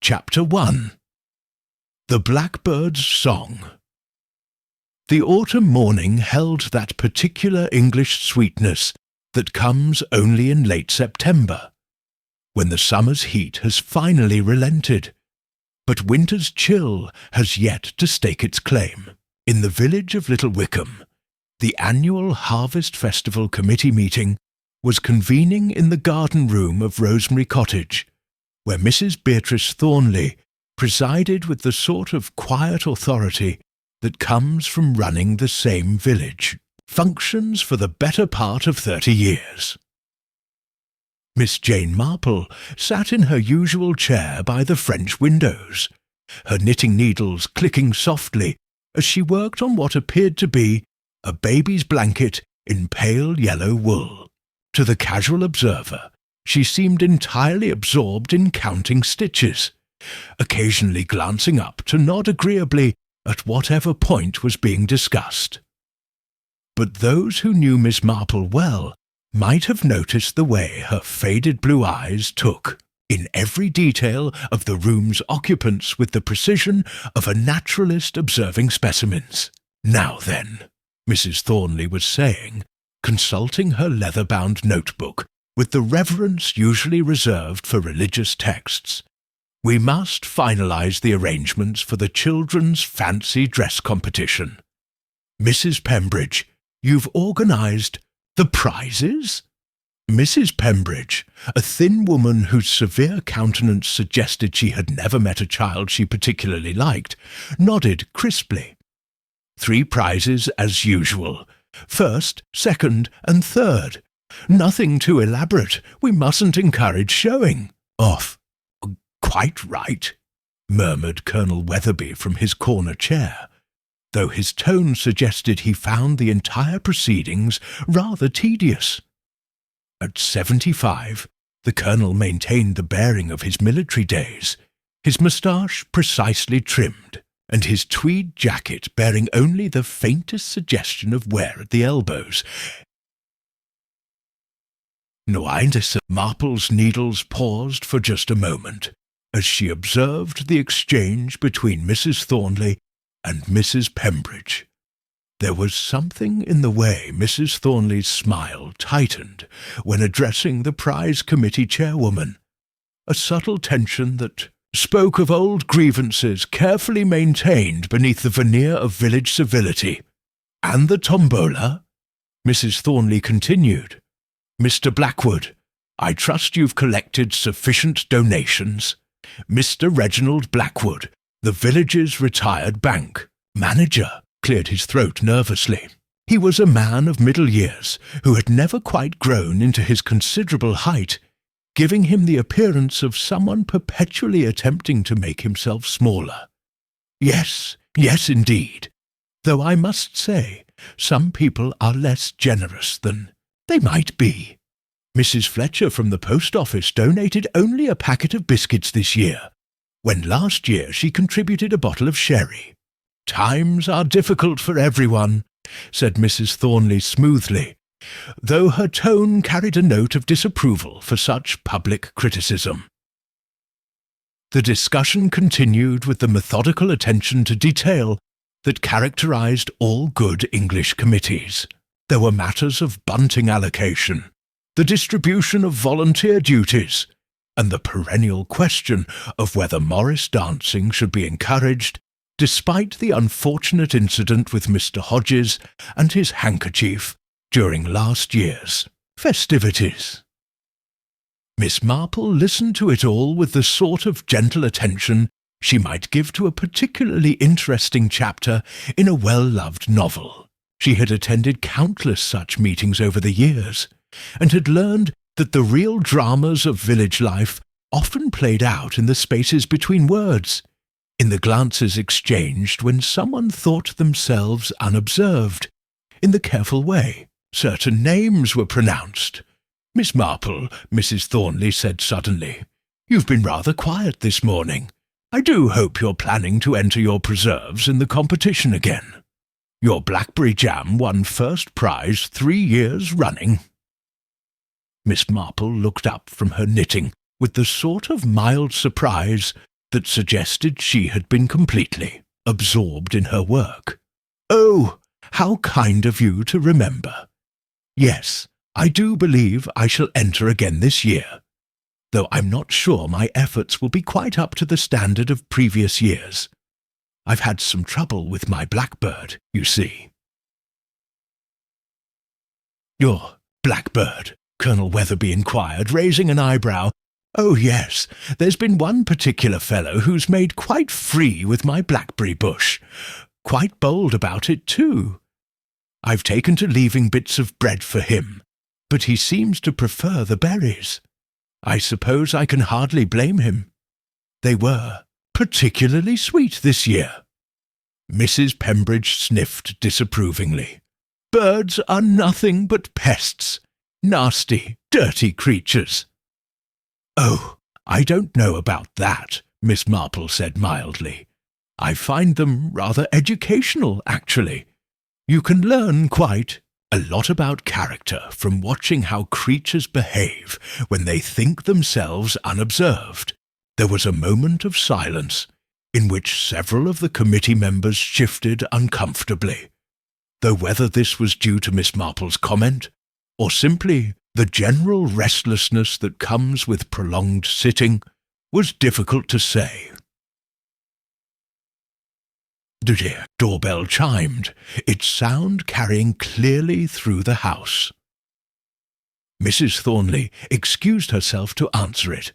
Chapter 1. The Blackbird's Song. The autumn morning held that particular English sweetness that comes only in late September, when the summer's heat has finally relented, but winter's chill has yet to stake its claim. In the village of Little Wickham, the annual Harvest Festival Committee meeting was convening in the garden room of Rosemary Cottage, where Mrs. Beatrice Thornley presided with the sort of quiet authority that comes from running the same village functions for the better part of 30 years. Miss Jane Marple sat in her usual chair by the French windows, her knitting needles clicking softly as she worked on what appeared to be a baby's blanket in pale yellow wool. To the casual observer, she seemed entirely absorbed in counting stitches, occasionally glancing up to nod agreeably at whatever point was being discussed. But those who knew Miss Marple well might have noticed the way her faded blue eyes took in every detail of the room's occupants with the precision of a naturalist observing specimens. "Now then," Mrs. Thornley was saying, consulting her leather-bound notebook with the reverence usually reserved for religious texts, "we must finalize the arrangements for the children's fancy dress competition. Mrs. Pembridge, you've organized the prizes?" Mrs. Pembridge, a thin woman whose severe countenance suggested she had never met a child she particularly liked, nodded crisply. "3 prizes as usual. First, second, and third. Nothing too elaborate. We mustn't encourage showing off." "Quite right," murmured Colonel Weatherby from his corner chair, though his tone suggested he found the entire proceedings rather tedious. At 75, the Colonel maintained the bearing of his military days, his moustache precisely trimmed, and his tweed jacket bearing only the faintest suggestion of wear at the elbows. Marple's needles paused for just a moment, as she observed the exchange between Mrs. Thornley and Mrs. Pembridge. There was something in the way Mrs. Thornley's smile tightened when addressing the prize committee chairwoman, a subtle tension that spoke of old grievances carefully maintained beneath the veneer of village civility. "And the tombola?" Mrs. Thornley continued. "Mr. Blackwood, I trust you've collected sufficient donations. Mr. Reginald Blackwood, the village's retired bank manager," cleared his throat nervously. He was a man of middle years who had never quite grown into his considerable height, giving him the appearance of someone perpetually attempting to make himself smaller. Yes, indeed. Though I must say, some people are less generous than they might be. Mrs. Fletcher from the post office donated only a packet of biscuits this year, when last year she contributed a bottle of sherry. "Times are difficult for everyone," said Mrs. Thornley smoothly, though her tone carried a note of disapproval for such public criticism. The discussion continued with the methodical attention to detail that characterized all good English committees. There were matters of bunting allocation, the distribution of volunteer duties, and the perennial question of whether Morris dancing should be encouraged, despite the unfortunate incident with Mr. Hodges and his handkerchief during last year's festivities. Miss Marple listened to it all with the sort of gentle attention she might give to a particularly interesting chapter in a well-loved novel. She had attended countless such meetings over the years, and had learned that the real dramas of village life often played out in the spaces between words, in the glances exchanged when someone thought themselves unobserved, in the careful way certain names were pronounced. "Miss Marple," Mrs. Thornley said suddenly, "you've been rather quiet this morning. I do hope you're planning to enter your preserves in the competition again. Your blackberry jam won first prize 3 years running." Miss Marple looked up from her knitting with the sort of mild surprise that suggested she had been completely absorbed in her work. "Oh, how kind of you to remember. Yes, I do believe I shall enter again this year, though I'm not sure my efforts will be quite up to the standard of previous years. I've had some trouble with my blackbird, you see." "Your blackbird?" Colonel Weatherby inquired, raising an eyebrow. "Oh, yes, there's been one particular fellow who's made quite free with my blackberry bush. Quite bold about it, too. I've taken to leaving bits of bread for him, but he seems to prefer the berries. I suppose I can hardly blame him. They were particularly sweet this year." Mrs. Pembridge sniffed disapprovingly. "Birds are nothing but pests. Nasty, dirty creatures." "Oh, I don't know about that," Miss Marple said mildly. "I find them rather educational, actually. You can learn quite a lot about character from watching how creatures behave when they think themselves unobserved." There was a moment of silence, in which several of the committee members shifted uncomfortably, though whether this was due to Miss Marple's comment, or simply the general restlessness that comes with prolonged sitting, was difficult to say. The doorbell chimed, its sound carrying clearly through the house. Mrs. Thornley excused herself to answer it,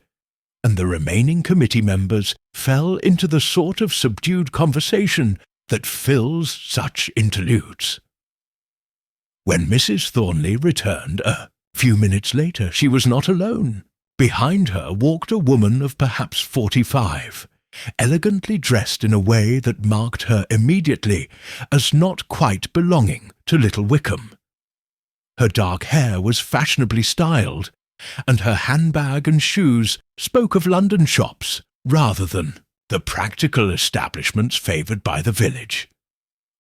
and the remaining committee members fell into the sort of subdued conversation that fills such interludes. When Mrs. Thornley returned a few minutes later, she was not alone. Behind her walked a woman of perhaps 45, elegantly dressed in a way that marked her immediately as not quite belonging to Little Wickham. Her dark hair was fashionably styled, and her handbag and shoes spoke of London shops rather than the practical establishments favoured by the village.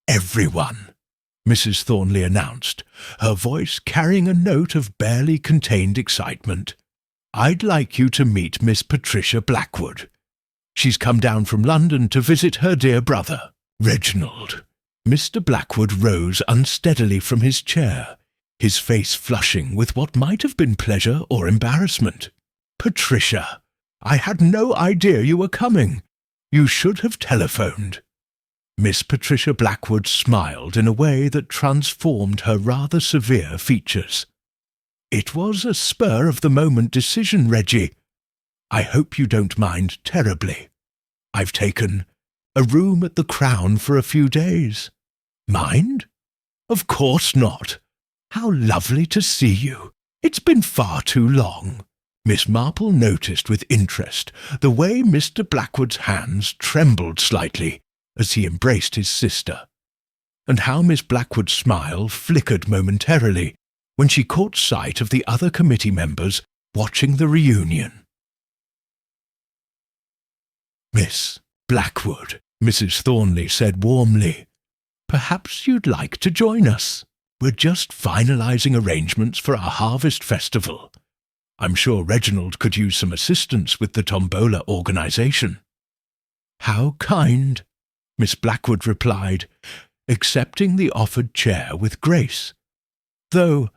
"Everyone," Mrs. Thornley announced, her voice carrying a note of barely contained excitement. "I'd like you to meet Miss Patricia Blackwood. She's come down from London to visit her dear brother, Reginald." Mr. Blackwood rose unsteadily from his chair, his face flushing with what might have been pleasure or embarrassment. "Patricia, I had no idea you were coming. You should have telephoned." Miss Patricia Blackwood smiled in a way that transformed her rather severe features. "It was a spur-of-the-moment decision, Reggie. I hope you don't mind terribly. I've taken a room at the Crown for a few days." "Mind? Of course not. How lovely to see you. It's been far too long." Miss Marple noticed with interest the way Mr. Blackwood's hands trembled slightly as he embraced his sister, and how Miss Blackwood's smile flickered momentarily when she caught sight of the other committee members watching the reunion. "Miss Blackwood," Mrs. Thornley said warmly, "perhaps you'd like to join us. We're just finalising arrangements for our harvest festival. I'm sure Reginald could use some assistance with the tombola organisation." "How kind," Miss Blackwood replied, accepting the offered chair with grace. "Though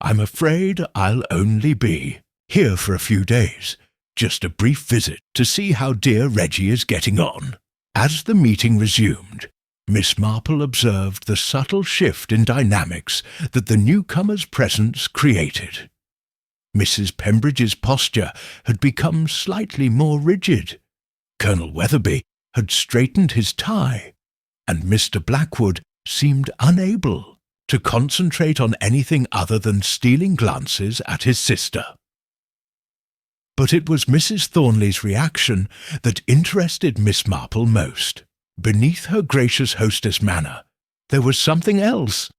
I'm afraid I'll only be here for a few days, just a brief visit to see how dear Reggie is getting on." As the meeting resumed, Miss Marple observed the subtle shift in dynamics that the newcomer's presence created. Mrs. Pembridge's posture had become slightly more rigid. Colonel Weatherby had straightened his tie, and Mr. Blackwood seemed unable to concentrate on anything other than stealing glances at his sister. But it was Mrs. Thornley's reaction that interested Miss Marple most. Beneath her gracious hostess manner, there was something else,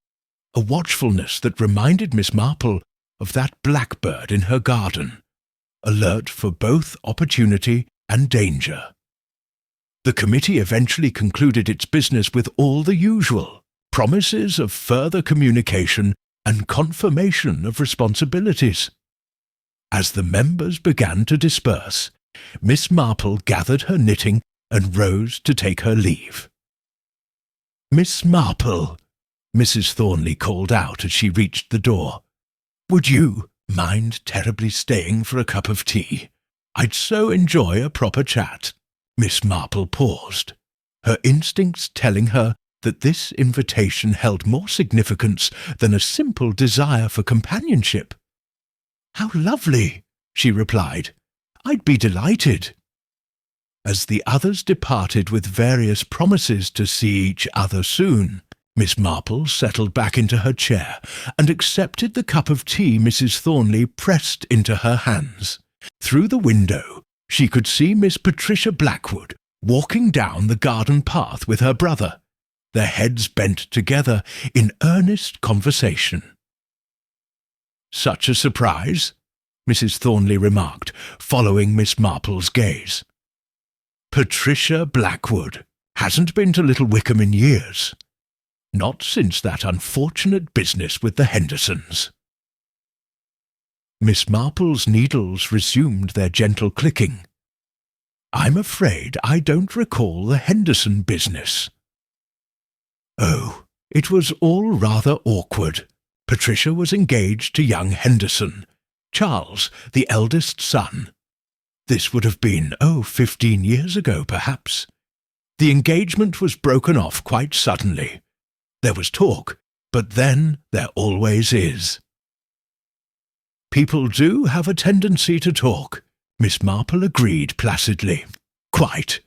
a watchfulness that reminded Miss Marple of that blackbird in her garden, alert for both opportunity and danger. The committee eventually concluded its business with all the usual promises of further communication and confirmation of responsibilities. As the members began to disperse, Miss Marple gathered her knitting and rose to take her leave. "Miss Marple," Mrs. Thornley called out as she reached the door, "would you mind terribly staying for a cup of tea? I'd so enjoy a proper chat." Miss Marple paused, her instincts telling her that this invitation held more significance than a simple desire for companionship. "How lovely," she replied. "I'd be delighted." As the others departed with various promises to see each other soon, Miss Marple settled back into her chair and accepted the cup of tea Mrs. Thornley pressed into her hands. Through the window, she could see Miss Patricia Blackwood walking down the garden path with her brother, their heads bent together in earnest conversation. "Such a surprise," Mrs. Thornley remarked, following Miss Marple's gaze. "Patricia Blackwood hasn't been to Little Wickham in years. Not since that unfortunate business with the Hendersons." Miss Marple's needles resumed their gentle clicking. "I'm afraid I don't recall the Henderson business." "Oh, it was all rather awkward. Patricia was engaged to young Henderson, Charles, the eldest son. This would have been, 15 years ago, perhaps. The engagement was broken off quite suddenly. There was talk, but then there always is." "People do have a tendency to talk," Miss Marple agreed placidly. "Quite.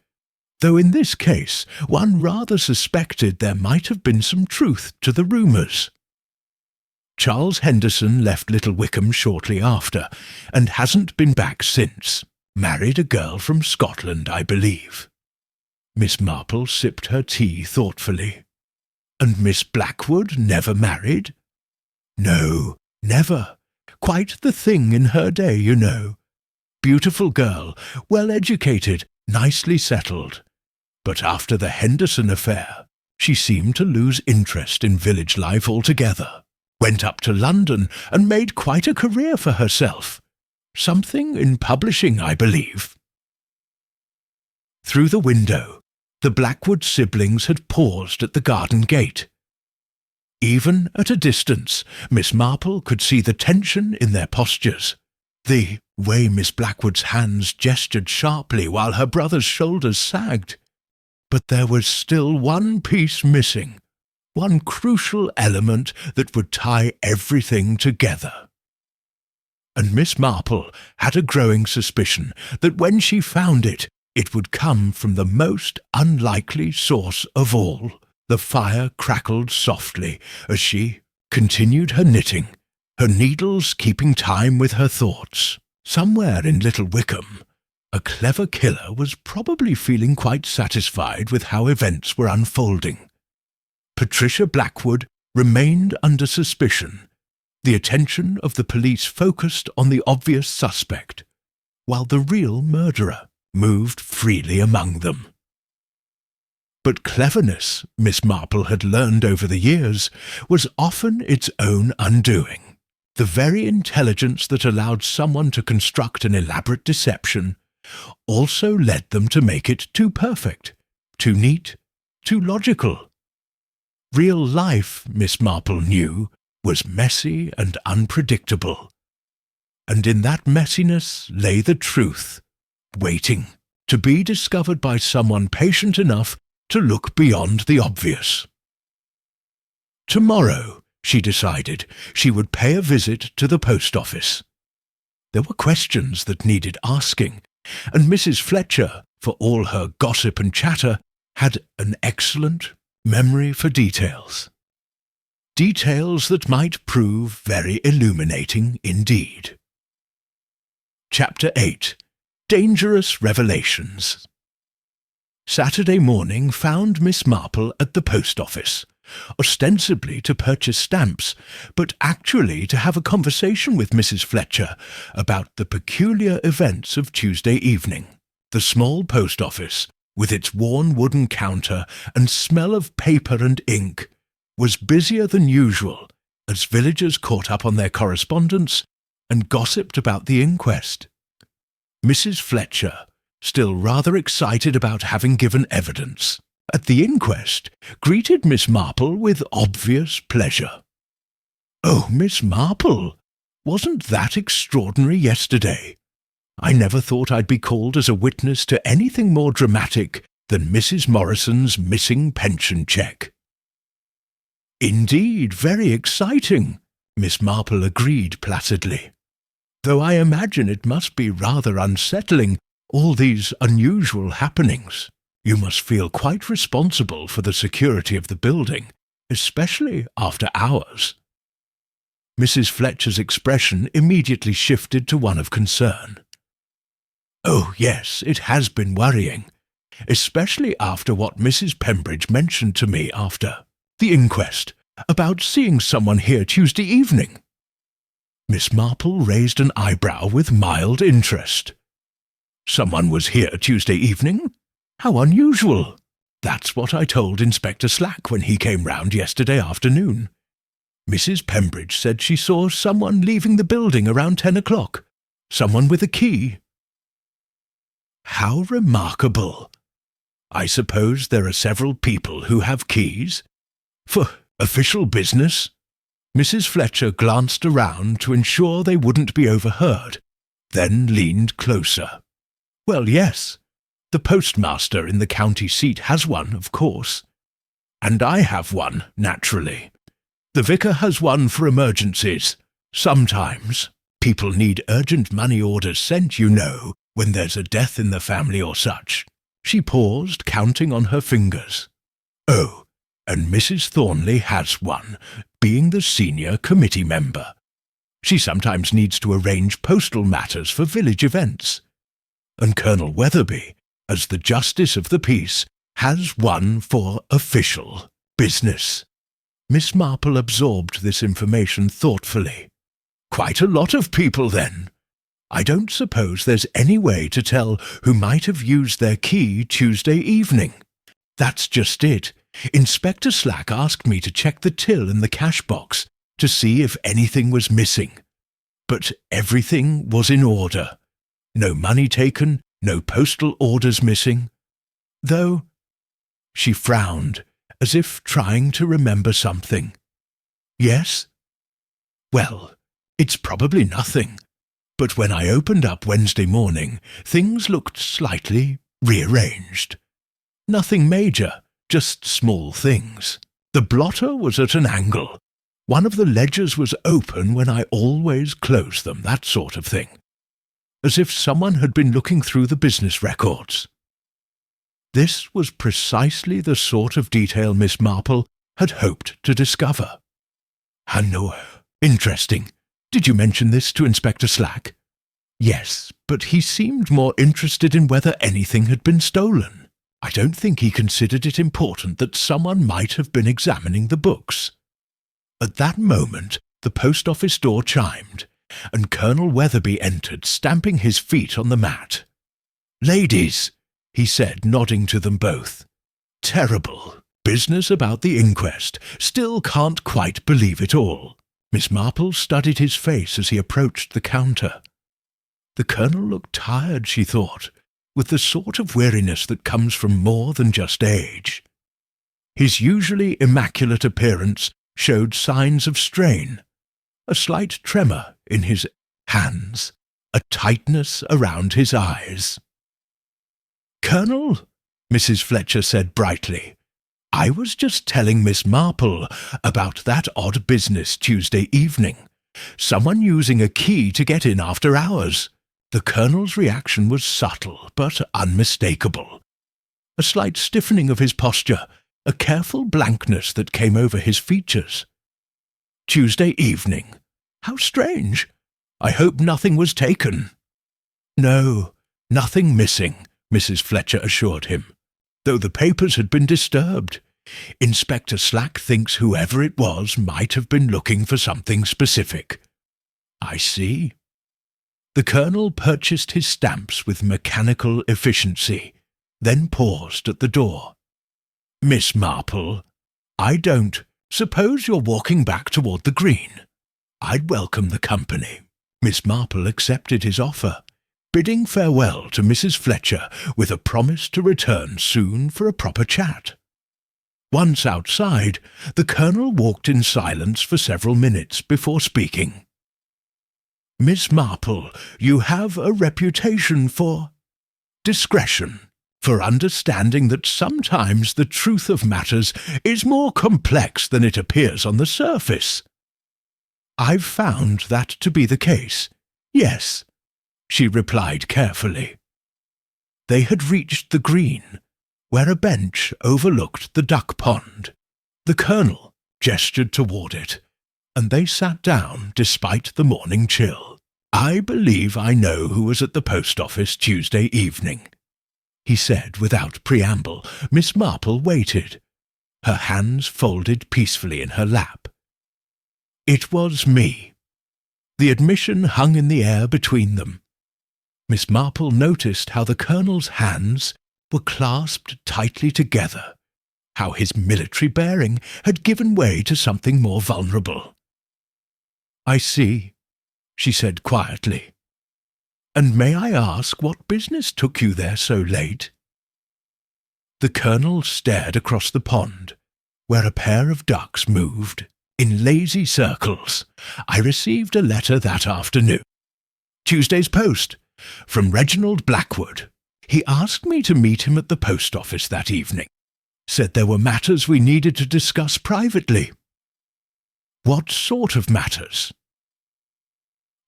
Though in this case one rather suspected there might have been some truth to the rumours. Charles Henderson left Little Wickham shortly after, and hasn't been back since. Married a girl from Scotland, I believe." Miss Marple sipped her tea thoughtfully. "And Miss Blackwood never married?" "No, never. Quite the thing in her day, you know. Beautiful girl, well-educated, nicely settled. But after the Henderson affair, she seemed to lose interest in village life altogether. Went up to London and made quite a career for herself. Something in publishing, I believe." Through the window, the Blackwood siblings had paused at the garden gate. Even at a distance, Miss Marple could see the tension in their postures, the way Miss Blackwood's hands gestured sharply while her brother's shoulders sagged. But there was still one piece missing, one crucial element that would tie everything together. And Miss Marple had a growing suspicion that when she found it, it would come from the most unlikely source of all. The fire crackled softly as she continued her knitting, her needles keeping time with her thoughts. Somewhere in Little Wickham, a clever killer was probably feeling quite satisfied with how events were unfolding. Patricia Blackwood remained under suspicion. The attention of the police focused on the obvious suspect, while the real murderer moved freely among them. But cleverness, Miss Marple had learned over the years, was often its own undoing. The very intelligence that allowed someone to construct an elaborate deception also led them to make it too perfect, too neat, too logical. Real life, Miss Marple knew, was messy and unpredictable. And in that messiness lay the truth, waiting to be discovered by someone patient enough to look beyond the obvious. Tomorrow, she decided, she would pay a visit to the post office. There were questions that needed asking, and Mrs. Fletcher, for all her gossip and chatter, had an excellent memory for details. Details that might prove very illuminating indeed. Chapter 8. Dangerous Revelations. Saturday morning found Miss Marple at the post office, ostensibly to purchase stamps, but actually to have a conversation with Mrs. Fletcher about the peculiar events of Tuesday evening. The small post office, with its worn wooden counter and smell of paper and ink, was busier than usual as villagers caught up on their correspondence and gossiped about the inquest. Mrs. Fletcher, still rather excited about having given evidence at the inquest, greeted Miss Marple with obvious pleasure. "Oh, Miss Marple, wasn't that extraordinary yesterday? I never thought I'd be called as a witness to anything more dramatic than Mrs. Morrison's missing pension cheque." "Indeed, very exciting," Miss Marple agreed placidly, "though I imagine it must be rather unsettling, all these unusual happenings. You must feel quite responsible for the security of the building, especially after hours." Mrs. Fletcher's expression immediately shifted to one of concern. "Oh, yes, it has been worrying, especially after what Mrs. Pembridge mentioned to me after the inquest, about seeing someone here Tuesday evening." Miss Marple raised an eyebrow with mild interest. "Someone was here Tuesday evening? How unusual! That's what I told Inspector Slack when he came round yesterday afternoon. Mrs. Pembridge said she saw someone leaving the building around 10 o'clock, someone with a key." "How remarkable! I suppose there are several people who have keys? For official business?" Mrs. Fletcher glanced around to ensure they wouldn't be overheard, then leaned closer. "Well, yes. The postmaster in the county seat has one, of course. And I have one, naturally. The vicar has one for emergencies. Sometimes people need urgent money orders sent, you know, when there's a death in the family or such." She paused, counting on her fingers. "Oh, and Mrs. Thornley has one, being the senior committee member. She sometimes needs to arrange postal matters for village events. And Colonel Weatherby, as the Justice of the Peace, has one for official business." Miss Marple absorbed this information thoughtfully. "Quite a lot of people, then. I don't suppose there's any way to tell who might have used their key Tuesday evening." "That's just it. Inspector Slack asked me to check the till in the cash box to see if anything was missing. But everything was in order. No money taken, no postal orders missing. Though—" She frowned, as if trying to remember something. "Yes? Well, it's probably nothing. But when I opened up Wednesday morning, things looked slightly rearranged. Nothing major, just small things. The blotter was at an angle. One of the ledgers was open when I always close them, that sort of thing. As if someone had been looking through the business records." This was precisely the sort of detail Miss Marple had hoped to discover. "No, interesting. Did you mention this to Inspector Slack?" "Yes, but he seemed more interested in whether anything had been stolen. I don't think he considered it important that someone might have been examining the books." At that moment the post office door chimed, and Colonel Weatherby entered, stamping his feet on the mat. "Ladies," he said, nodding to them both. "Terrible. Business about the inquest. Still can't quite believe it all." Miss Marple studied his face as he approached the counter. The Colonel looked tired, she thought, with the sort of weariness that comes from more than just age. His usually immaculate appearance showed signs of strain, a slight tremor in his hands, a tightness around his eyes. "Colonel," Mrs. Fletcher said brightly, "I was just telling Miss Marple about that odd business Tuesday evening. Someone using a key to get in after hours." The Colonel's reaction was subtle but unmistakable. A slight stiffening of his posture, a careful blankness that came over his features. "Tuesday evening? How strange. I hope nothing was taken." "No, nothing missing," Mrs. Fletcher assured him, "though the papers had been disturbed. Inspector Slack thinks whoever it was might have been looking for something specific." "I see." The Colonel purchased his stamps with mechanical efficiency, then paused at the door. "Miss Marple, I don't suppose you're walking back toward the green. I'd welcome the company." Miss Marple accepted his offer. bidding farewell to Mrs. Fletcher with a promise to return soon for a proper chat. Once outside, the Colonel walked in silence for several minutes before speaking. "Miss Marple, you have a reputation for discretion, for understanding that sometimes the truth of matters is more complex than it appears on the surface." "I've found that to be the case, yes," she replied carefully. They had reached the green, where a bench overlooked the duck pond. The Colonel gestured toward it, and they sat down despite the morning chill. "I believe I know who was at the post office Tuesday evening," he said without preamble. Miss Marple waited, her hands folded peacefully in her lap. "It was me." The admission hung in the air between them. Miss Marple noticed how the Colonel's hands were clasped tightly together, how his military bearing had given way to something more vulnerable. "I see," she said quietly. "And may I ask what business took you there so late?" The Colonel stared across the pond, where a pair of ducks moved in lazy circles. "I received a letter that afternoon. Tuesday's post, from Reginald Blackwood. He asked me to meet him at the post office that evening. Said there were matters we needed to discuss privately." "What sort of matters?"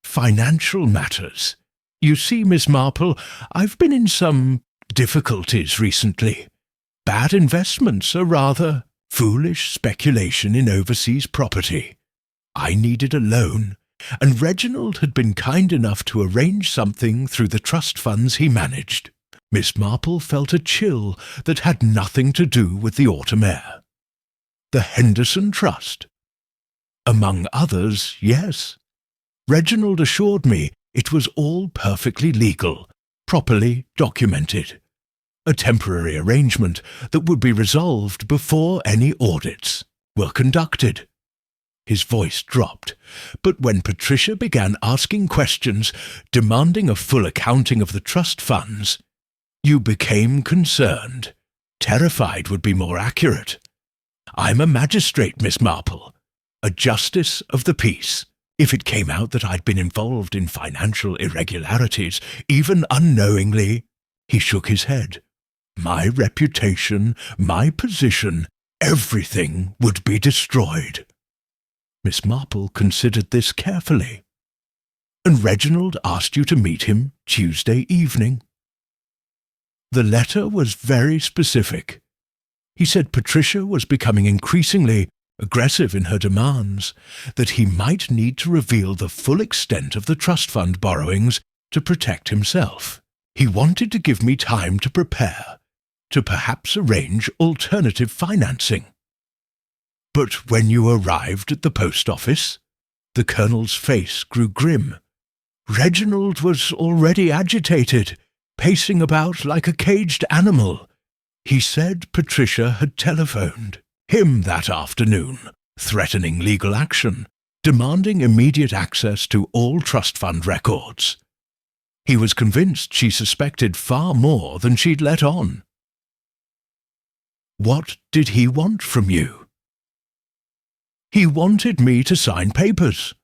"Financial matters. You see, Miss Marple, I've been in some difficulties recently. Bad investments, a rather foolish speculation in overseas property. I needed a loan, and Reginald had been kind enough to arrange something through the trust funds he managed." Miss Marple felt a chill that had nothing to do with the autumn air. "The Henderson Trust?" "Among others, yes. Reginald assured me it was all perfectly legal, properly documented. A temporary arrangement that would be resolved before any audits were conducted." His voice dropped, but when Patricia began asking questions, demanding a full accounting of the trust funds, you became concerned. Terrified would be more accurate. "I'm a magistrate, Miss Marple, a justice of the peace. If it came out that I'd been involved in financial irregularities, even unknowingly," he shook his head, "my reputation, my position, everything would be destroyed." Miss Marple considered this carefully. "And Reginald asked you to meet him Tuesday evening?" The letter was very specific. He said Patricia was becoming increasingly aggressive in her demands, that he might need to reveal the full extent of the trust fund borrowings to protect himself. He wanted to give me time to prepare, to perhaps arrange alternative financing. "But when you arrived at the post office," the Colonel's face grew grim. "Reginald was already agitated, pacing about like a caged animal. He said Patricia had telephoned him that afternoon, threatening legal action, demanding immediate access to all trust fund records. He was convinced she suspected far more than she'd let on." "What did he want from you?" "He wanted me to sign papers,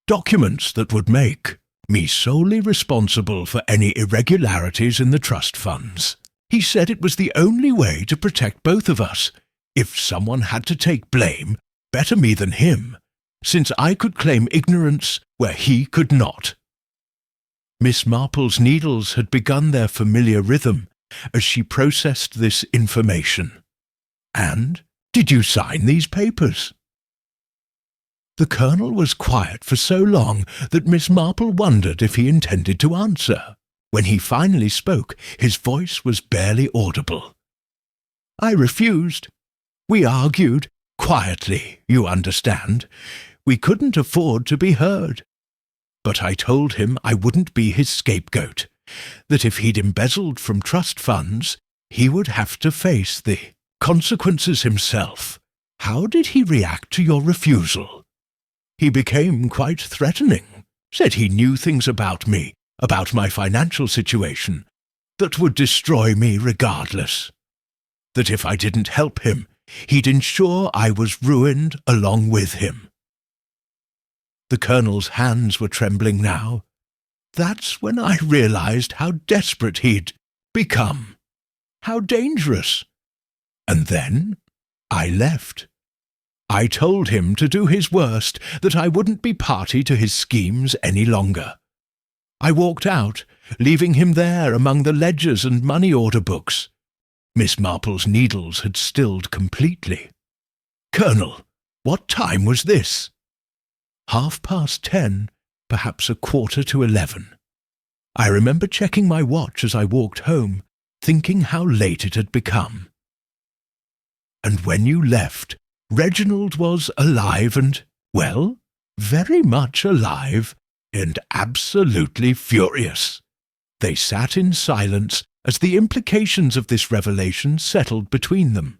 documents that would make me solely responsible for any irregularities in the trust funds. He said it was the only way to protect both of us. If someone had to take blame, better me than him, since I could claim ignorance where he could not." Miss Marple's needles had begun their familiar rhythm as she processed this information. "And did you sign these papers?" The Colonel was quiet for so long that Miss Marple wondered if he intended to answer. When he finally spoke, his voice was barely audible. "I refused. We argued, quietly, you understand. We couldn't afford to be heard. But I told him I wouldn't be his scapegoat, that if he'd embezzled from trust funds, he would have to face the consequences himself." "How did he react to your refusal?" "He became quite threatening, said he knew things about me about my financial situation that would destroy me regardless. That if I didn't help him, he'd ensure I was ruined along with him. The Colonel's hands were trembling now. That's when I realized how desperate he'd become, how dangerous. And then I left. I told him to do his worst, that I wouldn't be party to his schemes any longer. I walked out, leaving him there among the ledgers and money order books. Miss Marple's needles had stilled completely. "Colonel, what time was this?" 10:30, perhaps 10:45. I remember checking my watch as I walked home, thinking how late it had become. "And when you left, Reginald was alive and, well, very much alive, and absolutely furious." They sat in silence as the implications of this revelation settled between them.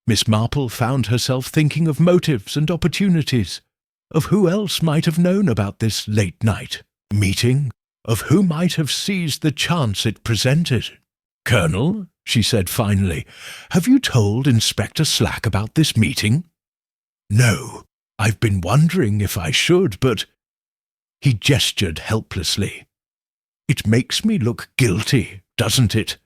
Miss Marple found herself thinking of motives and opportunities, of who else might have known about this late-night meeting, of who might have seized the chance it presented. "Colonel," she said finally, "have you told Inspector Slack about this meeting?" "No, I've been wondering if I should, but—" He gestured helplessly. "It makes me look guilty, doesn't it?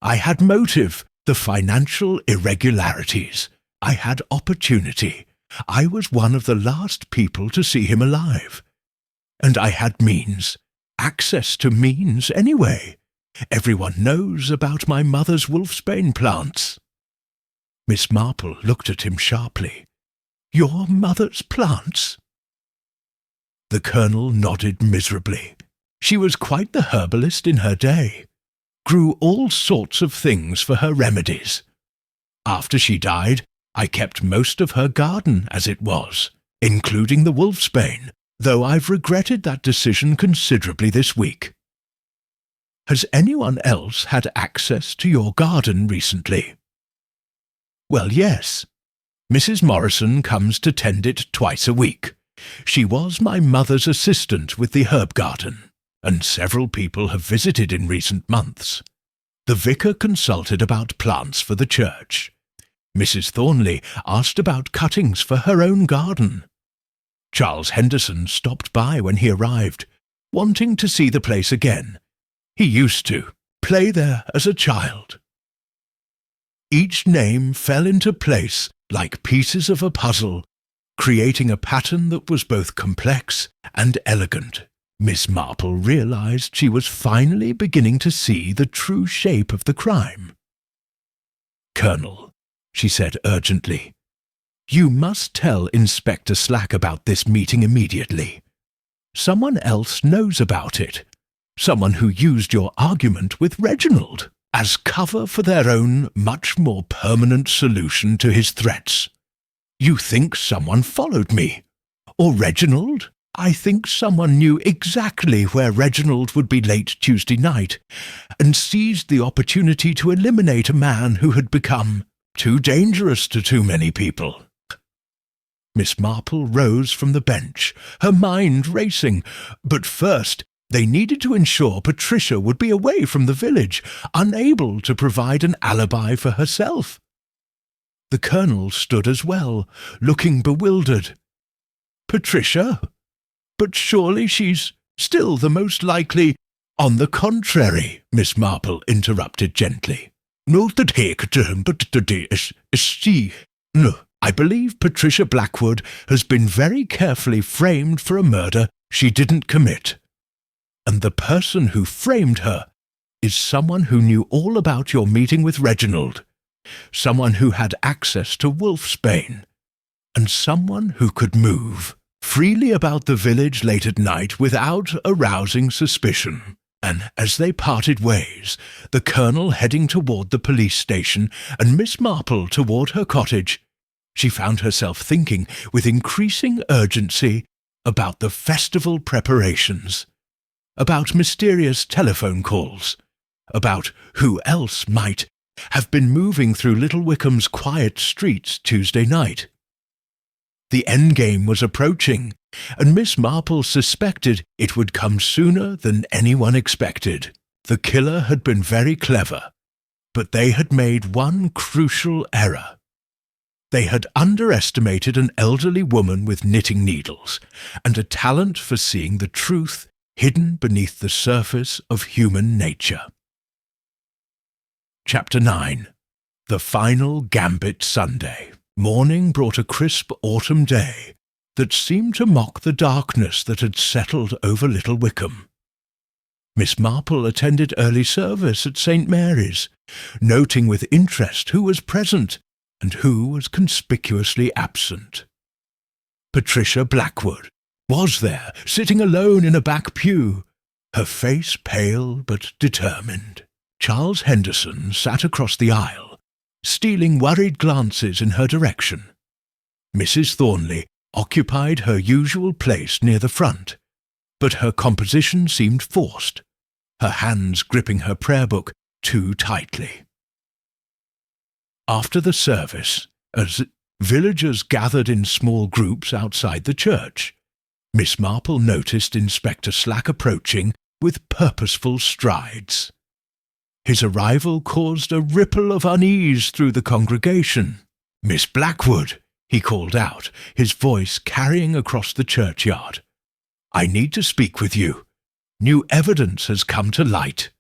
I had motive, the financial irregularities. I had opportunity. I was one of the last people to see him alive. And I had means, access to means anyway. Everyone knows about my mother's wolfsbane plants." Miss Marple looked at him sharply. "Your mother's plants?" The Colonel nodded miserably. She was quite the herbalist in her day. Grew all sorts of things for her remedies. After she died, I kept most of her garden as it was, including the wolfsbane, though I've regretted that decision considerably this week. Has anyone else had access to your garden recently? Well, yes. Mrs. Morrison comes to tend it twice a week. She was my mother's assistant with the herb garden, and several people have visited in recent months. The vicar consulted about plants for the church. Mrs. Thornley asked about cuttings for her own garden. Charles Henderson stopped by when he arrived, wanting to see the place again. He used to play there as a child. Each name fell into place like pieces of a puzzle, creating a pattern that was both complex and elegant. Miss Marple realized she was finally beginning to see the true shape of the crime. "Colonel," she said urgently, "you must tell Inspector Slack about this meeting immediately. Someone else knows about it. Someone who used your argument with Reginald as cover for their own much more permanent solution to his threats. You think someone followed me. Or Reginald? I think someone knew exactly where Reginald would be late Tuesday night, and seized the opportunity to eliminate a man who had become too dangerous to too many people." Miss Marple rose from the bench, her mind racing. But first, they needed to ensure Patricia would be away from the village, unable to provide an alibi for herself. The Colonel stood as well, looking bewildered. "Patricia? But surely she's still the most likely—" "On the contrary," Miss Marple interrupted gently. "Not that he could do him, but today is she. No, I believe Patricia Blackwood has been very carefully framed for a murder she didn't commit. And the person who framed her is someone who knew all about your meeting with Reginald, someone who had access to wolfsbane, and someone who could move freely about the village late at night without arousing suspicion." And as they parted ways, the Colonel heading toward the police station and Miss Marple toward her cottage, she found herself thinking with increasing urgency about the festival preparations, about mysterious telephone calls, about who else might have been moving through Little Wycombe's quiet streets Tuesday night. The endgame was approaching, and Miss Marple suspected it would come sooner than anyone expected. The killer had been very clever, but they had made one crucial error. They had underestimated an elderly woman with knitting needles and a talent for seeing the truth hidden beneath the surface of human nature. Chapter 9. The Final Gambit Sunday. Morning brought a crisp autumn day that seemed to mock the darkness that had settled over Little Wickham. Miss Marple attended early service at St. Mary's, noting with interest who was present and who was conspicuously absent. Patricia Blackwood was there, sitting alone in a back pew, her face pale but determined. Charles Henderson sat across the aisle, stealing worried glances in her direction. Mrs. Thornley occupied her usual place near the front, but her composition seemed forced, her hands gripping her prayer book too tightly. After the service, as villagers gathered in small groups outside the church, Miss Marple noticed Inspector Slack approaching with purposeful strides. His arrival caused a ripple of unease through the congregation. "Miss Blackwood," he called out, his voice carrying across the churchyard. "I need to speak with you. New evidence has come to light."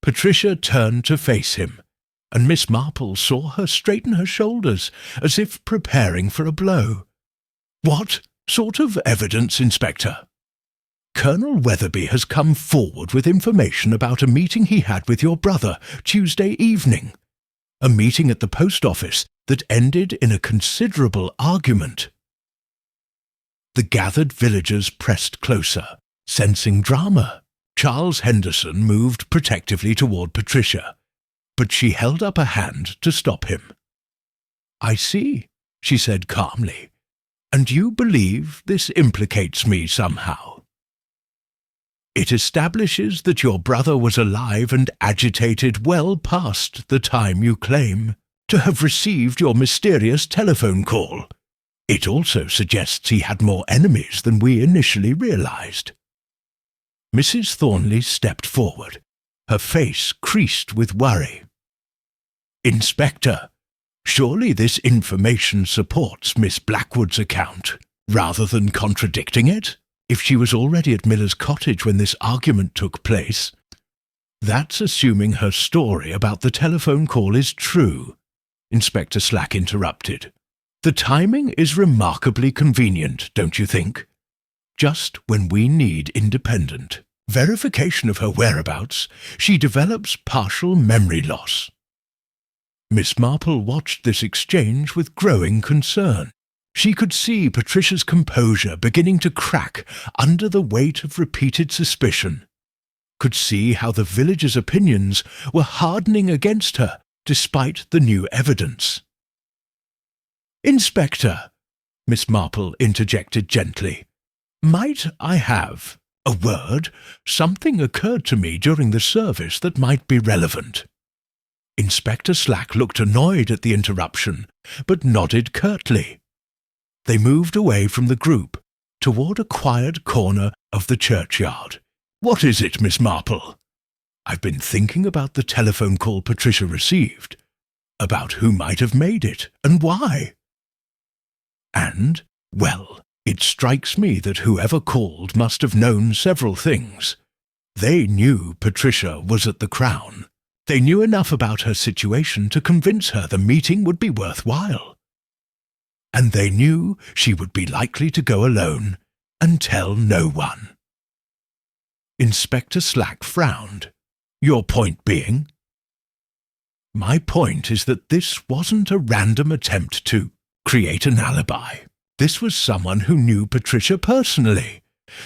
Patricia turned to face him, and Miss Marple saw her straighten her shoulders as if preparing for a blow. "What sort of evidence, Inspector?" "Colonel Weatherby has come forward with information about a meeting he had with your brother Tuesday evening. A meeting at the post office that ended in a considerable argument." The gathered villagers pressed closer, sensing drama. Charles Henderson moved protectively toward Patricia, but she held up a hand to stop him. "I see," she said calmly, "and you believe this implicates me somehow?" "It establishes that your brother was alive and agitated well past the time you claim to have received your mysterious telephone call. It also suggests he had more enemies than we initially realized." Mrs. Thornley stepped forward, her face creased with worry. "Inspector, surely this information supports Miss Blackwood's account, rather than contradicting it? If she was already at Miller's cottage when this argument took place, that's assuming her story about the telephone call is true," Inspector Slack interrupted. "The timing is remarkably convenient, don't you think? Just when we need independent verification of her whereabouts, she develops partial memory loss." Miss Marple watched this exchange with growing concern. She could see Patricia's composure beginning to crack under the weight of repeated suspicion, could see how the villagers' opinions were hardening against her despite the new evidence. "Inspector," Miss Marple interjected gently, "might I have a word? Something occurred to me during the service that might be relevant." Inspector Slack looked annoyed at the interruption, but nodded curtly. They moved away from the group, toward a quiet corner of the churchyard. "What is it, Miss Marple?" "I've been thinking about the telephone call Patricia received, about who might have made it, and why. And, well, it strikes me that whoever called must have known several things. They knew Patricia was at the Crown. They knew enough about her situation to convince her the meeting would be worthwhile. And they knew she would be likely to go alone and tell no one." Inspector Slack frowned. "Your point being?" "My point is that this wasn't a random attempt to create an alibi. This was someone who knew Patricia personally,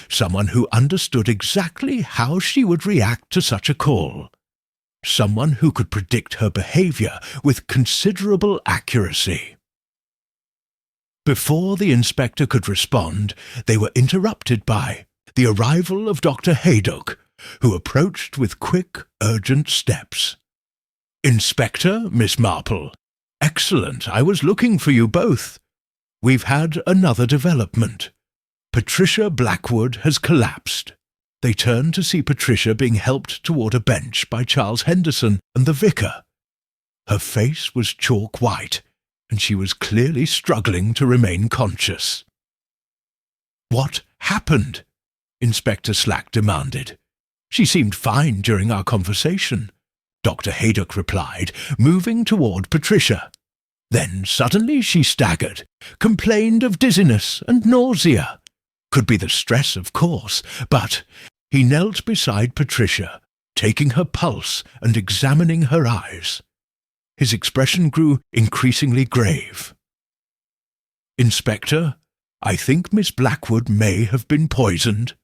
someone who understood exactly how she would react to such a call, someone who could predict her behavior with considerable accuracy." Before the inspector could respond, they were interrupted by the arrival of Dr. Haydock, who approached with quick, urgent steps. "Inspector, Miss Marple. Excellent, I was looking for you both. We've had another development. Patricia Blackwood has collapsed. They turned to see Patricia being helped toward a bench by Charles Henderson and the vicar. Her face was chalk white, and she was clearly struggling to remain conscious. "What happened?" Inspector Slack demanded. "She seemed fine during our conversation," Dr. Haydock replied, moving toward Patricia. "Then suddenly she staggered, complained of dizziness and nausea. Could be the stress, of course, but—" He knelt beside Patricia, taking her pulse and examining her eyes. His expression grew increasingly grave. "Inspector, I think Miss Blackwood may have been poisoned."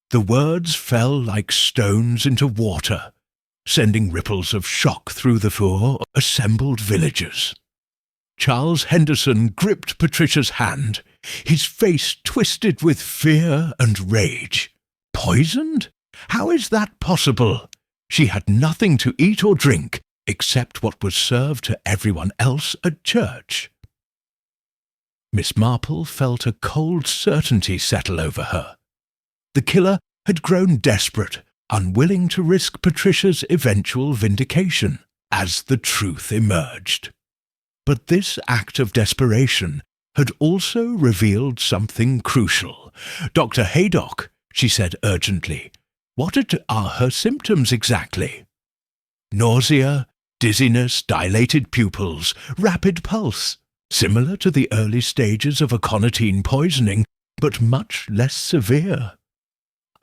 The words fell like stones into water, sending ripples of shock through the four assembled villagers. Charles Henderson gripped Patricia's hand, his face twisted with fear and rage. "Poisoned? How is that possible? She had nothing to eat or drink except what was served to everyone else at church." Miss Marple felt a cold certainty settle over her. The killer had grown desperate, unwilling to risk Patricia's eventual vindication as the truth emerged. But this act of desperation had also revealed something crucial. "Dr. Haydock," she said urgently, "what are her symptoms exactly?" "Nausea, dizziness, dilated pupils, rapid pulse, similar to the early stages of aconitine poisoning, but much less severe.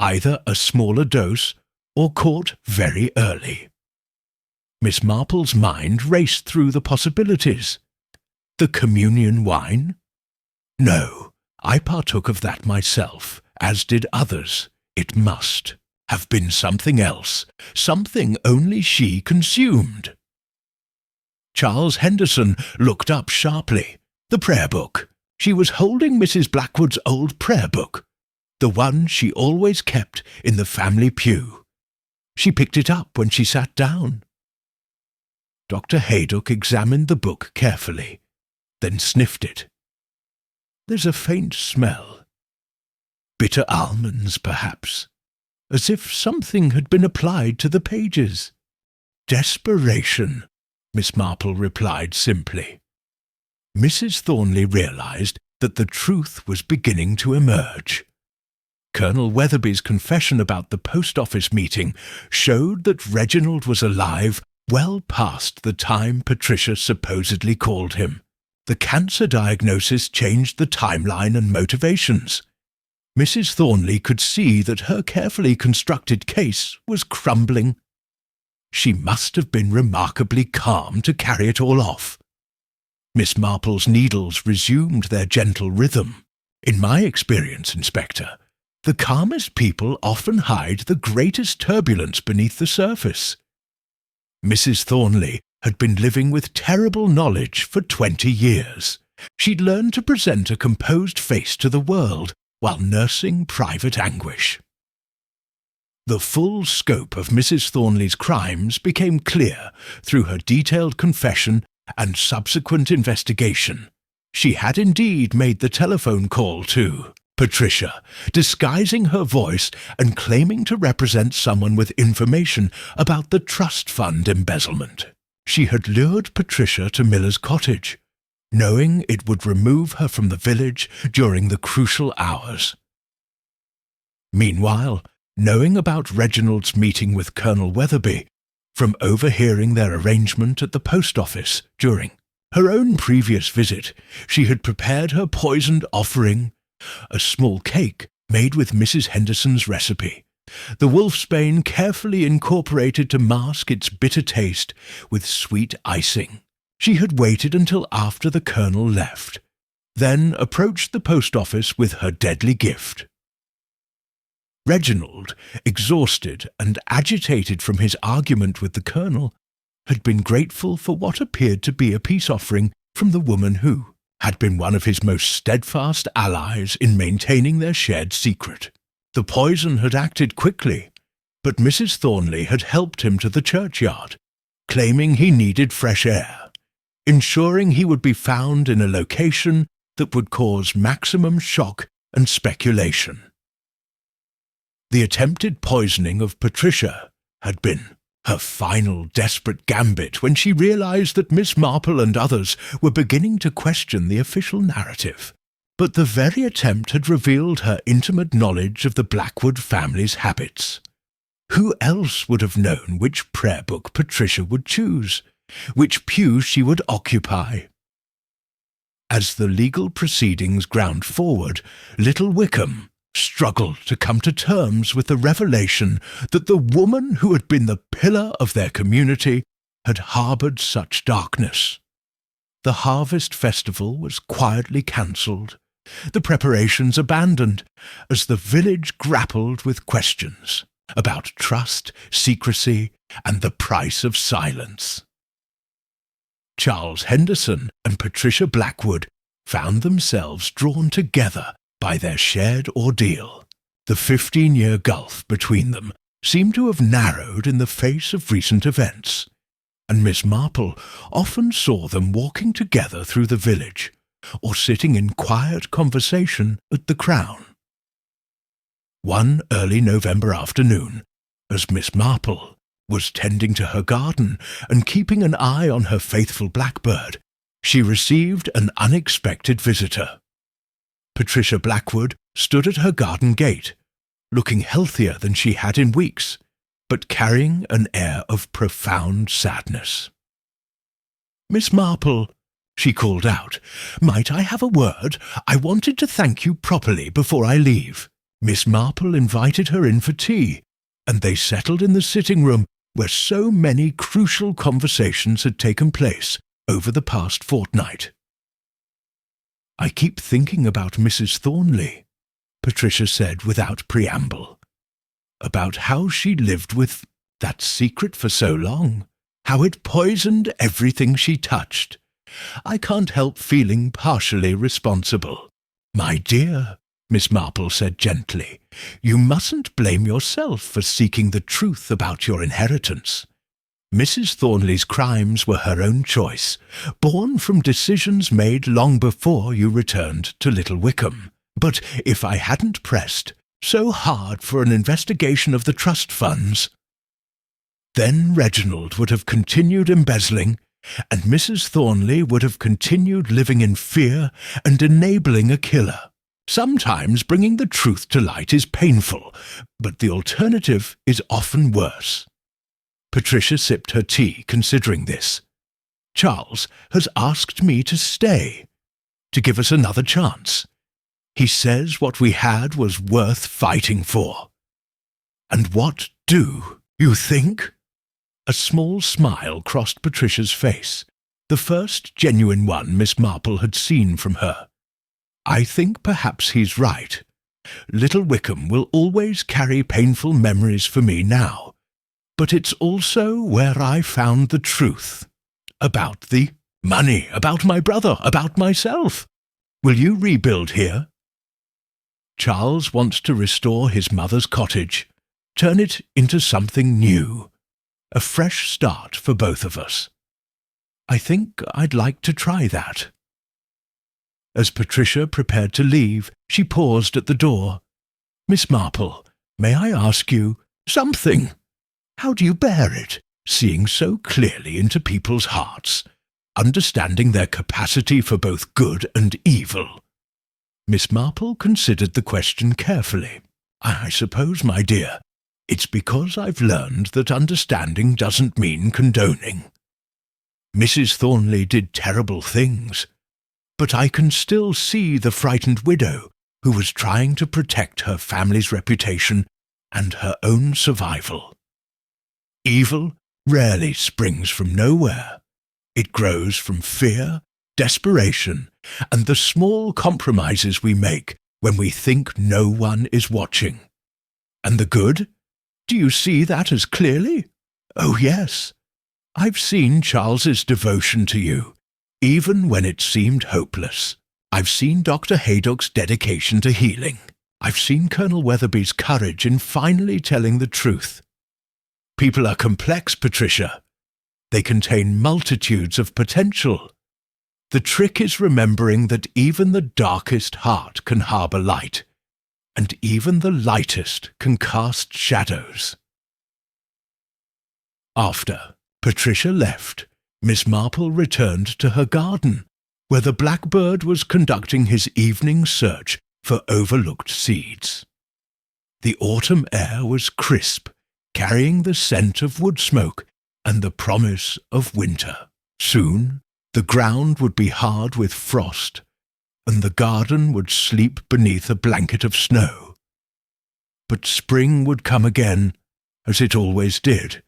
Either a smaller dose or caught very early." Miss Marple's mind raced through the possibilities. The communion wine? No, I partook of that myself, as did others. It must have been something else, something only she consumed. Charles Henderson looked up sharply. The prayer book. She was holding Mrs. Blackwood's old prayer book, the one she always kept in the family pew. She picked it up when she sat down. Dr. Haydock examined the book carefully, then sniffed it. "There's a faint smell. Bitter almonds, perhaps, as if something had been applied to the pages." "Desperation," Miss Marple replied simply. Mrs. Thornley realized that the truth was beginning to emerge. Colonel Weatherby's confession about the post office meeting showed that Reginald was alive well past the time Patricia supposedly called him. The cancer diagnosis changed the timeline and motivations. Mrs. Thornley could see that her carefully constructed case was crumbling. She must have been remarkably calm to carry it all off. Miss Marple's needles resumed their gentle rhythm. "In my experience, Inspector, the calmest people often hide the greatest turbulence beneath the surface." Mrs. Thornley had been living with terrible knowledge for 20 years. She'd learned to present a composed face to the world while nursing private anguish. The full scope of Mrs. Thornley's crimes became clear through her detailed confession and subsequent investigation. She had indeed made the telephone call to Patricia, disguising her voice and claiming to represent someone with information about the trust fund embezzlement. She had lured Patricia to Miller's cottage, knowing it would remove her from the village during the crucial hours. Meanwhile, knowing about Reginald's meeting with Colonel Weatherby, from overhearing their arrangement at the post office during her own previous visit, she had prepared her poisoned offering, a small cake made with Mrs. Henderson's recipe, the wolfsbane carefully incorporated to mask its bitter taste with sweet icing. She had waited until after the colonel left, then approached the post office with her deadly gift. Reginald, exhausted and agitated from his argument with the colonel, had been grateful for what appeared to be a peace offering from the woman who had been one of his most steadfast allies in maintaining their shared secret. The poison had acted quickly, but Mrs. Thornley had helped him to the churchyard, claiming he needed fresh air. ensuring he would be found in a location that would cause maximum shock and speculation. The attempted poisoning of Patricia had been her final desperate gambit when she realized that Miss Marple and others were beginning to question the official narrative. But the very attempt had revealed her intimate knowledge of the Blackwood family's habits. Who else would have known which prayer book Patricia would choose, which pew she would occupy? As the legal proceedings ground forward, little Wickham struggled to come to terms with the revelation that the woman who had been the pillar of their community had harboured such darkness. The harvest festival was quietly cancelled, the preparations abandoned, as the village grappled with questions about trust, secrecy, and the price of silence. Charles Henderson and Patricia Blackwood found themselves drawn together by their shared ordeal. The 15-year gulf between them seemed to have narrowed in the face of recent events, and Miss Marple often saw them walking together through the village, or sitting in quiet conversation at the Crown. One early November afternoon, as Miss Marple was tending to her garden and keeping an eye on her faithful blackbird, she received an unexpected visitor. Patricia Blackwood stood at her garden gate, looking healthier than she had in weeks, but carrying an air of profound sadness. "Miss Marple," she called out, "might I have a word? I wanted to thank you properly before I leave." Miss Marple invited her in for tea, and they settled in the sitting-room where so many crucial conversations had taken place over the past fortnight. "I keep thinking about Mrs. Thornley," Patricia said without preamble, "about how she lived with that secret for so long, how it poisoned everything she touched. I can't help feeling partially responsible." "My dear," Miss Marple said gently, "you mustn't blame yourself for seeking the truth about your inheritance. Mrs. Thornley's crimes were her own choice, born from decisions made long before you returned to Little Wickham. But if I hadn't pressed so hard for an investigation of the trust funds, then Reginald would have continued embezzling, and Mrs. Thornley would have continued living in fear and enabling a killer. Sometimes bringing the truth to light is painful, but the alternative is often worse." Patricia sipped her tea, considering this. "Charles has asked me to stay, to give us another chance. He says what we had was worth fighting for." "And what do you think?" A small smile crossed Patricia's face, the first genuine one Miss Marple had seen from her. "I think perhaps he's right. Little Wickham will always carry painful memories for me now, but it's also where I found the truth. About the money, about my brother, about myself. Will you rebuild here?" "Charles wants to restore his mother's cottage, turn it into something new, a fresh start for both of us. I think I'd like to try that." As Patricia prepared to leave, she paused at the door. "Miss Marple, may I ask you something? How do you bear it, seeing so clearly into people's hearts, understanding their capacity for both good and evil?" Miss Marple considered the question carefully. "I suppose, my dear, it's because I've learned that understanding doesn't mean condoning. Mrs. Thornley did terrible things, but I can still see the frightened widow who was trying to protect her family's reputation and her own survival. Evil rarely springs from nowhere. It grows from fear, desperation, and the small compromises we make when we think no one is watching. And the good? Do you see that as clearly? Oh, yes. I've seen Charles's devotion to you, even when it seemed hopeless. I've seen Dr. Haydock's dedication to healing. I've seen Colonel Weatherby's courage in finally telling the truth. People are complex, Patricia. They contain multitudes of potential, The trick is remembering that even the darkest heart can harbour light, and even the lightest can cast shadows. After Patricia left, Miss Marple returned to her garden, where the blackbird was conducting his evening search for overlooked seeds. The autumn air was crisp, carrying the scent of wood smoke and the promise of winter. Soon the ground would be hard with frost, and the garden would sleep beneath a blanket of snow. But spring would come again, as it always did.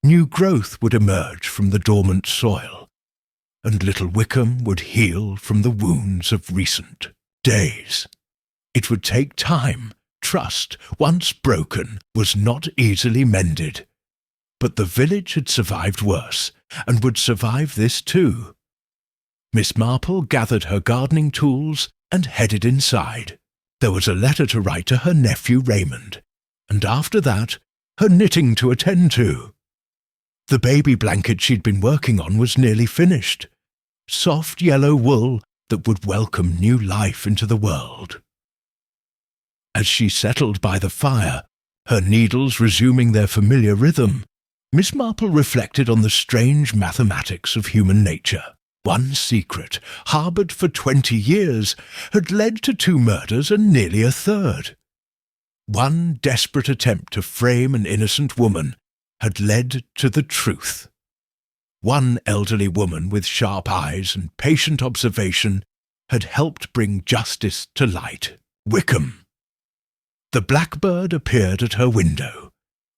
New growth would emerge from the dormant soil, and little Wickham would heal from the wounds of recent days. It would take time. Trust, once broken, was not easily mended. But the village had survived worse, and would survive this too. Miss Marple gathered her gardening tools and headed inside. There was a letter to write to her nephew Raymond, and after that, her knitting to attend to. The baby blanket she'd been working on was nearly finished. Soft yellow wool that would welcome new life into the world. As she settled by the fire, her needles resuming their familiar rhythm, Miss Marple reflected on the strange mathematics of human nature. One secret, harboured for 20 years, had led to 2 murders and nearly a third. One desperate attempt to frame an innocent woman had led to the truth. One elderly woman with sharp eyes and patient observation had helped bring justice to light. Wickham. The blackbird appeared at her window,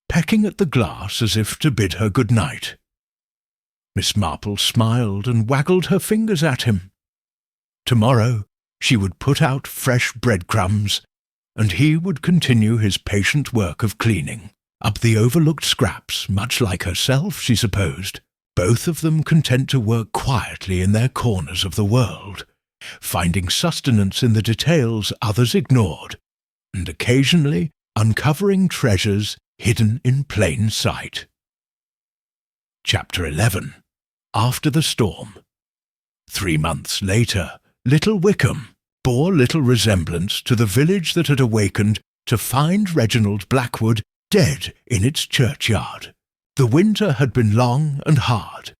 pecking at the glass as if to bid her good night. Miss Marple smiled and waggled her fingers at him. Tomorrow she would put out fresh breadcrumbs, and he would continue his patient work of cleaning up the overlooked scraps, much like herself, she supposed, both of them content to work quietly in their corners of the world, finding sustenance in the details others ignored, and occasionally uncovering treasures hidden in plain sight. Chapter 11. After the Storm. 3 months later, little Wickham bore little resemblance to the village that had awakened to find Reginald Blackwood dead in its churchyard. The winter had been long and hard,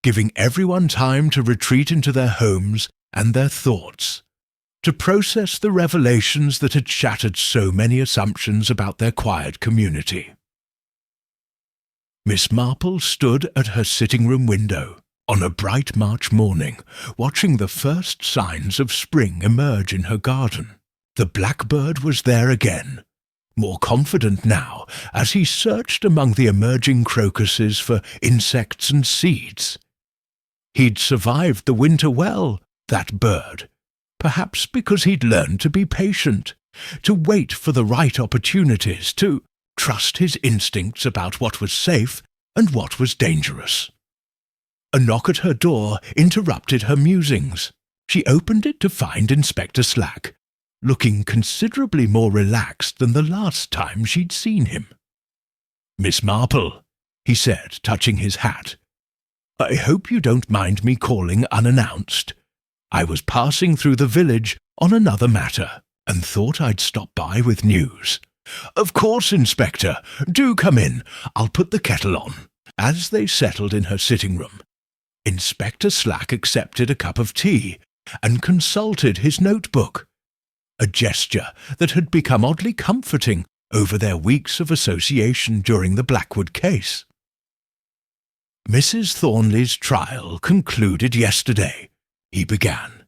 giving everyone time to retreat into their homes and their thoughts, to process the revelations that had shattered so many assumptions about their quiet community. Miss Marple stood at her sitting-room window on a bright March morning, watching the first signs of spring emerge in her garden. The blackbird was there again, more confident now as he searched among the emerging crocuses for insects and seeds. He'd survived the winter well, that bird, perhaps because he'd learned to be patient, to wait for the right opportunities, to trust his instincts about what was safe and what was dangerous. A knock at her door interrupted her musings. She opened it to find Inspector Slack, looking considerably more relaxed than the last time she'd seen him. "Miss Marple," he said, touching his hat, "I hope you don't mind me calling unannounced. I was passing through the village on another matter, and thought I'd stop by with news." "Of course, Inspector. Do come in. I'll put the kettle on." As they settled in her sitting-room, Inspector Slack accepted a cup of tea and consulted his notebook, a gesture that had become oddly comforting over their weeks of association during the Blackwood case. "Mrs. Thornley's trial concluded yesterday," he began.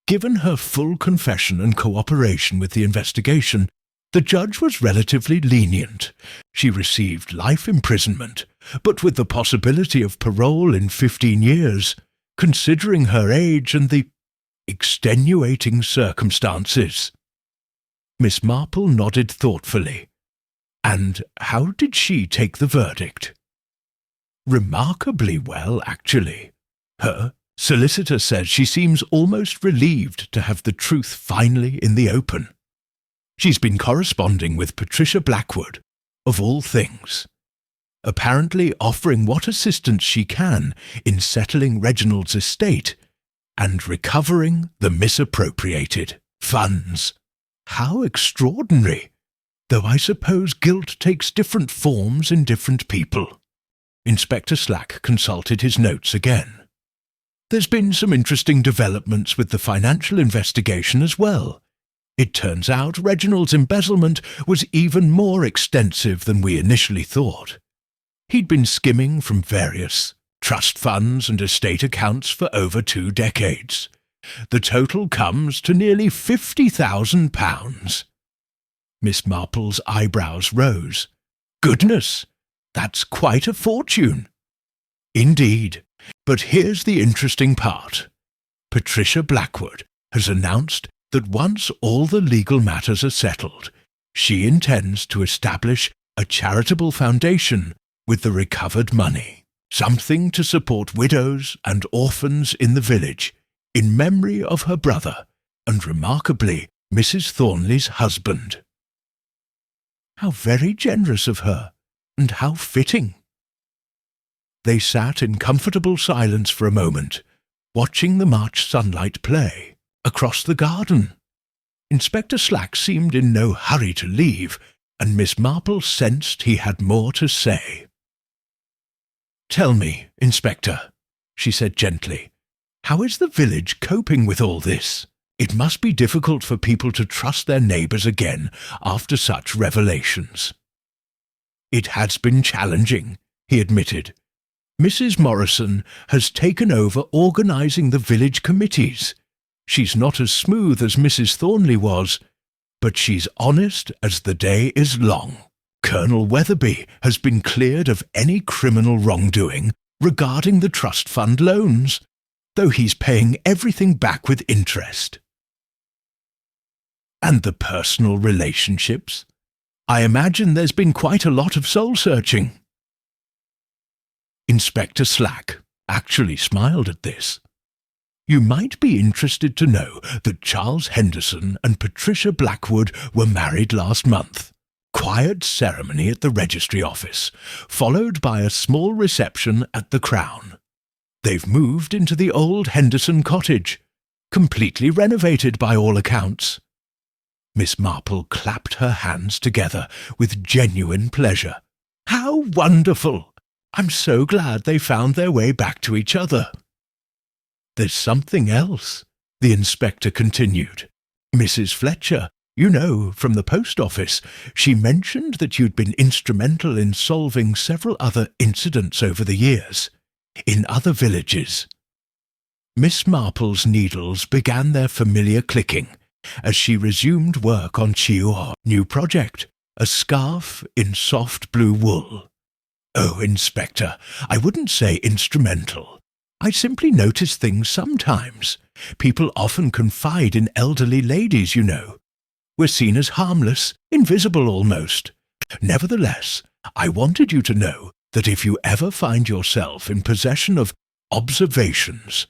"Given her full confession and cooperation with the investigation, the judge was relatively lenient. She received life imprisonment, but with the possibility of parole in 15 years, considering her age and the extenuating circumstances." Miss Marple nodded thoughtfully. "And how did she take the verdict?" "Remarkably well, actually. Her solicitor says she seems almost relieved to have the truth finally in the open. She's been corresponding with Patricia Blackwood, of all things, apparently offering what assistance she can in settling Reginald's estate and recovering the misappropriated funds. How extraordinary! Though I suppose guilt takes different forms in different people. Inspector Slack consulted his notes again. There's been some interesting developments with the financial investigation as well. It turns out Reginald's embezzlement was even more extensive than we initially thought. He'd been skimming from various trust funds and estate accounts for over 2 decades. The total comes to nearly £50,000. Miss Marple's eyebrows rose. Goodness, that's quite a fortune. Indeed, but here's the interesting part. Patricia Blackwood has announced that once all the legal matters are settled, she intends to establish a charitable foundation with the recovered money, something to support widows and orphans in the village, in memory of her brother and, remarkably, Mrs. Thornley's husband. How very generous of her, and how fitting. They sat in comfortable silence for a moment, watching the March sunlight play across the garden. Inspector Slack seemed in no hurry to leave, and Miss Marple sensed he had more to say. "Tell me, Inspector," she said gently, "how is the village coping with all this? It must be difficult for people to trust their neighbours again after such revelations." "It has been challenging," he admitted. "Mrs. Morrison has taken over organising the village committees. She's not as smooth as Mrs. Thornley was, but she's honest as the day is long. Colonel Weatherby has been cleared of any criminal wrongdoing regarding the trust fund loans, though he's paying everything back with interest." "And the personal relationships? I imagine there's been quite a lot of soul-searching." Inspector Slack actually smiled at this. "You might be interested to know that Charles Henderson and Patricia Blackwood were married last month. Quiet ceremony at the registry office, followed by a small reception at the Crown. They've moved into the old Henderson cottage, completely renovated by all accounts." Miss Marple clapped her hands together with genuine pleasure. "How wonderful! I'm so glad they found their way back to each other." "There's something else," the inspector continued. "Mrs. Fletcher, you know, from the post office, she mentioned that you'd been instrumental in solving several other incidents over the years, in other villages." Miss Marple's needles began their familiar clicking as she resumed work on Chihuahua's new project, a scarf in soft blue wool. "Oh, Inspector, I wouldn't say instrumental. I simply notice things sometimes. People often confide in elderly ladies, you know. We're seen as harmless, invisible almost. Nevertheless, I wanted you to know that if you ever find yourself in possession of observations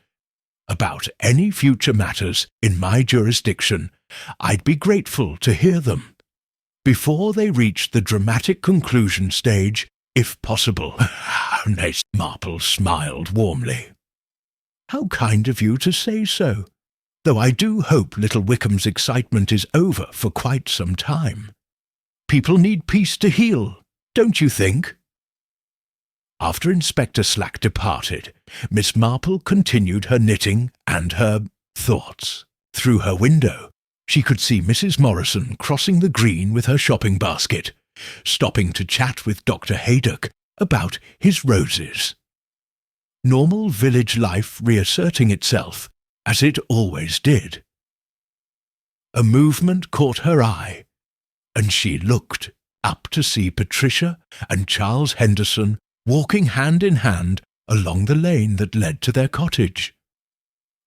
about any future matters in my jurisdiction, I'd be grateful to hear them, before they reach the dramatic conclusion stage, if possible." Miss Marple smiled warmly. "How kind of you to say so, though I do hope Little Wickham's excitement is over for quite some time. People need peace to heal, don't you think?" After Inspector Slack departed, Miss Marple continued her knitting and her thoughts. Through her window, she could see Mrs. Morrison crossing the green with her shopping basket, stopping to chat with Dr. Haydock about his roses. Normal village life reasserting itself, as it always did. A movement caught her eye, and she looked up to see Patricia and Charles Henderson walking hand in hand along the lane that led to their cottage.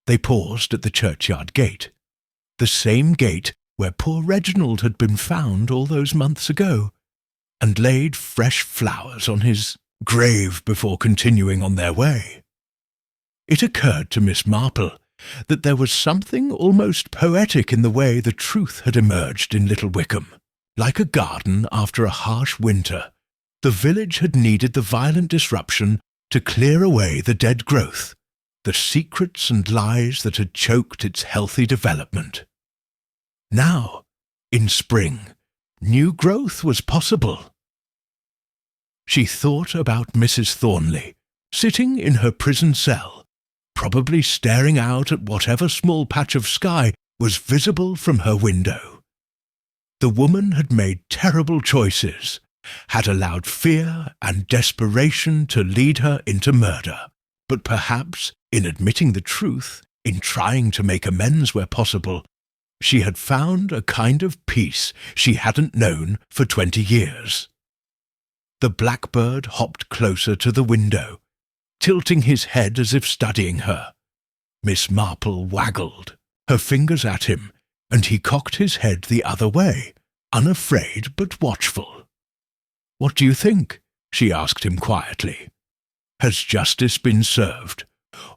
They paused at the churchyard gate, the same gate where poor Reginald had been found all those months ago, and laid fresh flowers on his grave before continuing on their way. It occurred to Miss Marple that there was something almost poetic in the way the truth had emerged in Little Wickham. Like a garden after a harsh winter, the village had needed the violent disruption to clear away the dead growth, the secrets and lies that had choked its healthy development. Now, in spring, new growth was possible. She thought about Mrs. Thornley, sitting in her prison cell, probably staring out at whatever small patch of sky was visible from her window. The woman had made terrible choices, had allowed fear and desperation to lead her into murder, but perhaps, in admitting the truth, in trying to make amends where possible, she had found a kind of peace she hadn't known for 20 years. The blackbird hopped closer to the window, tilting his head as if studying her. Miss Marple waggled, her fingers at him, and he cocked his head the other way, unafraid but watchful. "What do you think?" she asked him quietly. "Has justice been served,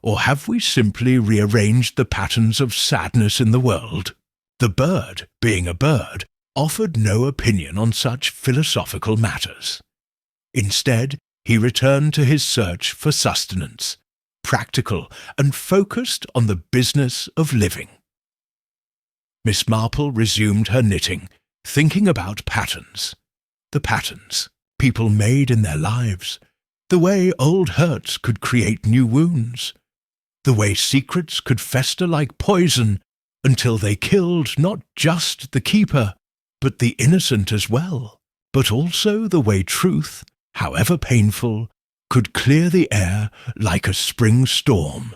or have we simply rearranged the patterns of sadness in the world?" The bird, being a bird, offered no opinion on such philosophical matters. Instead, he returned to his search for sustenance, practical and focused on the business of living. Miss Marple resumed her knitting, thinking about patterns. The patterns people made in their lives, the way old hurts could create new wounds, the way secrets could fester like poison until they killed not just the keeper, but the innocent as well, but also the way truth, however painful, could clear the air like a spring storm,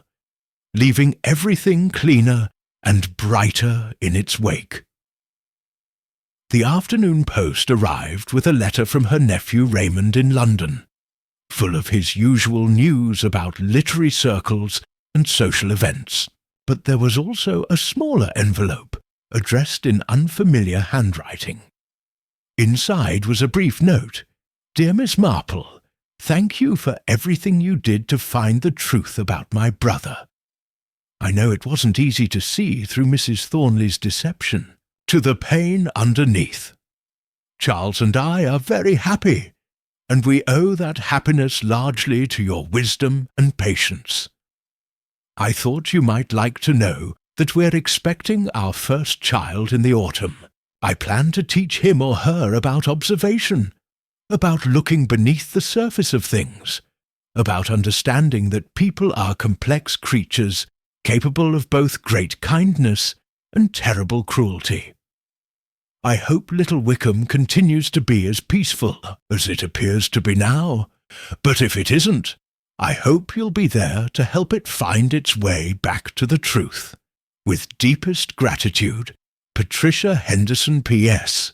leaving everything cleaner and brighter in its wake. The afternoon post arrived with a letter from her nephew Raymond in London, full of his usual news about literary circles and social events. But there was also a smaller envelope, addressed in unfamiliar handwriting. Inside was a brief note. "Dear Miss Marple, thank you for everything you did to find the truth about my brother. I know it wasn't easy to see through Mrs. Thornley's deception, to the pain underneath. Charles and I are very happy, and we owe that happiness largely to your wisdom and patience. I thought you might like to know that we're expecting our first child in the autumn. I plan to teach him or her about observation, about looking beneath the surface of things, about understanding that people are complex creatures capable of both great kindness and terrible cruelty. I hope little Wickham continues to be as peaceful as it appears to be now, but if it isn't, I hope you'll be there to help it find its way back to the truth. With deepest gratitude, Patricia Henderson P.S.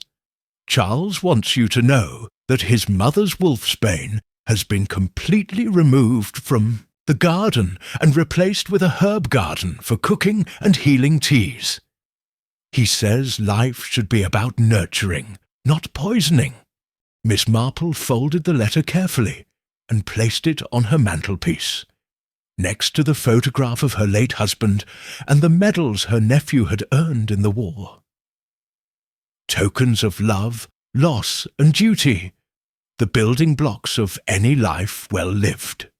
Charles wants you to know that his mother's wolfsbane has been completely removed from the garden and replaced with a herb garden for cooking and healing teas. He says life should be about nurturing, not poisoning." Miss Marple folded the letter carefully and placed it on her mantelpiece, next to the photograph of her late husband and the medals her nephew had earned in the war. Tokens of love, loss, and duty, the building blocks of any life well lived.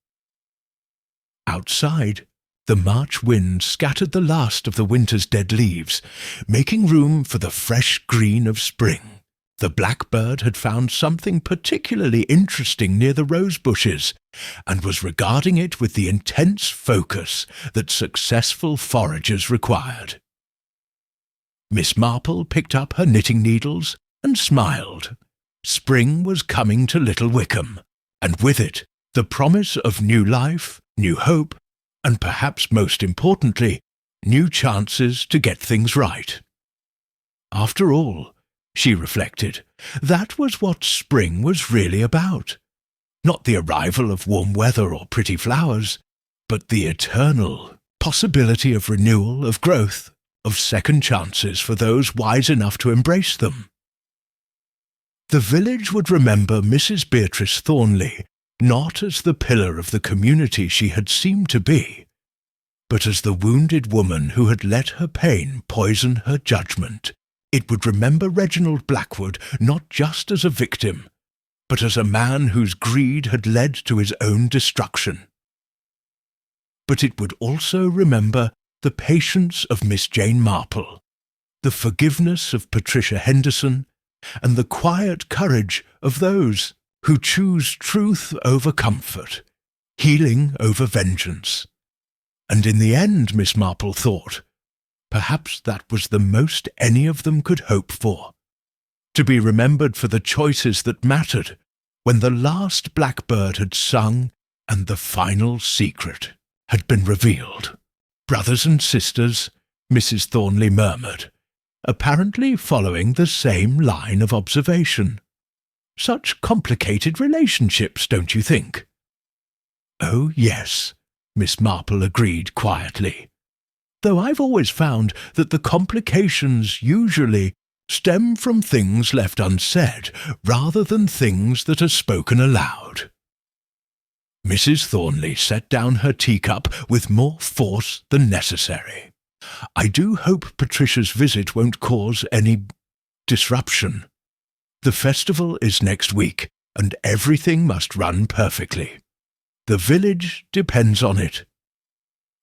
Outside, the March wind scattered the last of the winter's dead leaves, making room for the fresh green of spring. The blackbird had found something particularly interesting near the rose bushes, and was regarding it with the intense focus that successful foragers required. Miss Marple picked up her knitting needles and smiled. Spring was coming to Little Wickham, and with it the promise of new life, new hope, and perhaps most importantly, new chances to get things right. After all, she reflected, that was what spring was really about. Not the arrival of warm weather or pretty flowers, but the eternal possibility of renewal, of growth, of second chances for those wise enough to embrace them. The village would remember Mrs. Beatrice Thornley not as the pillar of the community she had seemed to be, but as the wounded woman who had let her pain poison her judgment. It would remember Reginald Blackwood not just as a victim, but as a man whose greed had led to his own destruction. but it would also remember the patience of Miss Jane Marple, the forgiveness of Patricia Henderson, and the quiet courage of those who choose truth over comfort, healing over vengeance. And in the end, Miss Marple thought, perhaps that was the most any of them could hope for, to be remembered for the choices that mattered when the last blackbird had sung and the final secret had been revealed. Brothers and sisters, Mrs. Thornley murmured, apparently following the same line of observation. Such complicated relationships, don't you think? Oh, yes, Miss Marple agreed quietly, though I've always found that the complications usually stem from things left unsaid rather than things that are spoken aloud. Mrs. Thornley set down her teacup with more force than necessary. I do hope Patricia's visit won't cause any disruption. The festival is next week, and everything must run perfectly. The village depends on it.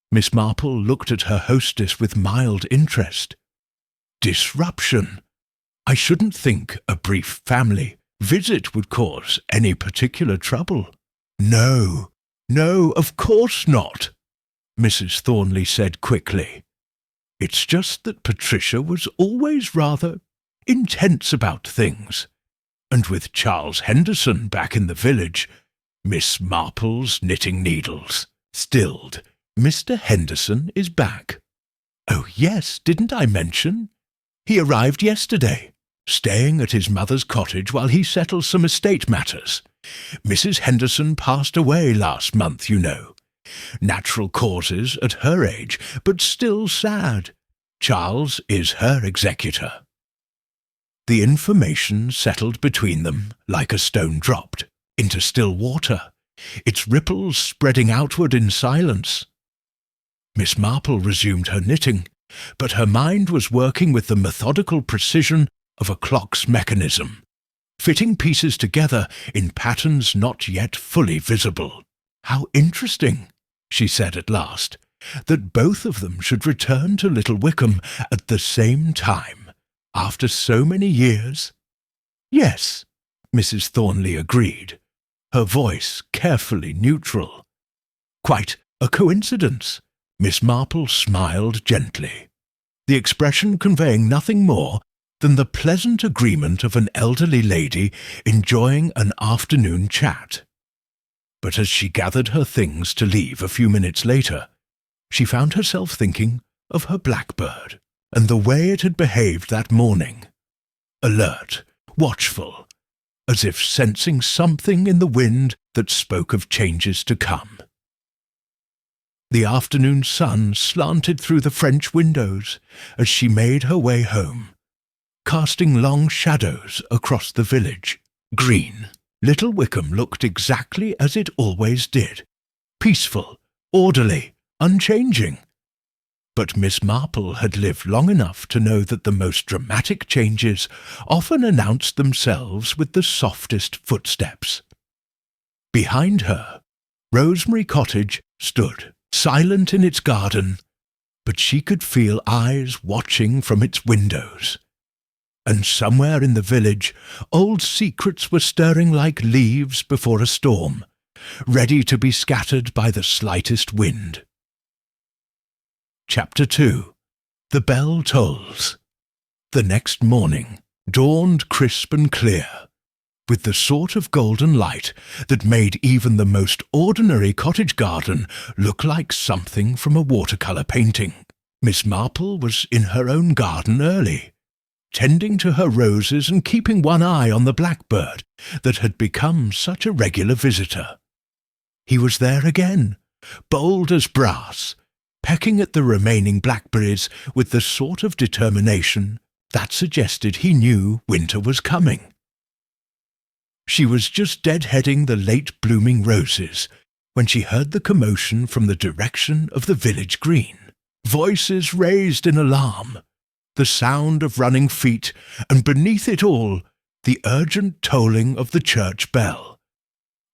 Miss Marple looked at her hostess with mild interest. Disruption? I shouldn't think a brief family visit would cause any particular trouble. No, of course not, Mrs. Thornley said quickly. It's just that Patricia was always rather intense about things, and with Charles Henderson back in the village, Miss Marple's knitting needles stilled. Mr. Henderson is back. Oh yes, didn't I mention? He arrived yesterday, staying at his mother's cottage while he settles some estate matters. Mrs. Henderson passed away last month, you know. Natural causes at her age, but still sad. Charles is her executor. The information settled between them like a stone dropped into still water, its ripples spreading outward in silence. Miss Marple resumed her knitting, but her mind was working with the methodical precision of a clock's mechanism, fitting pieces together in patterns not yet fully visible. How interesting, she said at last, that both of them should return to Little Wickham at the same time, after so many years. Yes, Mrs. Thornley agreed, her voice carefully neutral. Quite a coincidence. Miss Marple smiled gently, the expression conveying nothing more than the pleasant agreement of an elderly lady enjoying an afternoon chat. But as she gathered her things to leave a few minutes later, she found herself thinking of her blackbird and the way it had behaved that morning. Alert, watchful, as if sensing something in the wind that spoke of changes to come. The afternoon sun slanted through the French windows as she made her way home, casting long shadows across the village. Green. Little Wickham looked exactly as it always did, peaceful, orderly, unchanging. But Miss Marple had lived long enough to know that the most dramatic changes often announced themselves with the softest footsteps. Behind her, Rosemary Cottage stood, silent in its garden, but she could feel eyes watching from its windows. And somewhere in the village, old secrets were stirring like leaves before a storm, ready to be scattered by the slightest wind. Chapter 2. The Bell Tolls. The next morning dawned crisp and clear, with the sort of golden light that made even the most ordinary cottage garden look like something from a watercolour painting. Miss Marple was in her own garden early, tending to her roses and keeping one eye on the blackbird that had become such a regular visitor. He was there again, bold as brass, pecking at the remaining blackberries with the sort of determination that suggested he knew winter was coming. She was just deadheading the late-blooming roses when she heard the commotion from the direction of the village green. Voices raised in alarm, the sound of running feet, and beneath it all, the urgent tolling of the church bell.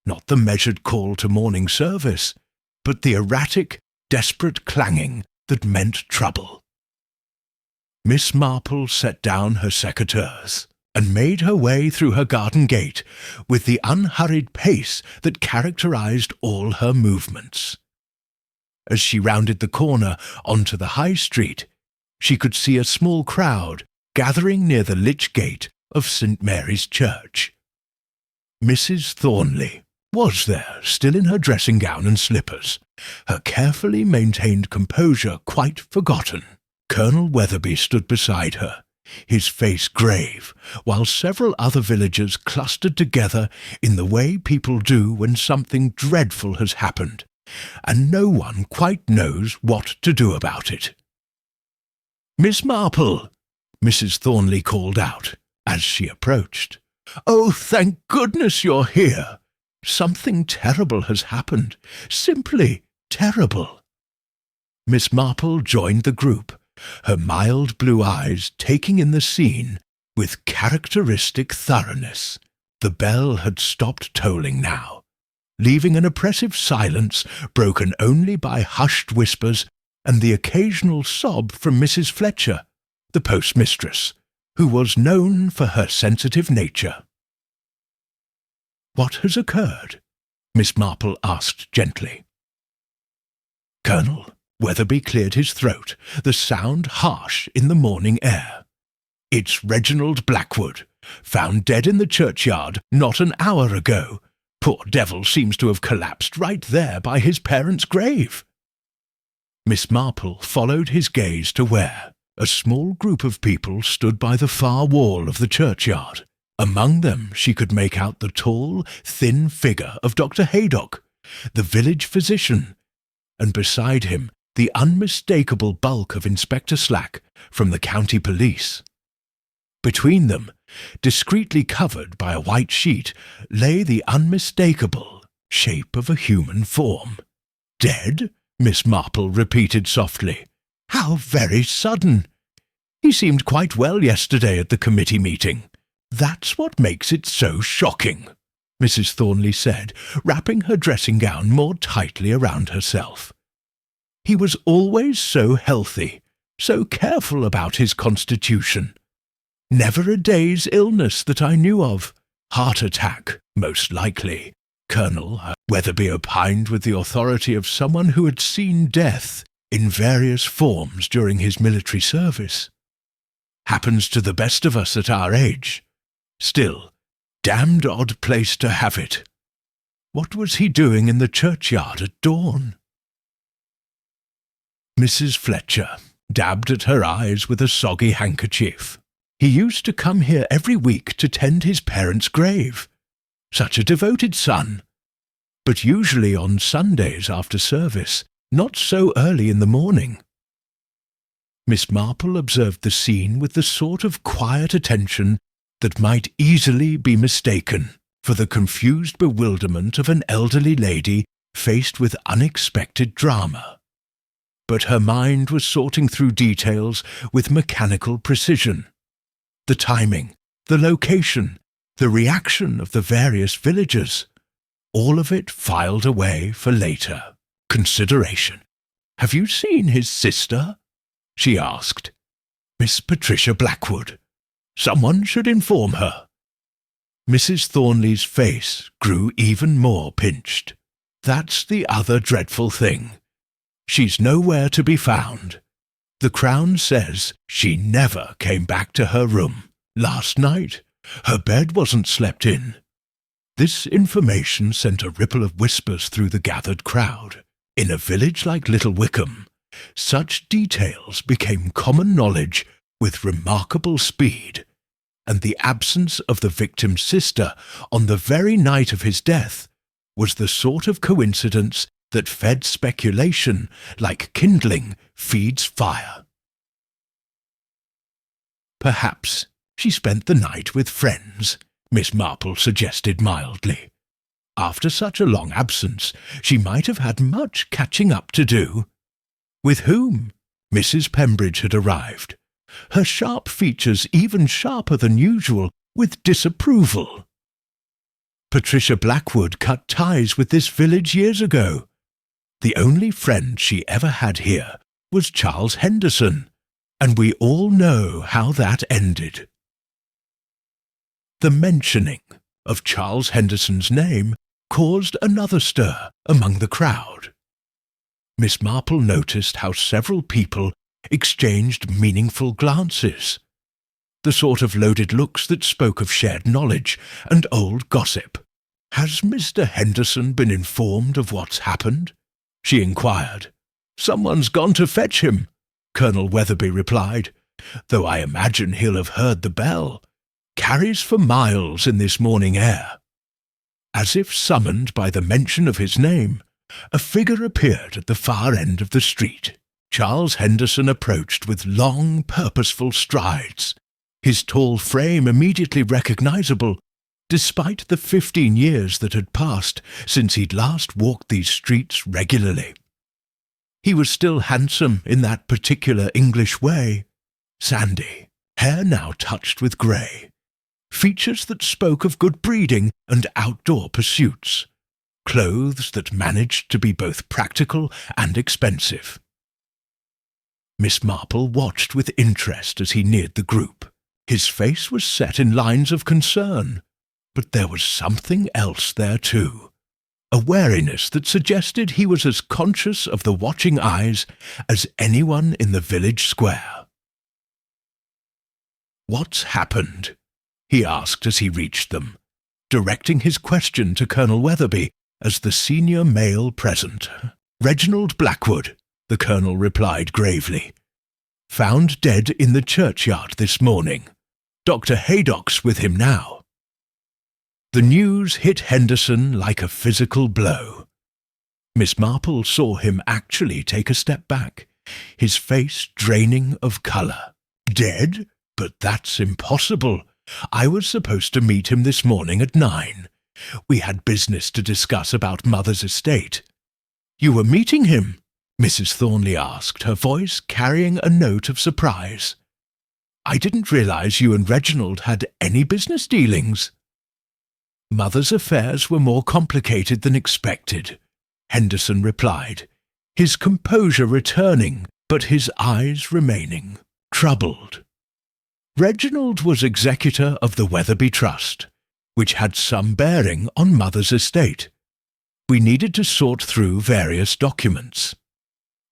Not the measured call to morning service, but the erratic, desperate clanging that meant trouble. Miss Marple set down her secateurs and made her way through her garden gate with the unhurried pace that characterized all her movements. As she rounded the corner onto the high street, she could see a small crowd gathering near the lych gate of St. Mary's Church. Mrs. Thornley was there, still in her dressing gown and slippers, her carefully maintained composure quite forgotten. Colonel Weatherby stood beside her, his face grave, while several other villagers clustered together in the way people do when something dreadful has happened, and no one quite knows what to do about it. "Miss Marple!" Mrs. Thornley called out as she approached. "Oh, thank goodness you're here! Something terrible has happened, simply terrible." Miss Marple joined the group, her mild blue eyes taking in the scene with characteristic thoroughness. The bell had stopped tolling now, leaving an oppressive silence broken only by hushed whispers and the occasional sob from Mrs. Fletcher, the postmistress, who was known for her sensitive nature. "What has occurred?" Miss Marple asked gently. Colonel Weatherby cleared his throat, the sound harsh in the morning air. "It's Reginald Blackwood, found dead in the churchyard not an hour ago. Poor devil seems to have collapsed right there by his parents' grave." Miss Marple followed his gaze to where a small group of people stood by the far wall of the churchyard. Among them she could make out the tall, thin figure of Dr. Haydock, the village physician, and beside him the unmistakable bulk of Inspector Slack from the county police. Between them, discreetly covered by a white sheet, lay the unmistakable shape of a human form. "Dead?" Miss Marple repeated softly. "How very sudden! He seemed quite well yesterday at the committee meeting. That's what makes it so shocking," Mrs. Thornley said, wrapping her dressing gown more tightly around herself. "He was always so healthy, so careful about his constitution. Never a day's illness that I knew of. Heart attack, most likely," Colonel Weatherby opined with the authority of someone who had seen death in various forms during his military service. "Happens to the best of us at our age. Still, damned odd place to have it. What was he doing in the churchyard at dawn?" Mrs. Fletcher dabbed at her eyes with a soggy handkerchief. "He used to come here every week to tend his parents' grave. Such a devoted son. But usually on Sundays after service, not so early in the morning." Miss Marple observed the scene with the sort of quiet attention that might easily be mistaken for the confused bewilderment of an elderly lady faced with unexpected drama. But her mind was sorting through details with mechanical precision. The timing, the location, the reaction of the various villagers, all of it filed away for later consideration. "Have you seen his sister?" she asked. "Miss Patricia Blackwood. Someone should inform her." Mrs. Thornley's face grew even more pinched. "That's the other dreadful thing. She's nowhere to be found. The Crown says she never came back to her room. Last night, her bed wasn't slept in." This information sent a ripple of whispers through the gathered crowd. In a village like Little Wickham, such details became common knowledge with remarkable speed, and the absence of the victim's sister on the very night of his death was the sort of coincidence that fed speculation like kindling feeds fire. "Perhaps she spent the night with friends," Miss Marple suggested mildly. "After such a long absence, she might have had much catching up to do." With whom? Mrs. Pembridge had arrived, her sharp features even sharper than usual with disapproval. "Patricia Blackwood cut ties with this village years ago. The only friend she ever had here was Charles Henderson, and we all know how that ended. The mentioning of Charles Henderson's name caused another stir among the crowd. Miss Marple noticed how several people exchanged meaningful glances, the sort of loaded looks that spoke of shared knowledge and old gossip. "Has Mr. Henderson been informed of what's happened?" she inquired. "Someone's gone to fetch him," Colonel Weatherby replied, "though I imagine he'll have heard the bell. Carries for miles in this morning air." As if summoned by the mention of his name, a figure appeared at the far end of the street. Charles Henderson approached with long, purposeful strides, his tall frame immediately recognizable, despite the 15 years that had passed since he'd last walked these streets regularly. He was still handsome in that particular English way, sandy, hair now touched with grey, features that spoke of good breeding and outdoor pursuits, clothes that managed to be both practical and expensive. Miss Marple watched with interest as he neared the group. His face was set in lines of concern, but there was something else there too, a wariness that suggested he was as conscious of the watching eyes as anyone in the village square. "What's happened?" he asked as he reached them, directing his question to Colonel Weatherby as the senior male present. "Reginald Blackwood," the colonel replied gravely. "Found dead in the churchyard this morning. Dr. Haydock's with him now." The news hit Henderson like a physical blow. Miss Marple saw him actually take a step back, his face draining of colour. "Dead? But that's impossible. I was supposed to meet him this morning at 9. We had business to discuss about Mother's estate." "You were meeting him?" Mrs. Thornley asked, her voice carrying a note of surprise. "I didn't realize you and Reginald had any business dealings." "Mother's affairs were more complicated than expected," Henderson replied, his composure returning, but his eyes remaining troubled. "Reginald was executor of the Weatherby Trust, which had some bearing on Mother's estate. We needed to sort through various documents.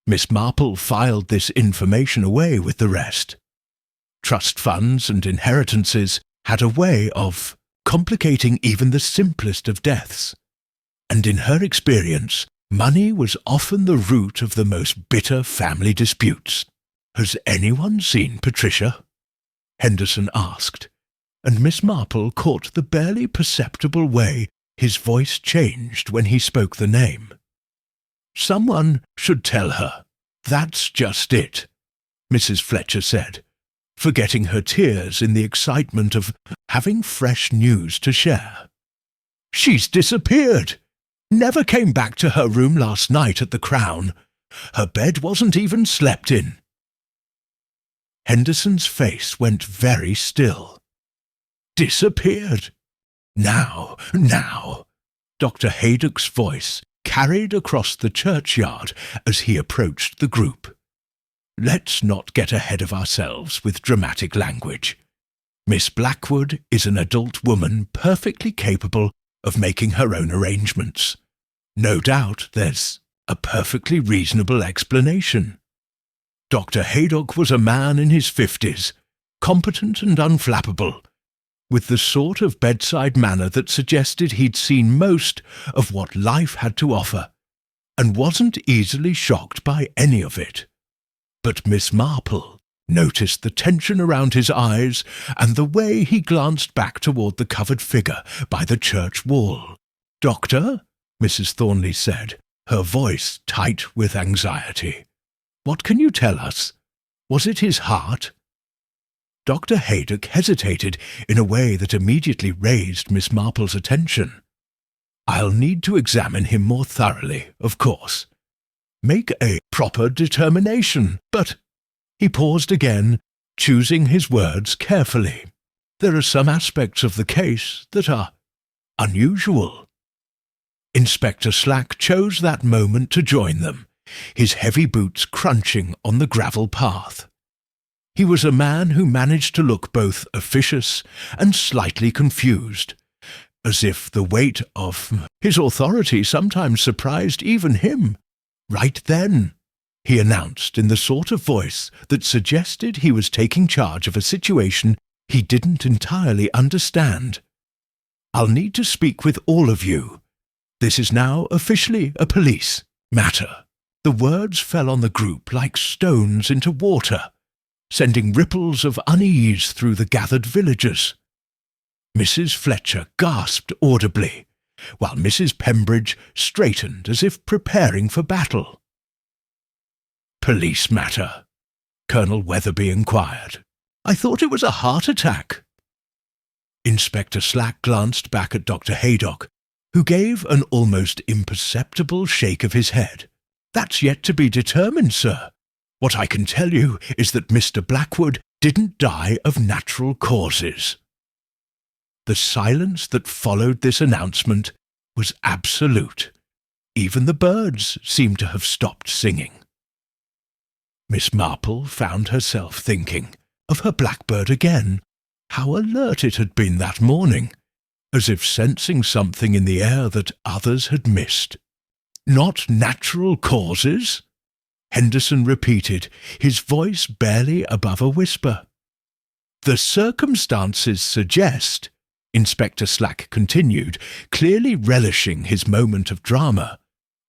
Miss Marple filed this information away with the rest. Trust funds and inheritances had a way of complicating even the simplest of deaths, and in her experience, money was often the root of the most bitter family disputes. "Has anyone seen Patricia?" Henderson asked, and Miss Marple caught the barely perceptible way his voice changed when he spoke the name. "Someone should tell her. That's just it," Mrs. Fletcher said, forgetting her tears in the excitement of having fresh news to share. "She's disappeared. Never came back to her room last night at the Crown. Her bed wasn't even slept in." Henderson's face went very still. "Disappeared? Now. Dr. Haydock's voice carried across the churchyard as he approached the group. "Let's not get ahead of ourselves with dramatic language. Miss Blackwood is an adult woman perfectly capable of making her own arrangements. No doubt there's a perfectly reasonable explanation. Dr. Haydock was a man in his 50s, competent and unflappable, with the sort of bedside manner that suggested he'd seen most of what life had to offer, and wasn't easily shocked by any of it. But Miss Marple noticed the tension around his eyes and the way he glanced back toward the covered figure by the church wall. "Doctor?" Mrs. Thornley said, her voice tight with anxiety. "What can you tell us? Was it his heart?" Dr. Haydock hesitated in a way that immediately raised Miss Marple's attention. "I'll need to examine him more thoroughly, of course. Make a proper determination, but—" He paused again, choosing his words carefully. "There are some aspects of the case that are unusual." Inspector Slack chose that moment to join them, his heavy boots crunching on the gravel path. He was a man who managed to look both officious and slightly confused, as if the weight of his authority sometimes surprised even him. "Right then," he announced in the sort of voice that suggested he was taking charge of a situation he didn't entirely understand. "I'll need to speak with all of you. This is now officially a police matter." The words fell on the group like stones into water, sending ripples of unease through the gathered villagers. Mrs. Fletcher gasped audibly, while Mrs. Pembridge straightened as if preparing for battle. "Police matter?" Colonel Weatherby inquired. "I thought it was a heart attack." Inspector Slack glanced back at Dr. Haydock, who gave an almost imperceptible shake of his head. "That's yet to be determined, sir. What I can tell you is that Mr. Blackwood didn't die of natural causes." The silence that followed this announcement was absolute. Even the birds seemed to have stopped singing. Miss Marple found herself thinking of her blackbird again. How alert it had been that morning, as if sensing something in the air that others had missed. "Not natural causes?" Henderson repeated, his voice barely above a whisper. "The circumstances suggest," Inspector Slack continued, clearly relishing his moment of drama,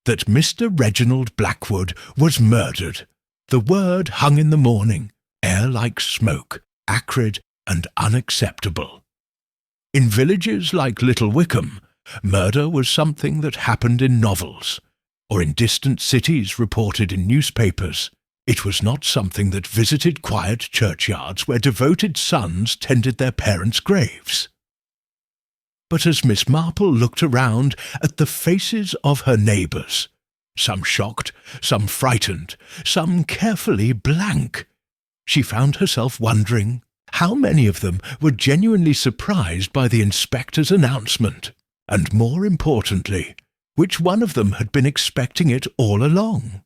"that Mr. Reginald Blackwood was murdered. The word hung in the morning, air like smoke, acrid and unacceptable. In villages like Little Wickham, murder was something that happened in novels, or in distant cities reported in newspapers. It was not something that visited quiet churchyards where devoted sons tended their parents' graves." But as Miss Marple looked around at the faces of her neighbours, some shocked, some frightened, some carefully blank, she found herself wondering how many of them were genuinely surprised by the inspector's announcement, and more importantly, which one of them had been expecting it all along.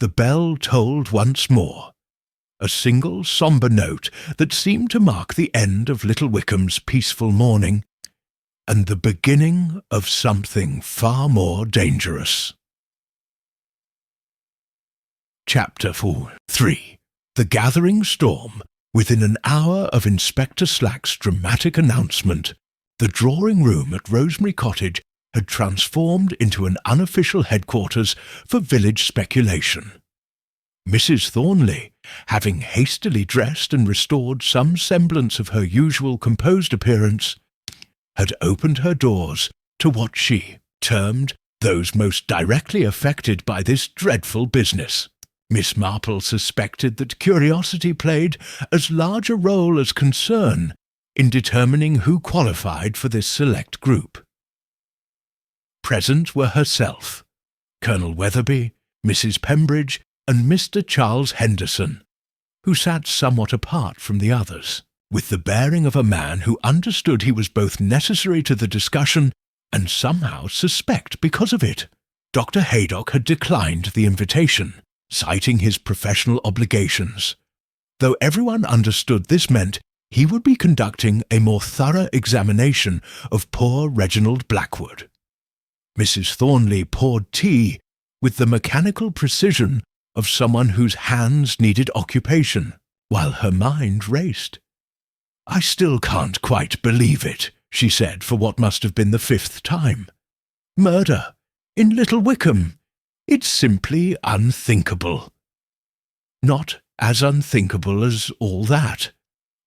The bell tolled once more, a single sombre note that seemed to mark the end of Little Wickham's peaceful morning, and the beginning of something far more dangerous. Chapter 3. The gathering storm. Within an hour of Inspector Slack's dramatic announcement, the drawing-room at Rosemary Cottage had transformed into an unofficial headquarters for village speculation. Mrs. Thornley, having hastily dressed and restored some semblance of her usual composed appearance, had opened her doors to what she termed those most directly affected by this dreadful business. Miss Marple suspected that curiosity played as large a role as concern in determining who qualified for this select group. Present were herself, Colonel Weatherby, Mrs. Pembridge, and Mr. Charles Henderson, who sat somewhat apart from the others, with the bearing of a man who understood he was both necessary to the discussion and somehow suspect because of it. Dr. Haydock had declined the invitation, citing his professional obligations, though everyone understood this meant he would be conducting a more thorough examination of poor Reginald Blackwood. Mrs. Thornley poured tea with the mechanical precision of someone whose hands needed occupation, while her mind raced. "I still can't quite believe it," she said for what must have been the 5th time. "Murder in Little Wickham. It's simply unthinkable." "Not as unthinkable as all that,"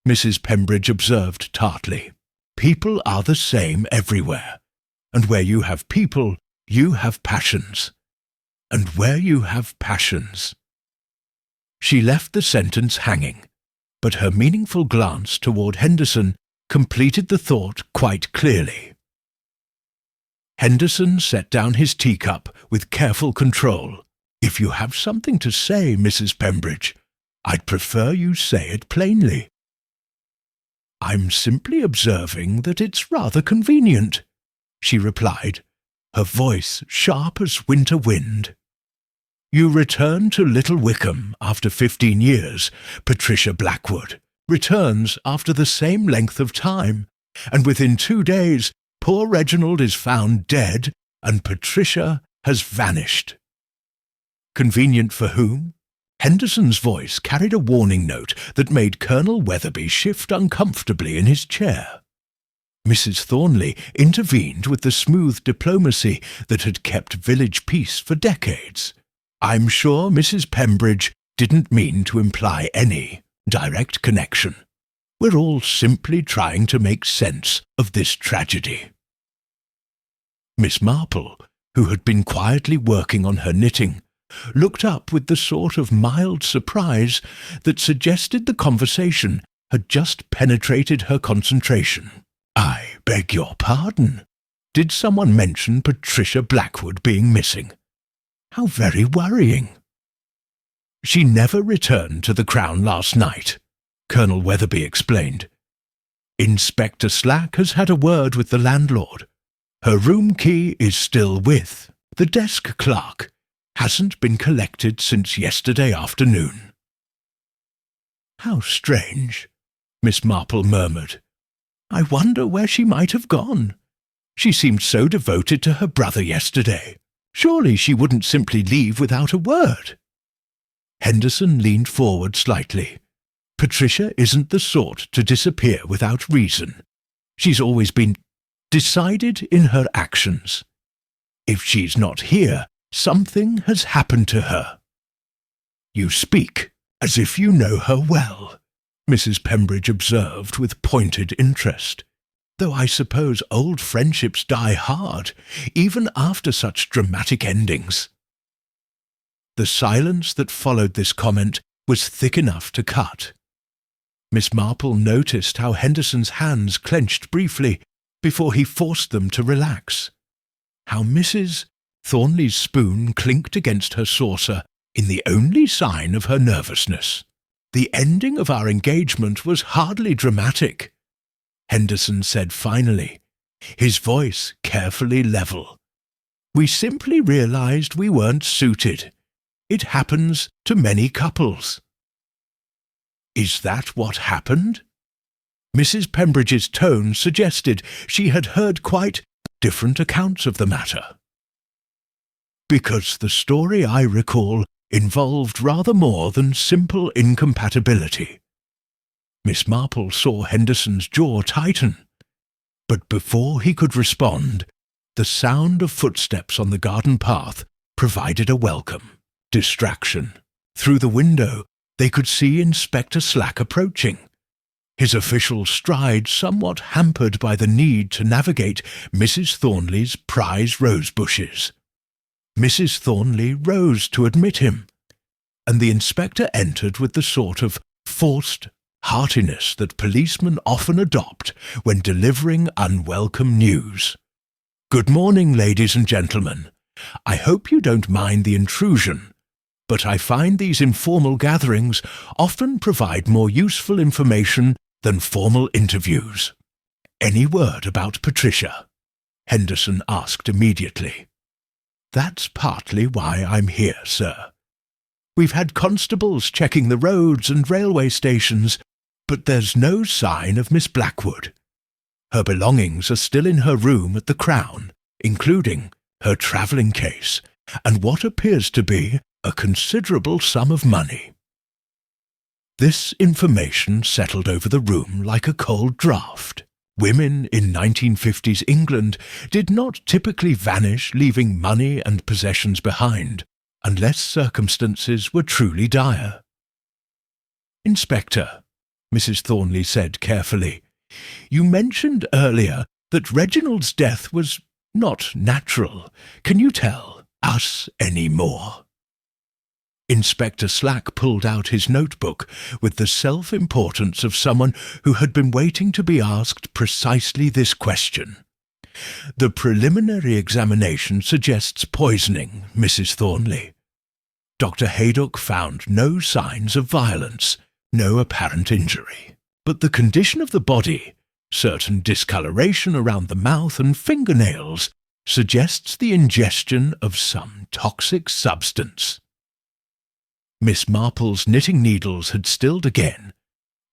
Mrs. Pembridge observed tartly. "People are the same everywhere, and where you have people, you have passions. And where you have passions—" She left the sentence hanging, but her meaningful glance toward Henderson completed the thought quite clearly. Henderson set down his teacup with careful control. "If you have something to say, Mrs. Pembridge, I'd prefer you say it plainly." "I'm simply observing that it's rather convenient," she replied, her voice sharp as winter wind. "You return to Little Wickham after 15 years. Patricia Blackwood returns after the same length of time, and within 2 days poor Reginald is found dead and Patricia has vanished." Convenient for whom? Henderson's voice carried a warning note that made Colonel Weatherby shift uncomfortably in his chair. Mrs. Thornley intervened with the smooth diplomacy that had kept village peace for decades. "I'm sure Mrs. Pembridge didn't mean to imply any direct connection. We're all simply trying to make sense of this tragedy." Miss Marple, who had been quietly working on her knitting, looked up with the sort of mild surprise that suggested the conversation had just penetrated her concentration. "I beg your pardon. Did someone mention Patricia Blackwood being missing? How very worrying." "She never returned to the Crown last night," Colonel Weatherby explained. "Inspector Slack has had a word with the landlord. Her room key is still with the desk clerk. Hasn't been collected since yesterday afternoon." "How strange," Miss Marple murmured. "I wonder where she might have gone. She seemed so devoted to her brother yesterday. Surely she wouldn't simply leave without a word." Henderson leaned forward slightly. "Patricia isn't the sort to disappear without reason. She's always been decided in her actions. If she's not here, something has happened to her." "You speak as if you know her well," Mrs. Pembridge observed with pointed interest, "though I suppose old friendships die hard, even after such dramatic endings." The silence that followed this comment was thick enough to cut. Miss Marple noticed how Henderson's hands clenched briefly before he forced them to relax, how Mrs. Thornley's spoon clinked against her saucer in the only sign of her nervousness. "The ending of our engagement was hardly dramatic," Henderson said finally, his voice carefully level. "We simply realized we weren't suited. It happens to many couples." "Is that what happened?" Mrs. Pembridge's tone suggested she had heard quite different accounts of the matter. "Because the story I recall involved rather more than simple incompatibility." Miss Marple saw Henderson's jaw tighten, but before he could respond, the sound of footsteps on the garden path provided a welcome distraction. Through the window they could see Inspector Slack approaching, his official stride somewhat hampered by the need to navigate Mrs. Thornley's prize rose bushes. Mrs. Thornley rose to admit him, and the inspector entered with the sort of forced heartiness that policemen often adopt when delivering unwelcome news. "Good morning, ladies and gentlemen. I hope you don't mind the intrusion, but I find these informal gatherings often provide more useful information than formal interviews. Any word about Patricia?" Henderson asked immediately. "That's partly why I'm here, sir. We've had constables checking the roads and railway stations, but there's no sign of Miss Blackwood. Her belongings are still in her room at the Crown, including her travelling case and what appears to be a considerable sum of money." This information settled over the room like a cold draught. Women in 1950s England did not typically vanish leaving money and possessions behind, unless circumstances were truly dire. "Inspector," Mrs. Thornley said carefully, "you mentioned earlier that Reginald's death was not natural. Can you tell us any more?" Inspector Slack pulled out his notebook with the self-importance of someone who had been waiting to be asked precisely this question. "The preliminary examination suggests poisoning, Mrs. Thornley. Dr. Haydock found no signs of violence, no apparent injury. But the condition of the body, certain discoloration around the mouth and fingernails, suggests the ingestion of some toxic substance. Miss Marple's knitting needles had stilled again,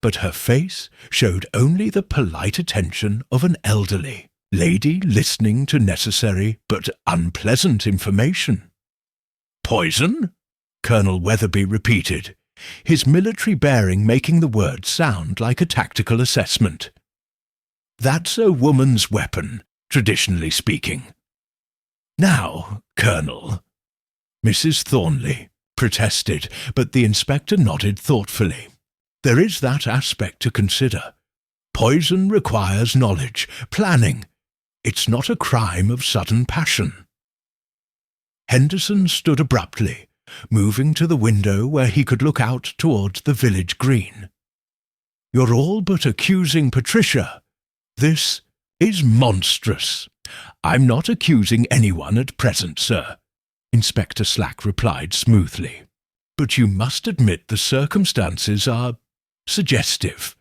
but her face showed only the polite attention of an elderly lady listening to necessary but unpleasant information. "Poison?" Colonel Weatherby repeated, his military bearing making the word sound like a tactical assessment. "That's a woman's weapon, traditionally speaking. Now, Colonel—" Mrs. Thornley protested, but the inspector nodded thoughtfully. "There is that aspect to consider. Poison requires knowledge, planning. It's not a crime of sudden passion." Henderson stood abruptly, moving to the window where he could look out towards the village green. "You're all but accusing Patricia. This is monstrous." "I'm not accusing anyone at present, sir," Inspector Slack replied smoothly. "But you must admit the circumstances are suggestive.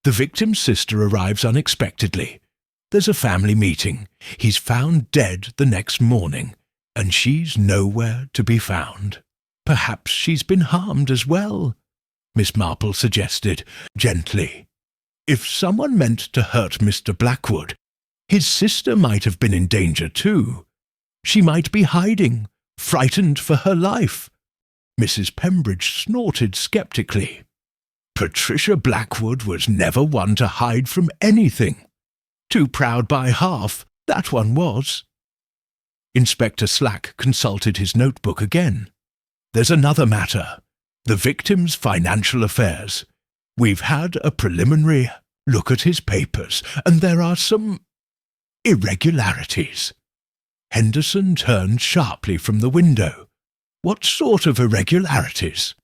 The victim's sister arrives unexpectedly. There's a family meeting. He's found dead the next morning, and she's nowhere to be found. Perhaps she's been harmed as well," Miss Marple suggested, gently. "If someone meant to hurt Mr. Blackwood, his sister might have been in danger too. She might be hiding, frightened for her life." Mrs. Pembridge snorted sceptically. "Patricia Blackwood was never one to hide from anything. Too proud by half, that one was." Inspector Slack consulted his notebook again. "There's another matter. The victim's financial affairs. We've had a preliminary look at his papers, and there are some irregularities." Henderson turned sharply from the window. "What sort of irregularities?"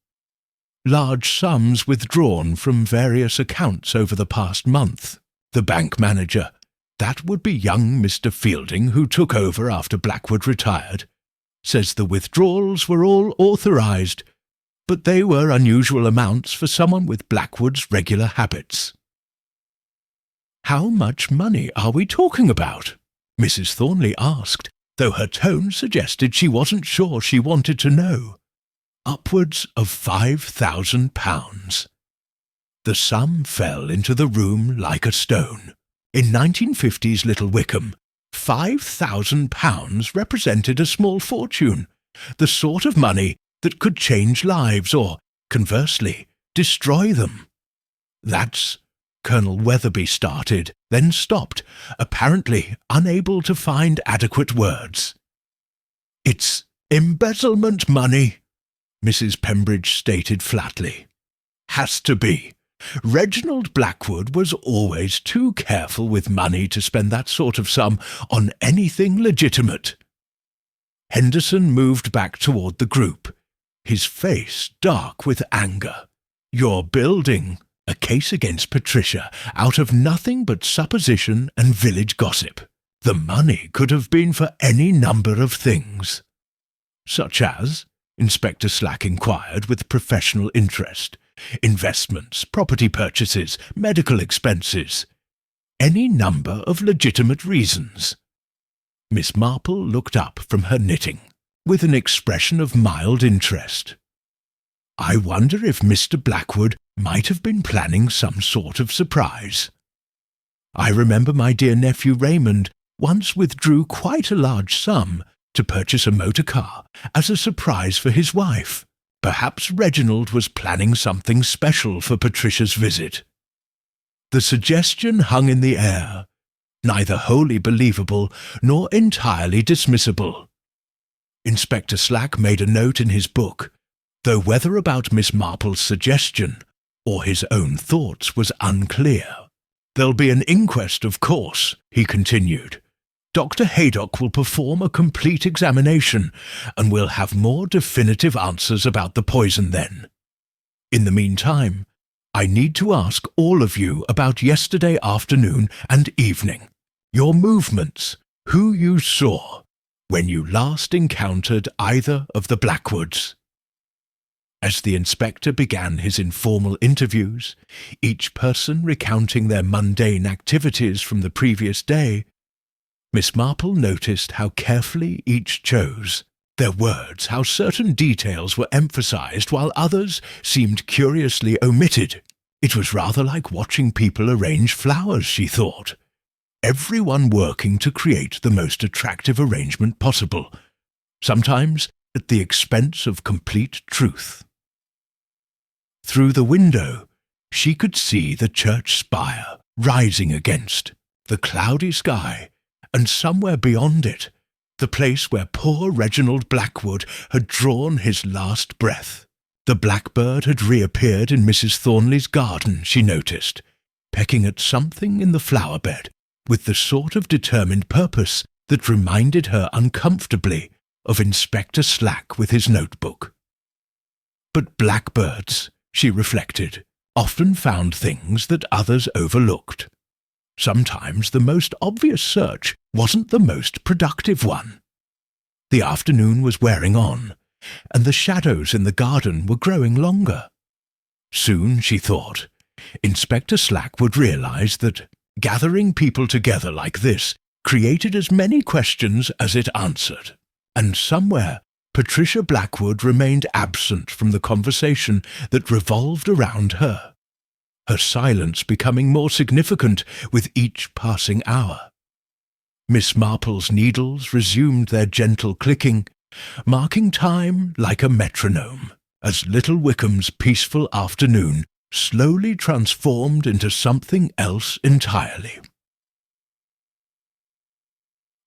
"Large sums withdrawn from various accounts over the past month. The bank manager, that would be young Mr. Fielding, who took over after Blackwood retired, says the withdrawals were all authorized, but they were unusual amounts for someone with Blackwood's regular habits." "How much money are we talking about?" Mrs. Thornley asked, though her tone suggested she wasn't sure she wanted to know. "Upwards of £5,000. The sum fell into the room like a stone. In 1950s Little Wickham, £5,000 represented a small fortune, the sort of money that could change lives or, conversely, destroy them. That's— Colonel Weatherby started, then stopped, apparently unable to find adequate words. "It's embezzlement money," Mrs. Pembridge stated flatly. "Has to be. Reginald Blackwood was always too careful with money to spend that sort of sum on anything legitimate." Henderson moved back toward the group, his face dark with anger. "You're building a case against Patricia out of nothing but supposition and village gossip. The money could have been for any number of things." "Such as?" Inspector Slack inquired with professional interest. "Investments, property purchases, medical expenses. Any number of legitimate reasons." Miss Marple looked up from her knitting, with an expression of mild interest. "I wonder if Mr. Blackwood might have been planning some sort of surprise. I remember my dear nephew Raymond once withdrew quite a large sum to purchase a motor car as a surprise for his wife. Perhaps Reginald was planning something special for Patricia's visit." The suggestion hung in the air, neither wholly believable nor entirely dismissible. Inspector Slack made a note in his book, though whether about Miss Marple's suggestion or his own thoughts was unclear. "There'll be an inquest, of course," he continued. "Dr. Haydock will perform a complete examination, and we'll have more definitive answers about the poison then. In the meantime, I need to ask all of you about yesterday afternoon and evening. Your movements, who you saw, when you last encountered either of the Blackwoods." As the inspector began his informal interviews, each person recounting their mundane activities from the previous day, Miss Marple noticed how carefully each chose their words, how certain details were emphasized while others seemed curiously omitted. It was rather like watching people arrange flowers, she thought. Everyone working to create the most attractive arrangement possible, sometimes at the expense of complete truth. Through the window, she could see the church spire rising against the cloudy sky, and somewhere beyond it, the place where poor Reginald Blackwood had drawn his last breath. The blackbird had reappeared in Mrs. Thornley's garden, she noticed, pecking at something in the flower bed with the sort of determined purpose that reminded her uncomfortably of Inspector Slack with his notebook. But blackbirds, she reflected, often found things that others overlooked. Sometimes the most obvious search wasn't the most productive one. The afternoon was wearing on, and the shadows in the garden were growing longer. Soon, she thought, Inspector Slack would realize that gathering people together like this created as many questions as it answered, and somewhere Patricia Blackwood remained absent from the conversation that revolved around her, her silence becoming more significant with each passing hour. Miss Marple's needles resumed their gentle clicking, marking time like a metronome, as Little Wickham's peaceful afternoon slowly transformed into something else entirely.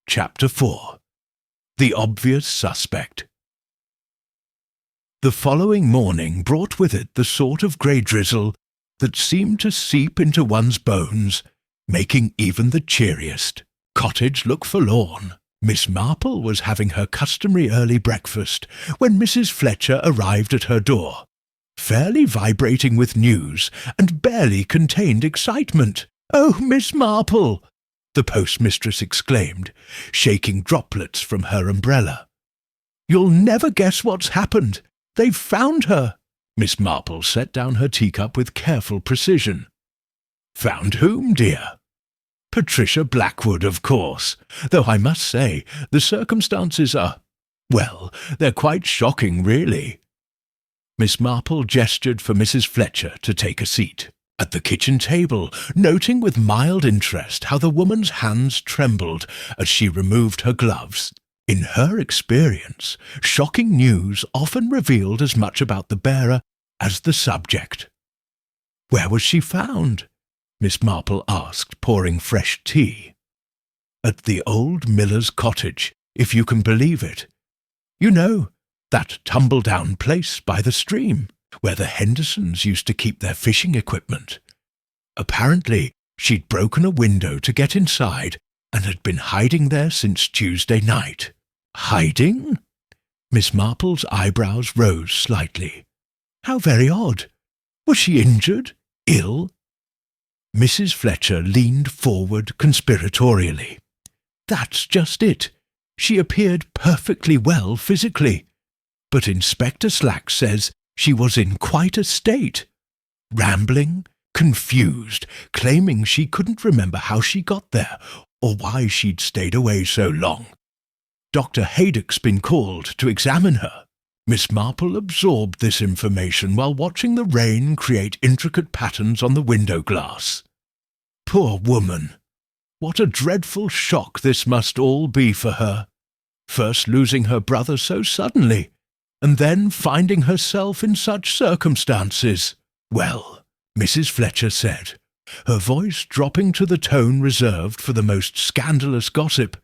Chapter 4. The Obvious Suspect. The following morning brought with it the sort of grey drizzle that seemed to seep into one's bones, making even the cheeriest cottage look forlorn. Miss Marple was having her customary early breakfast when Mrs. Fletcher arrived at her door, fairly vibrating with news and barely contained excitement. "Oh, Miss Marple!" the postmistress exclaimed, shaking droplets from her umbrella. "You'll never guess what's happened. They've found her." Miss Marple set down her teacup with careful precision. "Found whom, dear?" "Patricia Blackwood, of course, though I must say the circumstances are, well, they're quite shocking, really." Miss Marple gestured for Mrs. Fletcher to take a seat at the kitchen table, noting with mild interest how the woman's hands trembled as she removed her gloves. In her experience, shocking news often revealed as much about the bearer as the subject. "Where was she found?" Miss Marple asked, pouring fresh tea. "At the old miller's cottage, if you can believe it. You know, that tumble-down place by the stream, where the Hendersons used to keep their fishing equipment. Apparently, she'd broken a window to get inside and had been hiding there since Tuesday night." "Hiding?" Miss Marple's eyebrows rose slightly. "How very odd. Was she injured? Ill?" Mrs. Fletcher leaned forward conspiratorially. "That's just it. She appeared perfectly well physically, but Inspector Slack says she was in quite a state. Rambling, confused, claiming she couldn't remember how she got there or why she'd stayed away so long. Dr. Haydock's been called to examine her." Miss Marple absorbed this information while watching the rain create intricate patterns on the window glass. Poor woman! What a dreadful shock this must all be for her. First losing her brother so suddenly, and then finding herself in such circumstances. "Well," Mrs. Fletcher said, her voice dropping to the tone reserved for the most scandalous gossip,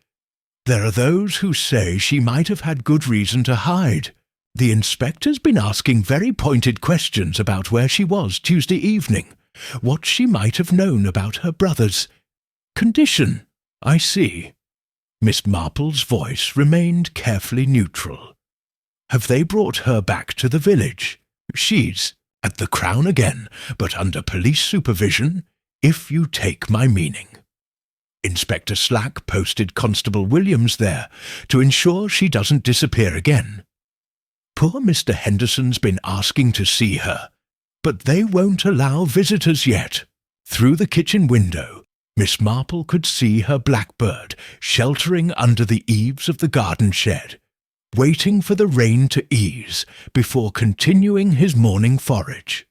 "there are those who say she might have had good reason to hide. The inspector's been asking very pointed questions about where she was Tuesday evening, what she might have known about her brother's condition." "I see." Miss Marple's voice remained carefully neutral. "Have they brought her back to the village? She's at the Crown again, but under police supervision, if you take my meaning. Inspector Slack posted Constable Williams there to ensure she doesn't disappear again. Poor Mr. Henderson's been asking to see her, but they won't allow visitors yet." Through the kitchen window, Miss Marple could see her blackbird sheltering under the eaves of the garden shed, waiting for the rain to ease before continuing his morning forage.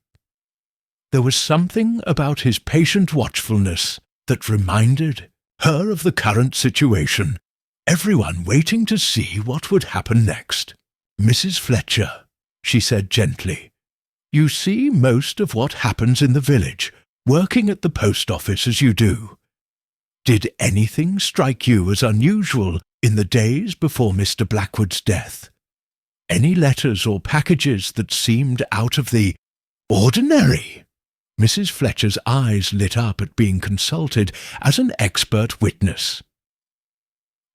There was something about his patient watchfulness that reminded her of the current situation, everyone waiting to see what would happen next. "Mrs. Fletcher," she said gently, "you see most of what happens in the village, working at the post office as you do. Did anything strike you as unusual in the days before Mr. Blackwood's death? Any letters or packages that seemed out of the ordinary?" Mrs. Fletcher's eyes lit up at being consulted as an expert witness.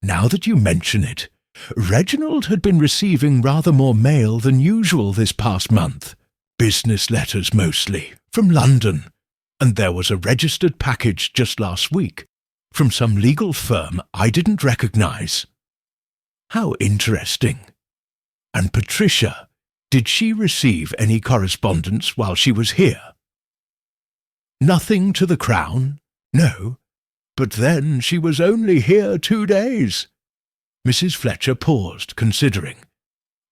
"Now that you mention it, Reginald had been receiving rather more mail than usual this past month. Business letters mostly, from London, and there was a registered package just last week from some legal firm I didn't recognize." "How interesting. And Patricia, did she receive any correspondence while she was here?" "Nothing to the Crown, no. But then she was only here 2 days." Mrs. Fletcher paused, considering.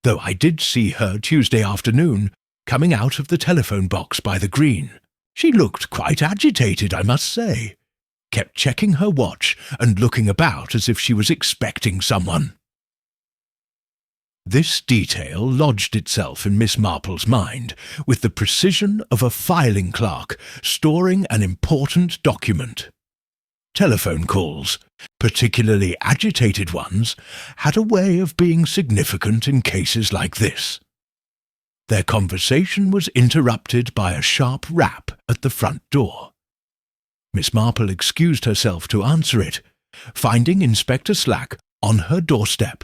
"Though I did see her Tuesday afternoon, coming out of the telephone box by the green. She looked quite agitated, I must say. Kept checking her watch and looking about as if she was expecting someone." This detail lodged itself in Miss Marple's mind with the precision of a filing clerk storing an important document. Telephone calls, particularly agitated ones, had a way of being significant in cases like this. Their conversation was interrupted by a sharp rap at the front door. Miss Marple excused herself to answer it, finding Inspector Slack on her doorstep,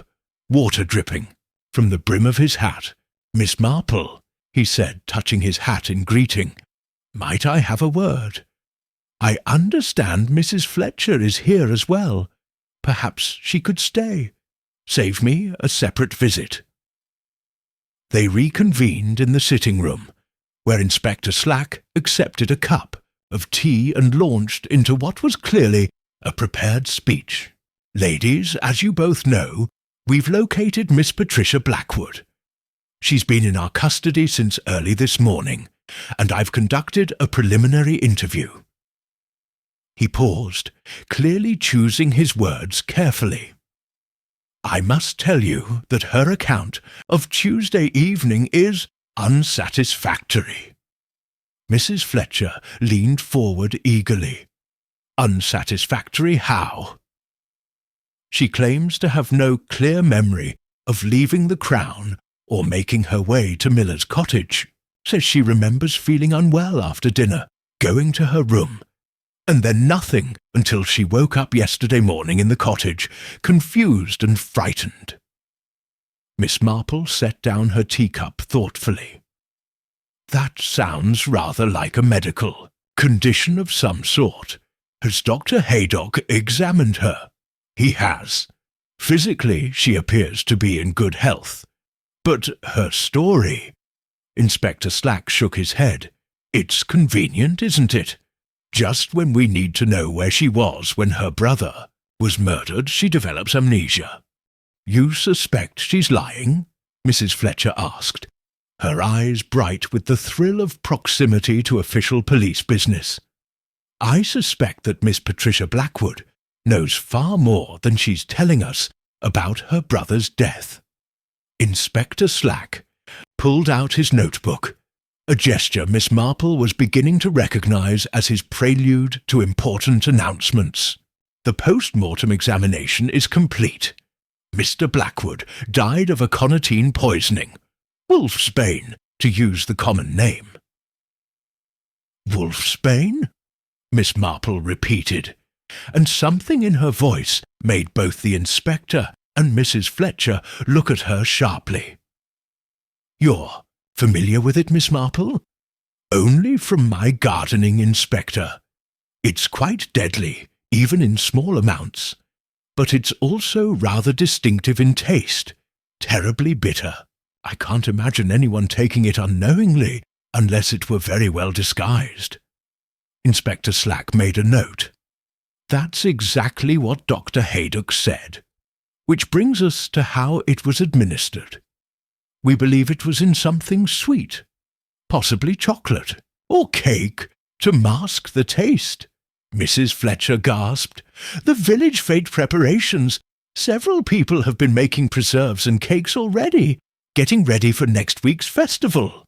water dripping from the brim of his hat. "Miss Marple," he said, touching his hat in greeting, "might I have a word? I understand Mrs. Fletcher is here as well. Perhaps she could stay. Save me a separate visit." They reconvened in the sitting room, where Inspector Slack accepted a cup of tea and launched into what was clearly a prepared speech. "Ladies, as you both know, we've located Miss Patricia Blackwood. She's been in our custody since early this morning, and I've conducted a preliminary interview." He paused, clearly choosing his words carefully. "I must tell you that her account of Tuesday evening is unsatisfactory." Mrs. Fletcher leaned forward eagerly. "Unsatisfactory how?" "She claims to have no clear memory of leaving the Crown or making her way to Miller's cottage. Says she remembers feeling unwell after dinner, going to her room, and then nothing until she woke up yesterday morning in the cottage, confused and frightened." Miss Marple set down her teacup thoughtfully. "That sounds rather like a medical condition of some sort. Has Dr. Haydock examined her?" "He has. Physically, she appears to be in good health. But her story—" Inspector Slack shook his head. "It's convenient, isn't it? Just when we need to know where she was when her brother was murdered, she develops amnesia." "You suspect she's lying?" Mrs. Fletcher asked, her eyes bright with the thrill of proximity to official police business. "I suspect that Miss Patricia Blackwood knows far more than she's telling us about her brother's death." Inspector Slack pulled out his notebook, a gesture Miss Marple was beginning to recognize as his prelude to important announcements. "The post-mortem examination is complete. Mr. Blackwood died of aconitine poisoning. Wolfsbane, to use the common name." "Wolfsbane?" Miss Marple repeated, and something in her voice made both the inspector and Mrs. Fletcher look at her sharply. "You're familiar with it, Miss Marple?" "Only from my gardening, Inspector. It's quite deadly, even in small amounts, but it's also rather distinctive in taste, terribly bitter. I can't imagine anyone taking it unknowingly, unless it were very well disguised." Inspector Slack made a note. That's exactly what Dr. Haydock said, which brings us to how it was administered. We believe it was in something sweet, possibly chocolate or cake, to mask the taste. Mrs. Fletcher gasped. The village fete preparations. Several people have been making preserves and cakes already, getting ready for next week's festival.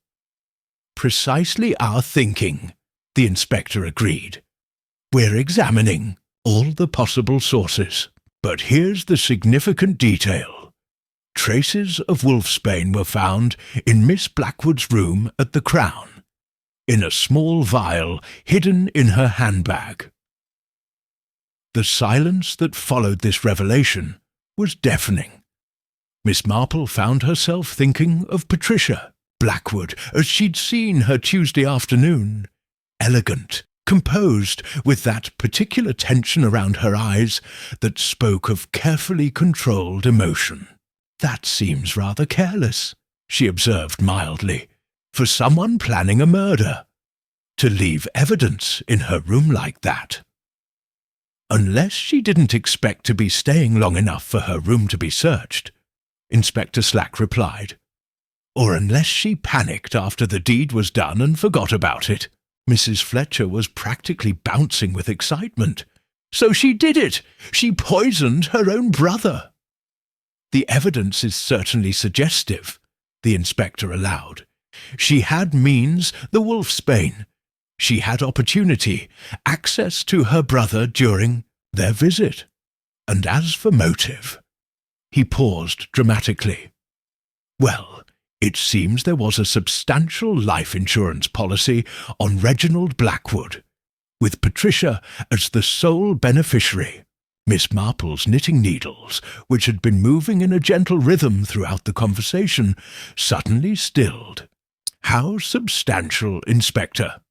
Precisely our thinking, the inspector agreed. We're examining all the possible sources. But here's the significant detail. Traces of wolfsbane were found in Miss Blackwood's room at the Crown, in a small vial hidden in her handbag. The silence that followed this revelation was deafening. Miss Marple found herself thinking of Patricia Blackwood as she'd seen her Tuesday afternoon, elegant, composed, with that particular tension around her eyes that spoke of carefully controlled emotion. That seems rather careless, she observed mildly, for someone planning a murder, to leave evidence in her room like that. Unless she didn't expect to be staying long enough for her room to be searched, Inspector Slack replied. Or unless she panicked after the deed was done and forgot about it. Mrs. Fletcher was practically bouncing with excitement. So she did it! She poisoned her own brother! The evidence is certainly suggestive, the inspector allowed. She had means, the wolfsbane. She had opportunity, access to her brother during their visit. And as for motive, he paused dramatically. Well, it seems there was a substantial life insurance policy on Reginald Blackwood, with Patricia as the sole beneficiary. Miss Marple's knitting needles, which had been moving in a gentle rhythm throughout the conversation, suddenly stilled. How substantial, Inspector?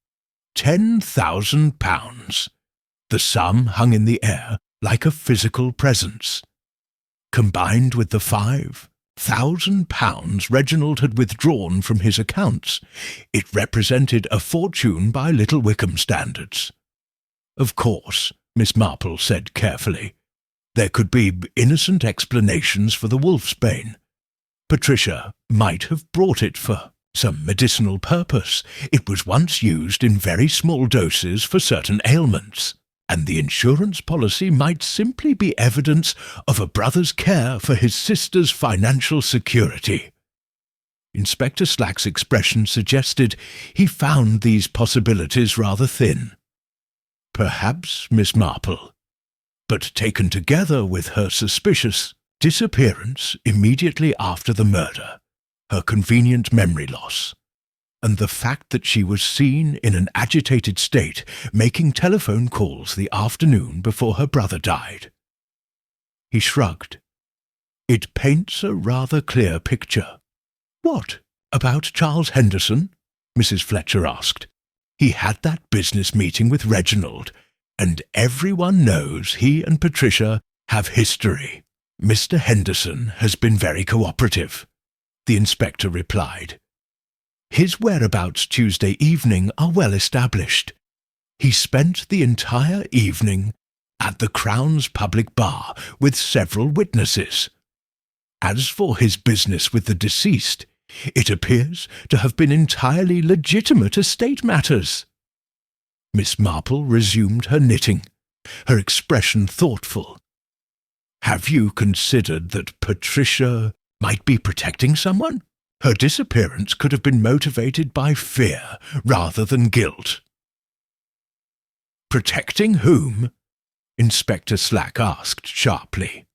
£10,000. The sum hung in the air like a physical presence. Combined with the £5,000 Reginald had withdrawn from his accounts, it represented a fortune by Little Wickham standards. Of course, Miss Marple said carefully, there could be innocent explanations for the wolfsbane. Patricia might have brought it for some medicinal purpose. It was once used in very small doses for certain ailments, and the insurance policy might simply be evidence of a brother's care for his sister's financial security. Inspector Slack's expression suggested he found these possibilities rather thin. Perhaps, Miss Marple, but taken together with her suspicious disappearance immediately after the murder, her convenient memory loss, and the fact that she was seen in an agitated state making telephone calls the afternoon before her brother died. He shrugged. It paints a rather clear picture. What, about Charles Henderson? Mrs. Fletcher asked. He had that business meeting with Reginald, and everyone knows he and Patricia have history. Mr. Henderson has been very cooperative, the inspector replied. His whereabouts Tuesday evening are well established. He spent the entire evening at the Crown's public bar with several witnesses. As for his business with the deceased, it appears to have been entirely legitimate estate matters. Miss Marple resumed her knitting, her expression thoughtful. Have you considered that Patricia might be protecting someone? Her disappearance could have been motivated by fear rather than guilt. Protecting whom? Inspector Slack asked sharply.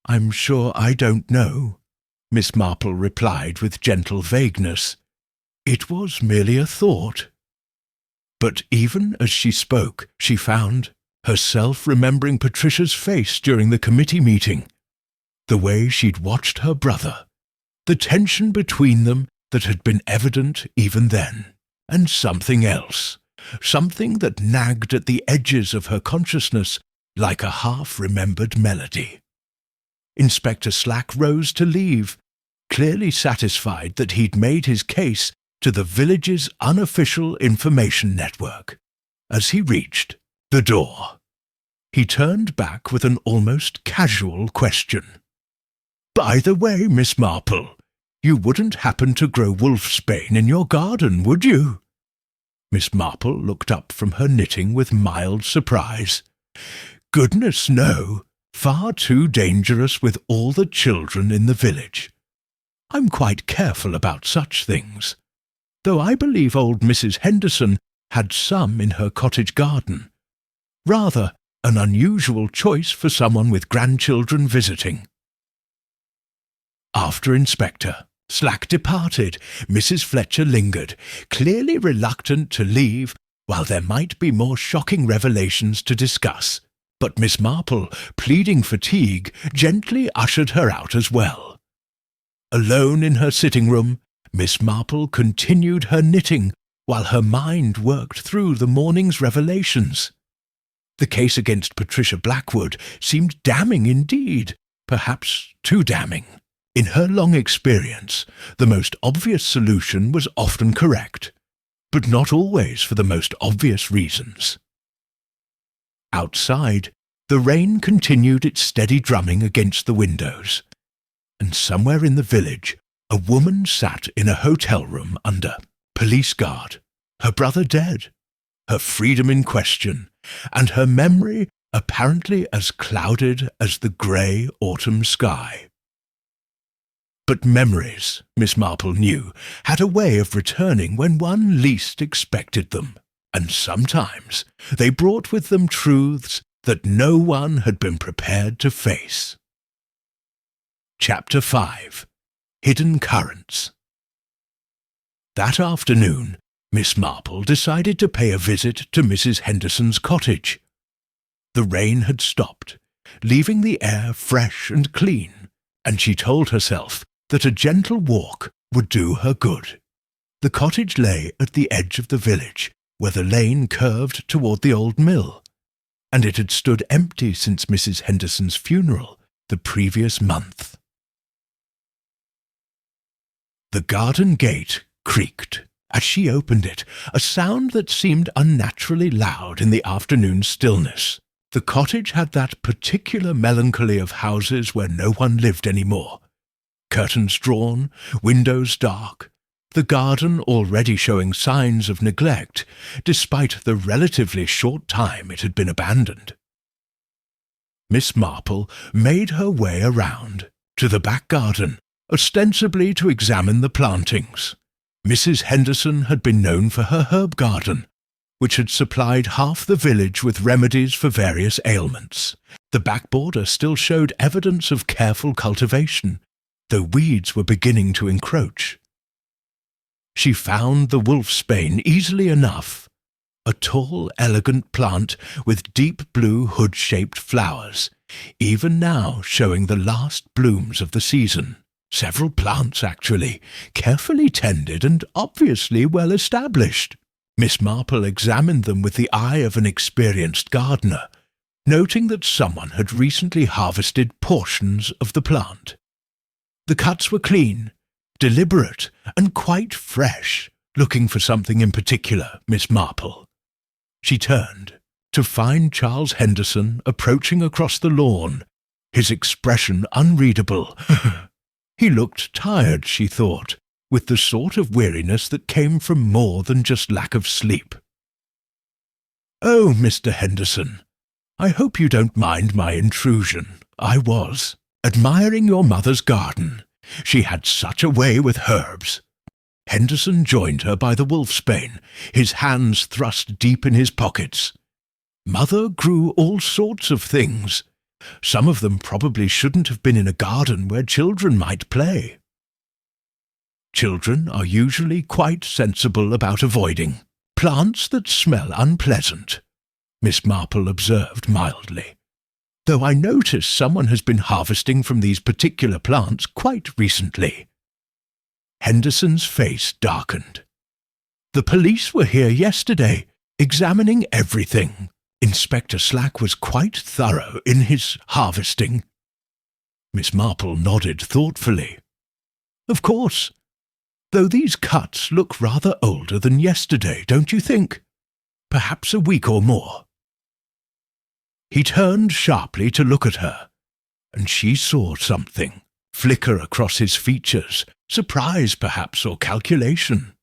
I'm sure I don't know, Miss Marple replied with gentle vagueness. It was merely a thought. But even as she spoke, she found herself remembering Patricia's face during the committee meeting, the way she'd watched her brother, the tension between them that had been evident even then, and something else, something that nagged at the edges of her consciousness like a half-remembered melody. Inspector Slack rose to leave, clearly satisfied that he'd made his case to the village's unofficial information network. As he reached, the door. He turned back with an almost casual question. "By the way, Miss Marple, you wouldn't happen to grow wolfsbane in your garden, would you?" Miss Marple looked up from her knitting with mild surprise. "Goodness, no. Far too dangerous with all the children in the village. I'm quite careful about such things, though I believe old Mrs. Henderson had some in her cottage garden. Rather an unusual choice for someone with grandchildren visiting." After Inspector Slack departed, Mrs. Fletcher lingered, clearly reluctant to leave while there might be more shocking revelations to discuss. But Miss Marple, pleading fatigue, gently ushered her out as well. Alone in her sitting room, Miss Marple continued her knitting while her mind worked through the morning's revelations. The case against Patricia Blackwood seemed damning indeed, perhaps too damning. In her long experience, the most obvious solution was often correct, but not always for the most obvious reasons. Outside, the rain continued its steady drumming against the windows, and somewhere in the village a woman sat in a hotel room under police guard, her brother dead, her freedom in question, and her memory apparently as clouded as the grey autumn sky. But memories, Miss Marple knew, had a way of returning when one least expected them, and sometimes they brought with them truths that no one had been prepared to face. Chapter 5. Hidden Currents. That afternoon, Miss Marple decided to pay a visit to Mrs. Henderson's cottage. The rain had stopped, leaving the air fresh and clean, and she told herself that a gentle walk would do her good. The cottage lay at the edge of the village, where the lane curved toward the old mill, and it had stood empty since Mrs. Henderson's funeral the previous month. The garden gate creaked as she opened it, a sound that seemed unnaturally loud in the afternoon stillness. The cottage had that particular melancholy of houses where no one lived any more. Curtains drawn, windows dark, the garden already showing signs of neglect, despite the relatively short time it had been abandoned. Miss Marple made her way around to the back garden, ostensibly to examine the plantings. Mrs. Henderson had been known for her herb garden, which had supplied half the village with remedies for various ailments. The back border still showed evidence of careful cultivation, though weeds were beginning to encroach. She found the wolfsbane easily enough, a tall, elegant plant with deep blue hood-shaped flowers, even now showing the last blooms of the season. Several plants, actually, carefully tended and obviously well established. Miss Marple examined them with the eye of an experienced gardener, noting that someone had recently harvested portions of the plant. The cuts were clean, deliberate, and quite fresh. Looking for something in particular, Miss Marple. She turned to find Charles Henderson approaching across the lawn, his expression unreadable. He looked tired, she thought, with the sort of weariness that came from more than just lack of sleep. "Oh, Mr. Henderson, I hope you don't mind my intrusion. I was admiring your mother's garden. She had such a way with herbs." Henderson joined her by the wolfsbane, his hands thrust deep in his pockets. "Mother grew all sorts of things. Some of them probably shouldn't have been in a garden where children might play." Children are usually quite sensible about avoiding plants that smell unpleasant, Miss Marple observed mildly, "though I notice someone has been harvesting from these particular plants quite recently." Henderson's face darkened. "The police were here yesterday, examining everything. Inspector Slack was quite thorough in his harvesting." Miss Marple nodded thoughtfully. "Of course, though these cuts look rather older than yesterday, don't you think? Perhaps a week or more." He turned sharply to look at her, and she saw something flicker across his features, surprise perhaps, or calculation.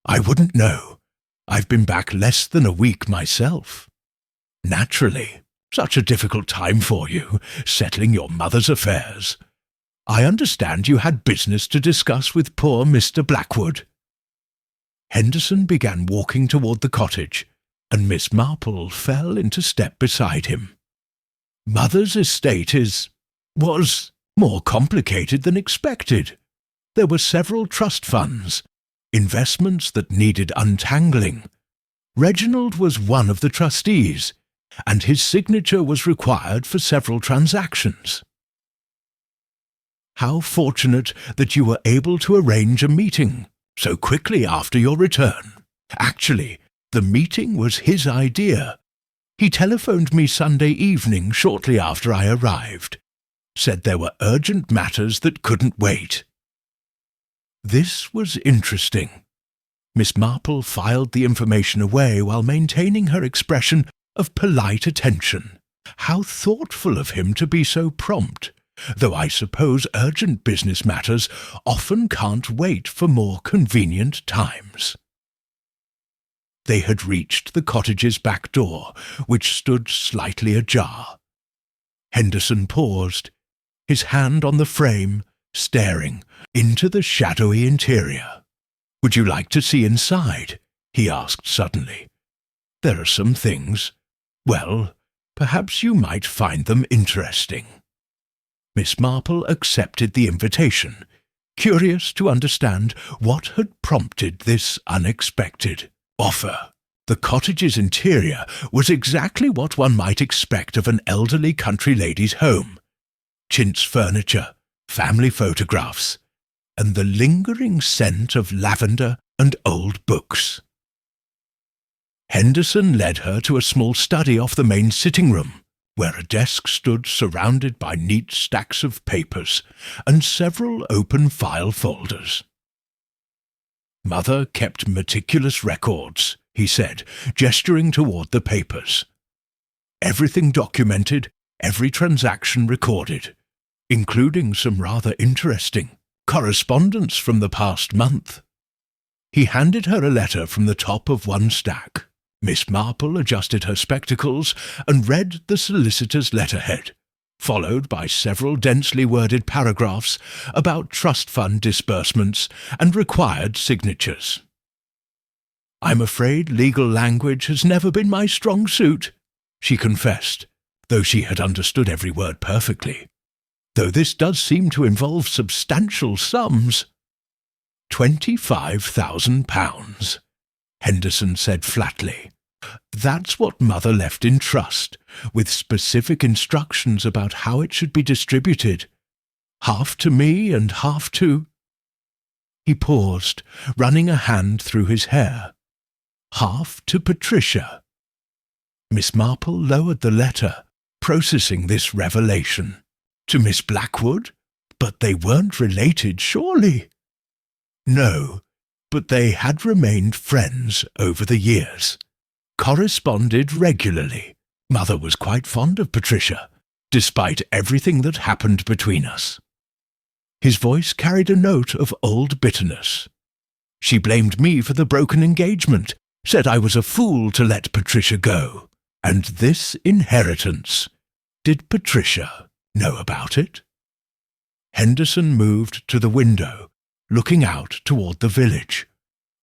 "I wouldn't know. I've been back less than a week myself. Naturally, such a difficult time for you, settling your mother's affairs. I understand you had business to discuss with poor Mr. Blackwood." Henderson began walking toward the cottage, and Miss Marple fell into step beside him. "Mother's estate was more complicated than expected. There were several trust funds, investments that needed untangling. Reginald was one of the trustees, and his signature was required for several transactions. How fortunate that you were able to arrange a meeting so quickly after your return. Actually, the meeting was his idea. He telephoned me Sunday evening shortly after I arrived. Said there were urgent matters that couldn't wait." This was interesting. Miss Marple filed the information away while maintaining her expression of polite attention. How thoughtful of him to be so prompt, though I suppose urgent business matters often can't wait for more convenient times. They had reached the cottage's back door, which stood slightly ajar. Henderson paused, his hand on the frame, staring into the shadowy interior. "Would you like to see inside?" he asked suddenly. "There are some things. Well, perhaps you might find them interesting." Miss Marple accepted the invitation, curious to understand what had prompted this unexpected offer. The cottage's interior was exactly what one might expect of an elderly country lady's home. Chintz furniture, family photographs, and the lingering scent of lavender and old books. Henderson led her to a small study off the main sitting room, where a desk stood surrounded by neat stacks of papers and several open file folders. "Mother kept meticulous records," he said, gesturing toward the papers. "Everything documented, every transaction recorded, including some rather interesting correspondence from the past month." He handed her a letter from the top of one stack. Miss Marple adjusted her spectacles and read the solicitor's letterhead, followed by several densely worded paragraphs about trust fund disbursements and required signatures. "I'm afraid legal language has never been my strong suit," she confessed, though she had understood every word perfectly. "Though this does seem to involve substantial sums." £25,000, Henderson said flatly. "That's what Mother left in trust, with specific instructions about how it should be distributed. Half to me and half to—" He paused, running a hand through his hair. "Half to Patricia." Miss Marple lowered the letter, processing this revelation. To Miss Blackwood? But they weren't related, surely? No, but they had remained friends over the years. Corresponded regularly. Mother was quite fond of Patricia, despite everything that happened between us. His voice carried a note of old bitterness. She blamed me for the broken engagement, said I was a fool to let Patricia go. And this inheritance, did Patricia know about it? Henderson moved to the window, looking out toward the village.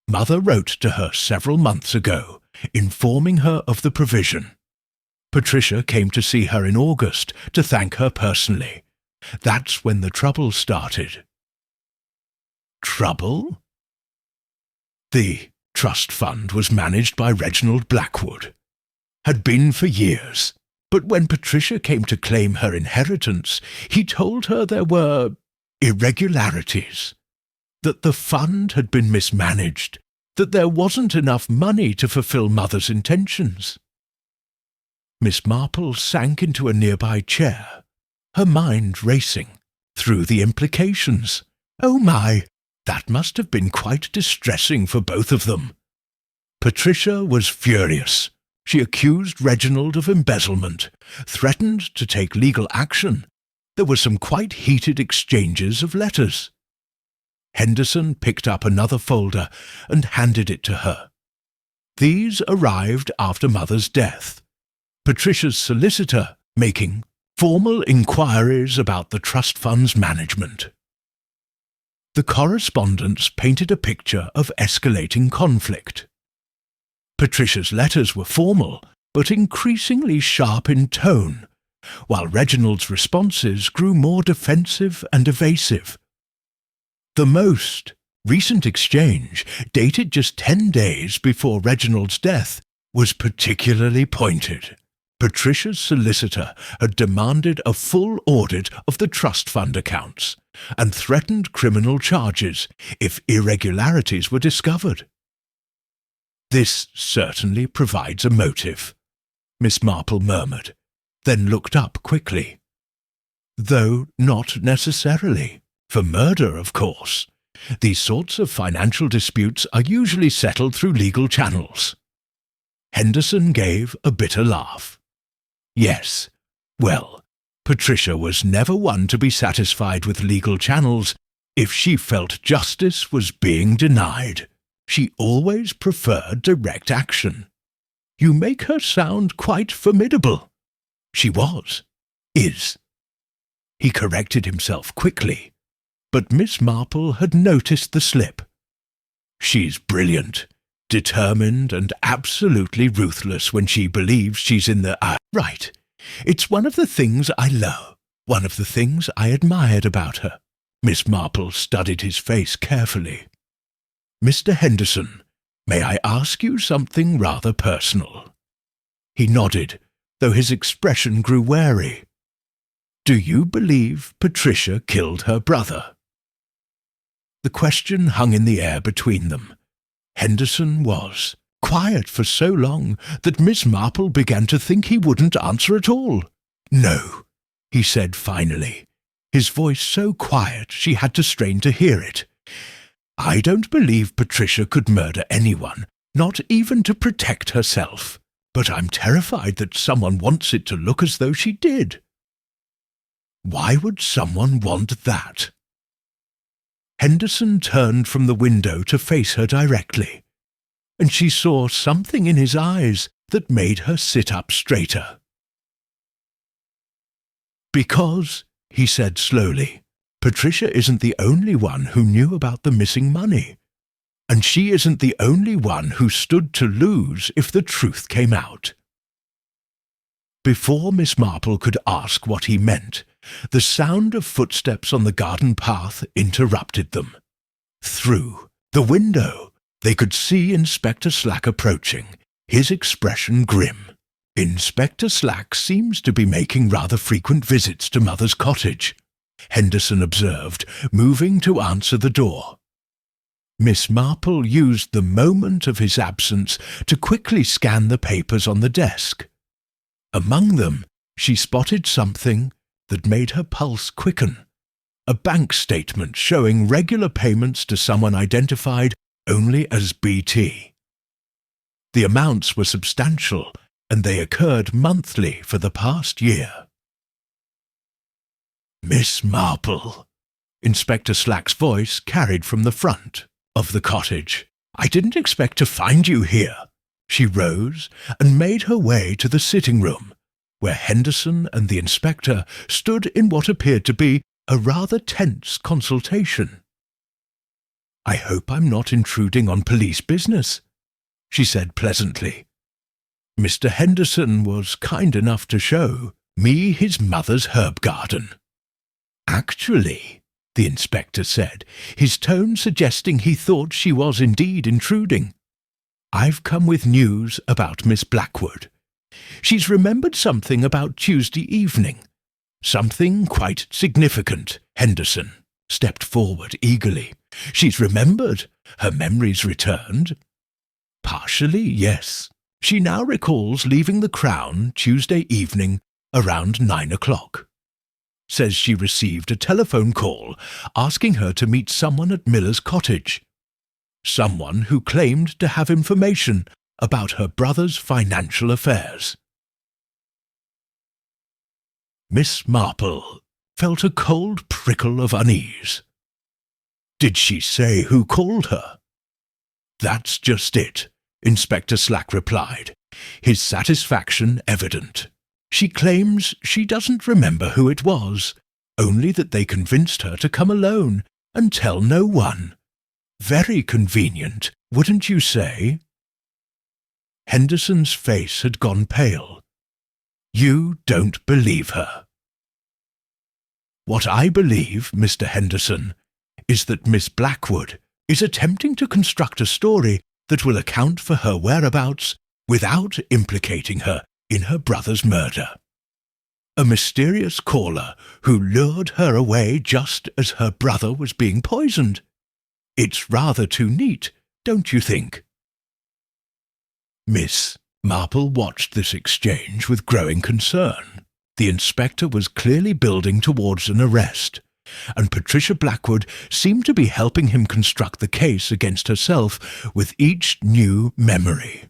Mother wrote to her several months ago, informing her of the provision. Patricia came to see her in August to thank her personally. That's when the trouble started. Trouble? The trust fund was managed by Reginald Blackwood. Had been for years. But when Patricia came to claim her inheritance, he told her there were irregularities, that the fund had been mismanaged, that there wasn't enough money to fulfill Mother's intentions. Miss Marple sank into a nearby chair, her mind racing through the implications. Oh my, that must have been quite distressing for both of them. Patricia was furious, She accused Reginald of embezzlement, threatened to take legal action. There were some quite heated exchanges of letters. Henderson picked up another folder and handed it to her. These arrived after Mother's death. Patricia's solicitor making formal inquiries about the trust fund's management. The correspondence painted a picture of escalating conflict. Patricia's letters were formal, but increasingly sharp in tone, while Reginald's responses grew more defensive and evasive. The most recent exchange, dated just 10 days before Reginald's death, was particularly pointed. Patricia's solicitor had demanded a full audit of the trust fund accounts and threatened criminal charges if irregularities were discovered. "This certainly provides a motive," Miss Marple murmured, then looked up quickly. "Though not necessarily. For murder, of course. These sorts of financial disputes are usually settled through legal channels." Henderson gave a bitter laugh. "Yes, well, Patricia was never one to be satisfied with legal channels if she felt justice was being denied. She always preferred direct action. You make her sound quite formidable." She was. Is. He corrected himself quickly, but Miss Marple had noticed the slip. "She's brilliant, determined and absolutely ruthless when she believes she's in the right. It's one of the things I love, one of the things I admired about her." Miss Marple studied his face carefully. "Mr. Henderson, may I ask you something rather personal?" He nodded, though his expression grew wary. "Do you believe Patricia killed her brother?" The question hung in the air between them. Henderson was quiet for so long that Miss Marple began to think he wouldn't answer at all. "No," he said finally, his voice so quiet she had to strain to hear it. "I don't believe Patricia could murder anyone, not even to protect herself. But I'm terrified that someone wants it to look as though she did." "Why would someone want that?" Henderson turned from the window to face her directly, and she saw something in his eyes that made her sit up straighter. "Because," he said slowly, "Patricia isn't the only one who knew about the missing money, and she isn't the only one who stood to lose if the truth came out." Before Miss Marple could ask what he meant, the sound of footsteps on the garden path interrupted them. Through the window, they could see Inspector Slack approaching, his expression grim. Inspector Slack seems to be making rather frequent visits to Mother's cottage, Henderson observed, moving to answer the door. Miss Marple used the moment of his absence to quickly scan the papers on the desk. Among them, she spotted something that made her pulse quicken. A bank statement showing regular payments to someone identified only as BT. The amounts were substantial, and they occurred monthly for the past year. "Miss Marple," Inspector Slack's voice carried from the front of the cottage. "I didn't expect to find you here." She rose and made her way to the sitting room, where Henderson and the inspector stood in what appeared to be a rather tense consultation. "I hope I'm not intruding on police business," she said pleasantly. "Mr. Henderson was kind enough to show me his mother's herb garden." "Actually," the inspector said, his tone suggesting he thought she was indeed intruding, "I've come with news about Miss Blackwood. She's remembered something about Tuesday evening. Something quite significant." Henderson stepped forward eagerly. "She's remembered. Her memory's returned." "Partially, yes. She now recalls leaving the Crown Tuesday evening around 9 o'clock. Says she received a telephone call asking her to meet someone at Miller's cottage. Someone who claimed to have information about her brother's financial affairs. Miss Marple felt a cold prickle of unease. Did she say who called her? That's just it, Inspector Slack replied, his satisfaction evident. She claims she doesn't remember who it was, only that they convinced her to come alone and tell no one. Very convenient, wouldn't you say? Henderson's face had gone pale. You don't believe her. What I believe, Mr. Henderson, is that Miss Blackwood is attempting to construct a story that will account for her whereabouts without implicating her in her brother's murder. A mysterious caller who lured her away just as her brother was being poisoned. It's rather too neat, don't you think? Miss Marple watched this exchange with growing concern. The inspector was clearly building towards an arrest, and Patricia Blackwood seemed to be helping him construct the case against herself with each new memory.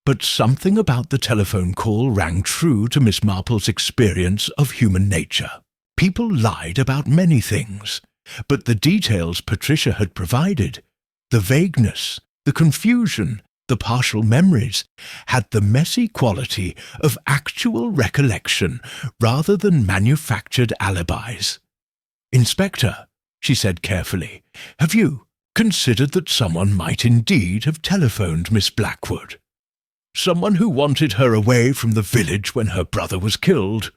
But something about the telephone call rang true to Miss Marple's experience of human nature. People lied about many things, but the details Patricia had provided, the vagueness, the confusion, the partial memories, had the messy quality of actual recollection rather than manufactured alibis. "Inspector," she said carefully, "have you considered that someone might indeed have telephoned Miss Blackwood? Someone who wanted her away from the village when her brother was killed."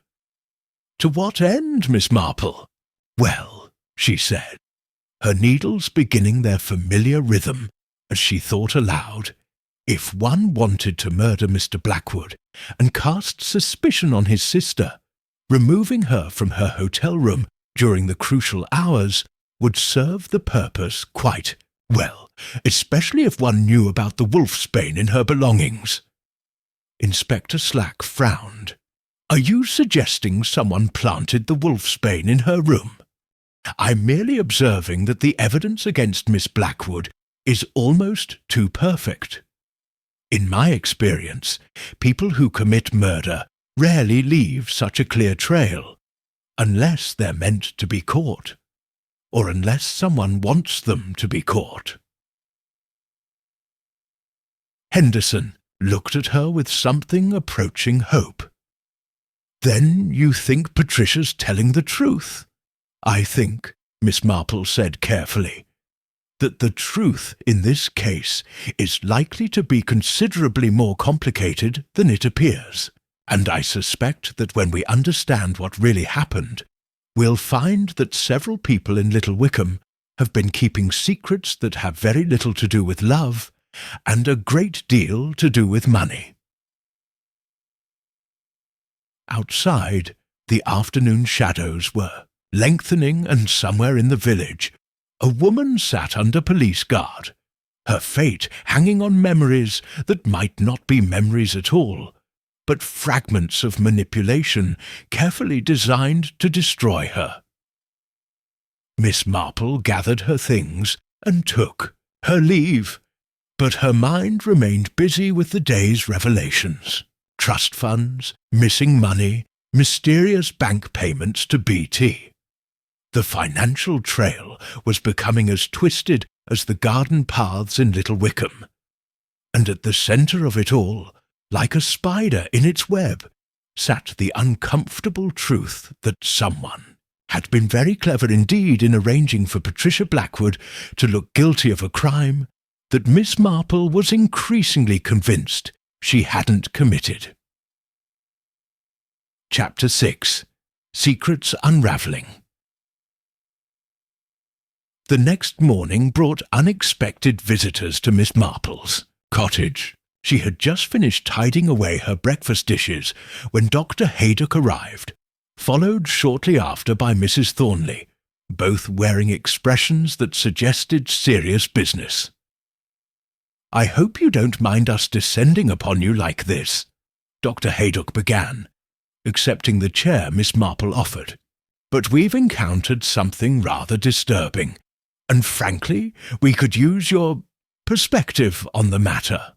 "To what end, Miss Marple?" "Well," she said, her needles beginning their familiar rhythm as she thought aloud, if one wanted to murder Mr. Blackwood and cast suspicion on his sister, removing her from her hotel room during the crucial hours would serve the purpose quite well, especially if one knew about the wolfsbane in her belongings. Inspector Slack frowned. "Are you suggesting someone planted the wolfsbane in her room? I'm merely observing that the evidence against Miss Blackwood is almost too perfect. In my experience, people who commit murder rarely leave such a clear trail, unless they're meant to be caught, or unless someone wants them to be caught." Henderson looked at her with something approaching hope. "Then you think Patricia's telling the truth?" "I think," Miss Marple said carefully, "that the truth in this case is likely to be considerably more complicated than it appears, and I suspect that when we understand what really happened, we'll find that several people in Little Wickham have been keeping secrets that have very little to do with love and a great deal to do with money." Outside, the afternoon shadows were lengthening, and somewhere in the village a woman sat under police guard, her fate hanging on memories that might not be memories at all, but fragments of manipulation carefully designed to destroy her. Miss Marple gathered her things and took her leave, but her mind remained busy with the day's revelations. Trust funds, missing money, mysterious bank payments to BT. The financial trail was becoming as twisted as the garden paths in Little Wickham, and at the centre of it all, like a spider in its web, sat the uncomfortable truth that someone had been very clever indeed in arranging for Patricia Blackwood to look guilty of a crime that Miss Marple was increasingly convinced she hadn't committed. Chapter 6. Secrets Unravelling. The next morning brought unexpected visitors to Miss Marple's cottage. She had just finished tidying away her breakfast dishes when Dr. Haydock arrived, followed shortly after by Mrs. Thornley, both wearing expressions that suggested serious business. "I hope you don't mind us descending upon you like this," Dr. Haydock began, accepting the chair Miss Marple offered. "But we've encountered something rather disturbing, and frankly, we could use your perspective on the matter.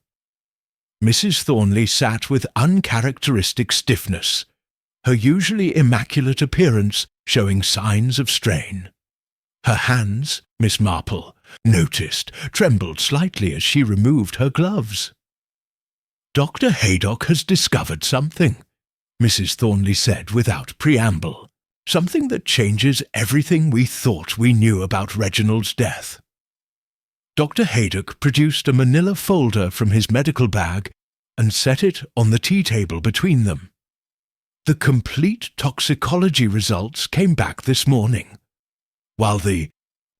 Mrs. Thornley sat with uncharacteristic stiffness, her usually immaculate appearance showing signs of strain. Her hands, Miss Marple noticed, trembled slightly as she removed her gloves. "Dr. Haydock has discovered something," Mrs. Thornley said without preamble, "something that changes everything we thought we knew about Reginald's death." Dr. Haydock produced a manila folder from his medical bag and set it on the tea table between them. The complete toxicology results came back this morning. While the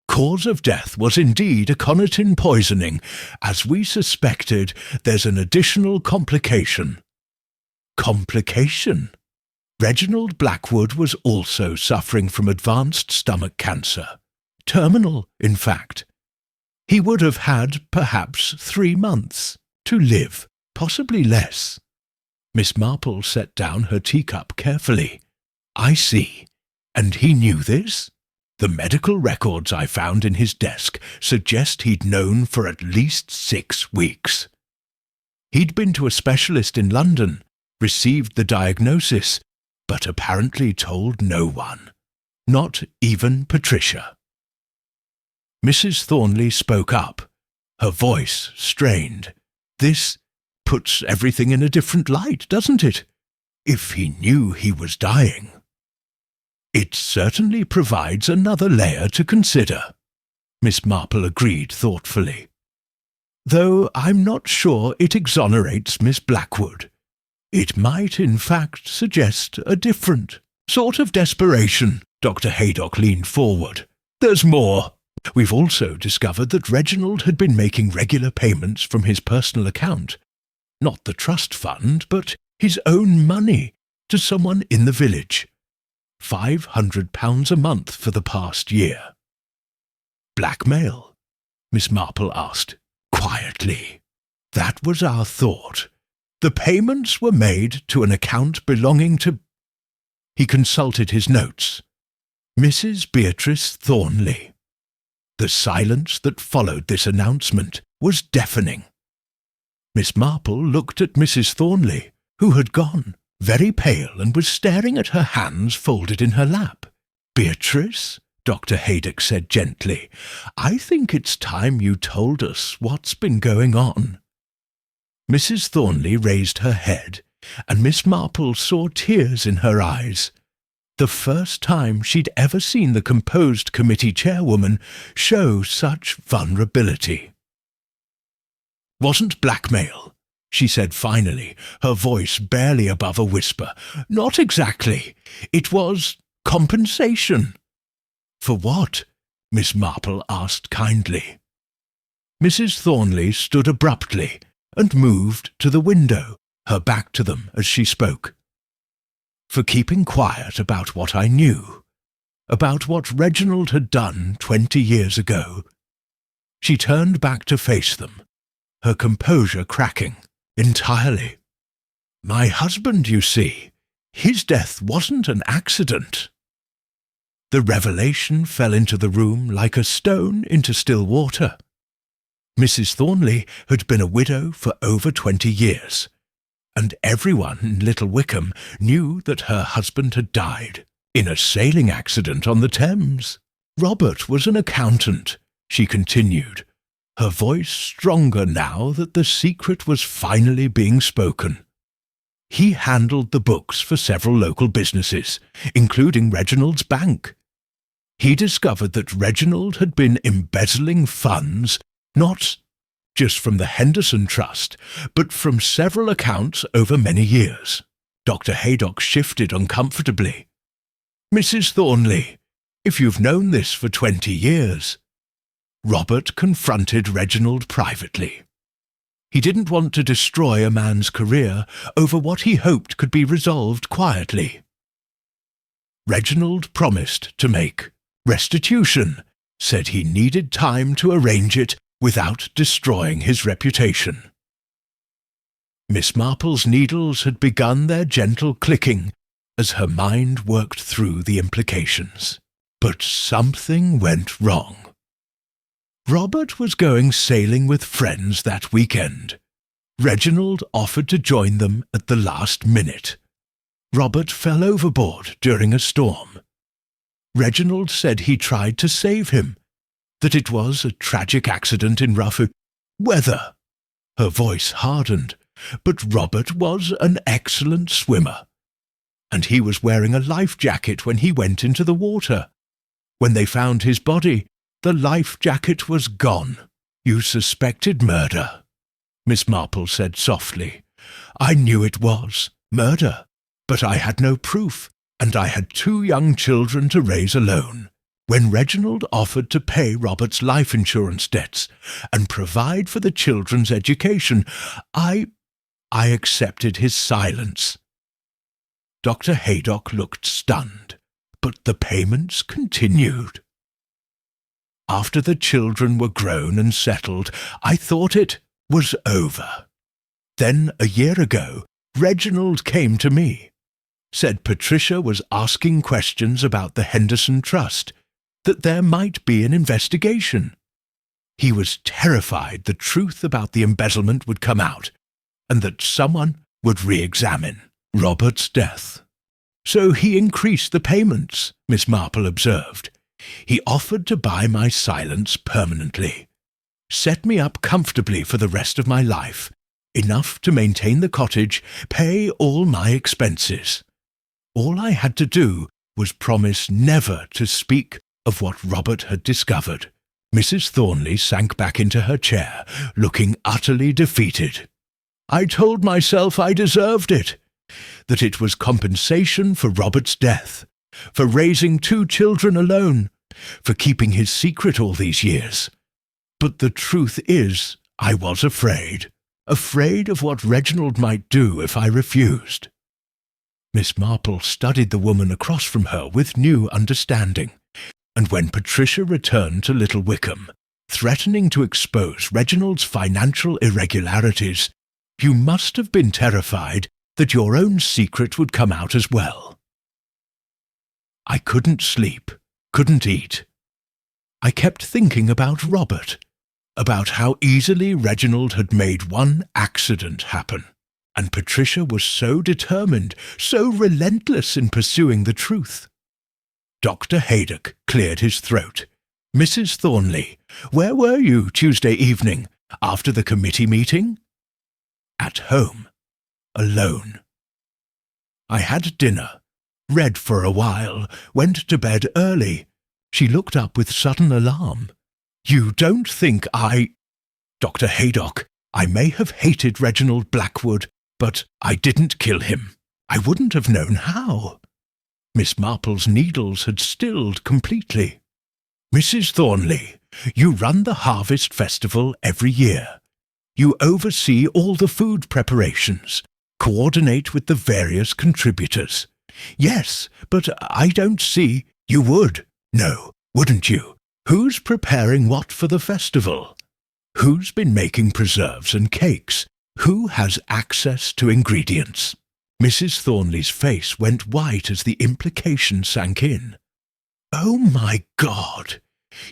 cause of death was indeed aconitine poisoning, as we suspected, there's an additional complication. Complication? Reginald Blackwood was also suffering from advanced stomach cancer. Terminal, in fact. He would have had perhaps 3 months to live, possibly less. Miss Marple set down her teacup carefully. "I see. And he knew this? The medical records I found in his desk suggest he'd known for at least 6 weeks. He'd been to a specialist in London, received the diagnosis, but apparently told no one, not even Patricia." Mrs. Thornley spoke up, her voice strained. "This puts everything in a different light, doesn't it? If he knew he was dying." "It certainly provides another layer to consider," Miss Marple agreed thoughtfully. "Though I'm not sure it exonerates Miss Blackwood. It might, in fact, suggest a different sort of desperation." Dr. Haydock leaned forward. "There's more. We've also discovered that Reginald had been making regular payments from his personal account, not the trust fund, but his own money, to someone in the village. £500 a month for the past year." "Blackmail?" Miss Marple asked, quietly. "That was our thought. The payments were made to an account belonging to—" He consulted his notes. "Mrs. Beatrice Thornley." The silence that followed this announcement was deafening. Miss Marple looked at Mrs. Thornley, who had gone, very pale, and was staring at her hands folded in her lap. "Beatrice," Dr. Haydock said gently, "I think it's time you told us what's been going on." Mrs. Thornley raised her head, and Miss Marple saw tears in her eyes. The first time she'd ever seen the composed committee chairwoman show such vulnerability. "Wasn't blackmail," she said finally, her voice barely above a whisper. "Not exactly. It was compensation." "For what?" Miss Marple asked kindly. Mrs. Thornley stood abruptly and moved to the window, her back to them as she spoke. "For keeping quiet about what I knew, about what Reginald had done 20 years ago." She turned back to face them, her composure cracking entirely. "My husband, you see, his death wasn't an accident." The revelation fell into the room like a stone into still water. Mrs. Thornley had been a widow for over 20 years, and everyone in Little Wickham knew that her husband had died in a sailing accident on the Thames. "Robert was an accountant," she continued, her voice stronger now that the secret was finally being spoken. "He handled the books for several local businesses, including Reginald's bank. He discovered that Reginald had been embezzling funds, not just from the Henderson Trust, but from several accounts over many years." Dr. Haydock shifted uncomfortably. "Mrs. Thornley, if you've known this for 20 years..." Robert confronted Reginald privately. He didn't want to destroy a man's career over what he hoped could be resolved quietly. Reginald promised to make restitution, said he needed time to arrange it without destroying his reputation. Miss Marple's needles had begun their gentle clicking as her mind worked through the implications. But something went wrong. Robert was going sailing with friends that weekend. Reginald offered to join them at the last minute. Robert fell overboard during a storm. Reginald said he tried to save him, that it was a tragic accident in rough weather. Her voice hardened, but Robert was an excellent swimmer, and he was wearing a life jacket when he went into the water. When they found his body, the life jacket was gone. You suspected murder, Miss Marple said softly. I knew it was murder, but I had no proof, and I had 2 young children to raise alone. When Reginald offered to pay Robert's life insurance debts and provide for the children's education, I accepted his silence. Dr. Haydock looked stunned, but the payments continued. After the children were grown and settled, I thought it was over. Then, a year ago, Reginald came to me, said Patricia was asking questions about the Henderson Trust, that there might be an investigation. He was terrified the truth about the embezzlement would come out, and that someone would re-examine Robert's death. So he increased the payments, Miss Marple observed. He offered to buy my silence permanently, set me up comfortably for the rest of my life, enough to maintain the cottage, pay all my expenses. All I had to do was promise never to speak of what Robert had discovered. Mrs. Thornley sank back into her chair, looking utterly defeated. I told myself I deserved it, that it was compensation for Robert's death, for raising 2 children alone, for keeping his secret all these years. But the truth is, I was afraid of what Reginald might do if I refused. Miss Marple studied the woman across from her with new understanding, and when Patricia returned to Little Wickham, threatening to expose Reginald's financial irregularities, you must have been terrified that your own secret would come out as well. I couldn't sleep, couldn't eat. I kept thinking about Robert, about how easily Reginald had made one accident happen, and Patricia was so determined, so relentless in pursuing the truth. Dr. Haydock cleared his throat. Mrs. Thornley, where were you Tuesday evening, after the committee meeting? At home, alone. I had dinner, read for a while, went to bed early. She looked up with sudden alarm. You don't think I... Dr. Haydock, I may have hated Reginald Blackwood, but I didn't kill him. I wouldn't have known how. Miss Marple's needles had stilled completely. Mrs. Thornley, you run the Harvest Festival every year. You oversee all the food preparations, coordinate with the various contributors. Yes, but I don't see... You would. No, wouldn't you? Who's preparing what for the festival? Who's been making preserves and cakes? Who has access to ingredients? Mrs. Thornley's face went white as the implication sank in. Oh, my God!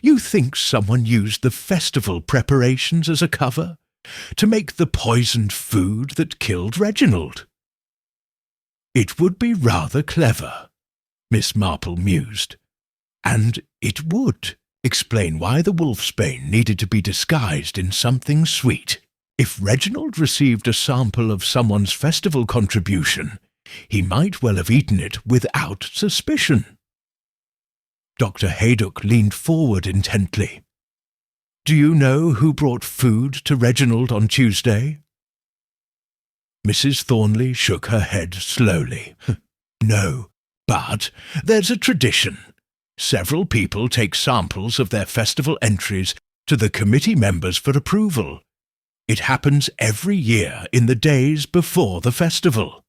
You think someone used the festival preparations as a cover? To make the poisoned food that killed Reginald? It would be rather clever, Miss Marple mused. And it would explain why the wolfsbane needed to be disguised in something sweet. If Reginald received a sample of someone's festival contribution, he might well have eaten it without suspicion. Dr. Haydock leaned forward intently. Do you know who brought food to Reginald on Tuesday? Mrs. Thornley shook her head slowly. No, but there's a tradition. Several people take samples of their festival entries to the committee members for approval. It happens every year in the days before the festival.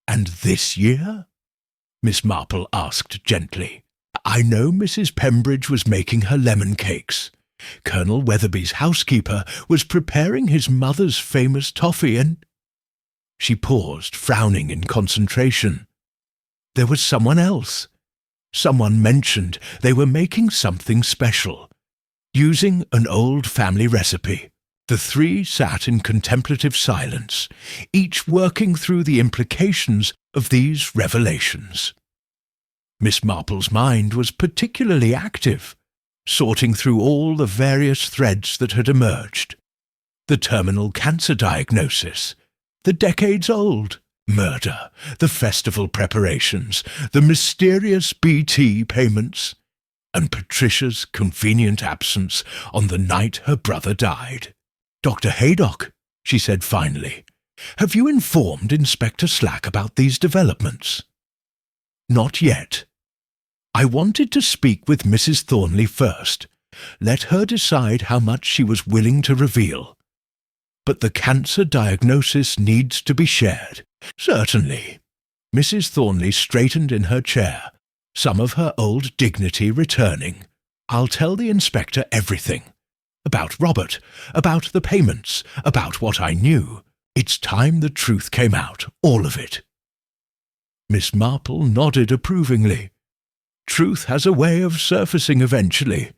And this year? Miss Marple asked gently. I know Mrs. Pembridge was making her lemon cakes. Colonel Weatherby's housekeeper was preparing his mother's famous toffee and... She paused, frowning in concentration. There was someone else. Someone mentioned they were making something special. Using an old family recipe, the three sat in contemplative silence, each working through the implications of these revelations. Miss Marple's mind was particularly active, sorting through all the various threads that had emerged. The terminal cancer diagnosis, the decades-old murder, the festival preparations, the mysterious BT payments, and Patricia's convenient absence on the night her brother died. "Dr. Haydock," she said finally, "have you informed Inspector Slack about these developments?" "Not yet. I wanted to speak with Mrs. Thornley first, let her decide how much she was willing to reveal. But the cancer diagnosis needs to be shared." "Certainly." Mrs. Thornley straightened in her chair, some of her old dignity returning. "I'll tell the inspector everything. About Robert, about the payments, about what I knew. It's time the truth came out, all of it." Miss Marple nodded approvingly. Truth has a way of surfacing eventually,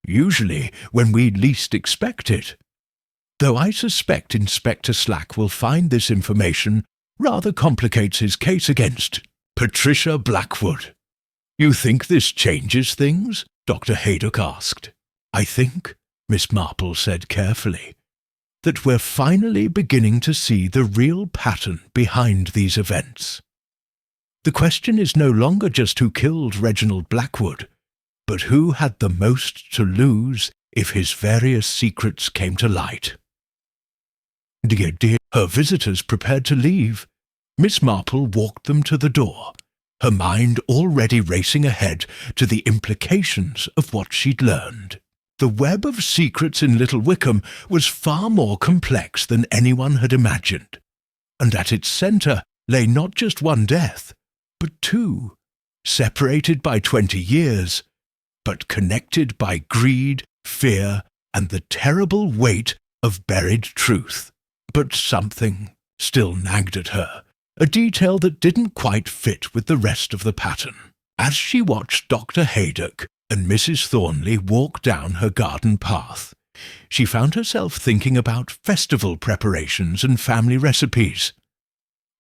usually when we least expect it. Though I suspect Inspector Slack will find this information rather complicates his case against Patricia Blackwood. "You think this changes things?" Dr. Haydock asked. "I think," Miss Marple said carefully, "that we're finally beginning to see the real pattern behind these events. The question is no longer just who killed Reginald Blackwood, but who had the most to lose if his various secrets came to light." "Dear, dear," her visitors prepared to leave. Miss Marple walked them to the door, her mind already racing ahead to the implications of what she'd learned. The web of secrets in Little Wickham was far more complex than anyone had imagined, and at its centre lay not just one death, but two, separated by 20 years, but connected by greed, fear, and the terrible weight of buried truth. But something still nagged at her, a detail that didn't quite fit with the rest of the pattern. As she watched Dr. Haydock and Mrs. Thornley walk down her garden path, she found herself thinking about festival preparations and family recipes,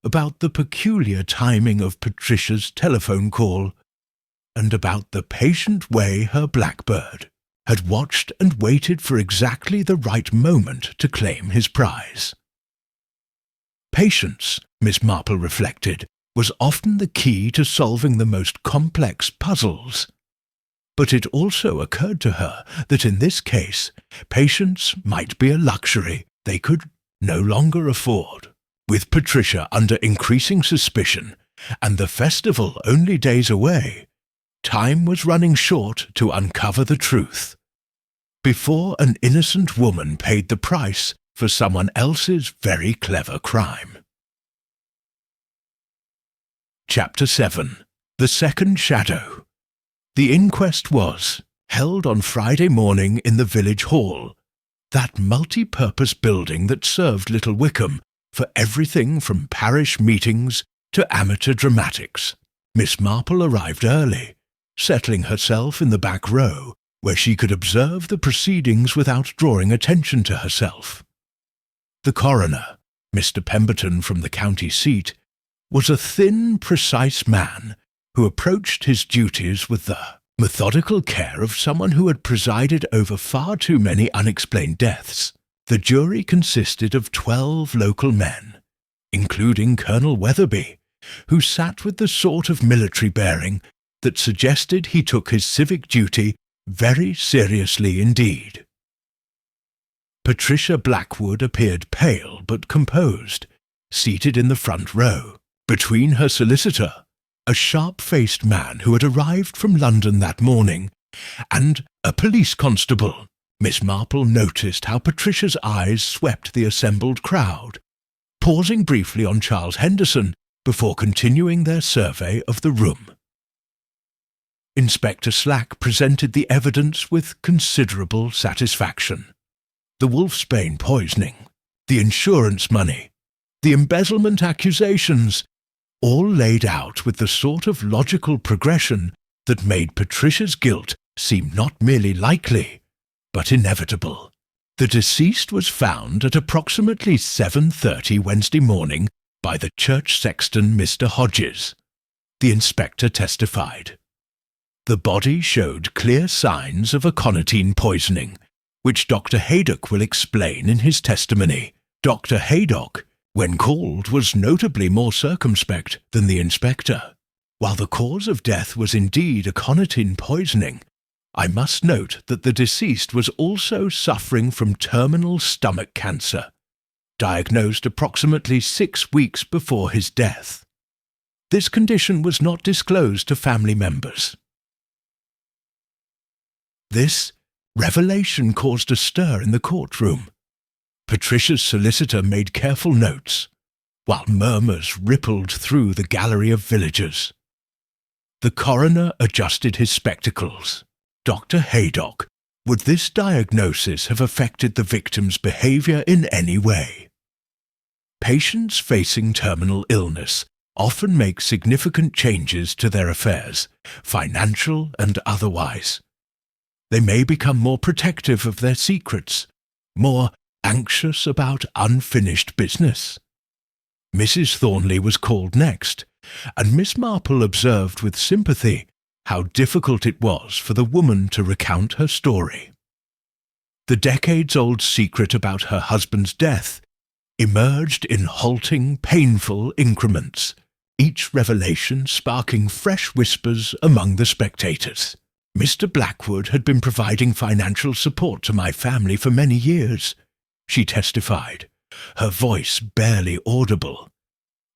about the peculiar timing of Patricia's telephone call, and about the patient way her blackbird had watched and waited for exactly the right moment to claim his prize. Patience, Miss Marple reflected, was often the key to solving the most complex puzzles. But it also occurred to her that in this case, patience might be a luxury they could no longer afford. With Patricia under increasing suspicion, and the festival only days away, time was running short to uncover the truth, before an innocent woman paid the price for someone else's very clever crime. Chapter 7. The Second Shadow. The inquest was held on Friday morning in the village hall, that multi-purpose building that served Little Wickham for everything from parish meetings to amateur dramatics. Miss Marple arrived early, settling herself in the back row, where she could observe the proceedings without drawing attention to herself. The coroner, Mr. Pemberton from the county seat, was a thin, precise man who approached his duties with the methodical care of someone who had presided over far too many unexplained deaths. The jury consisted of 12 local men, including Colonel Weatherby, who sat with the sort of military bearing that suggested he took his civic duty very seriously indeed. Patricia Blackwood appeared pale but composed, seated in the front row. Between her solicitor, a sharp-faced man who had arrived from London that morning, and a police constable, Miss Marple noticed how Patricia's eyes swept the assembled crowd, pausing briefly on Charles Henderson before continuing their survey of the room. Inspector Slack presented the evidence with considerable satisfaction. The wolfsbane poisoning, the insurance money, the embezzlement accusations, all laid out with the sort of logical progression that made Patricia's guilt seem not merely likely, but inevitable. The deceased was found at approximately 7:30 Wednesday morning by the church sexton Mr. Hodges, the inspector testified. The body showed clear signs of aconitine poisoning, which Dr. Haydock will explain in his testimony. Dr. Haydock, when called, was notably more circumspect than the inspector. While the cause of death was indeed aconitine poisoning, I must note that the deceased was also suffering from terminal stomach cancer, diagnosed approximately 6 weeks before his death. This condition was not disclosed to family members. This revelation caused a stir in the courtroom. Patricia's solicitor made careful notes, while murmurs rippled through the gallery of villagers. The coroner adjusted his spectacles. Dr. Haydock, would this diagnosis have affected the victim's behavior in any way? Patients facing terminal illness often make significant changes to their affairs, financial and otherwise. They may become more protective of their secrets, more anxious about unfinished business. Mrs. Thornley was called next, and Miss Marple observed with sympathy how difficult it was for the woman to recount her story. The decades-old secret about her husband's death emerged in halting, painful increments, each revelation sparking fresh whispers among the spectators. Mr. Blackwood had been providing financial support to my family for many years, she testified, her voice barely audible.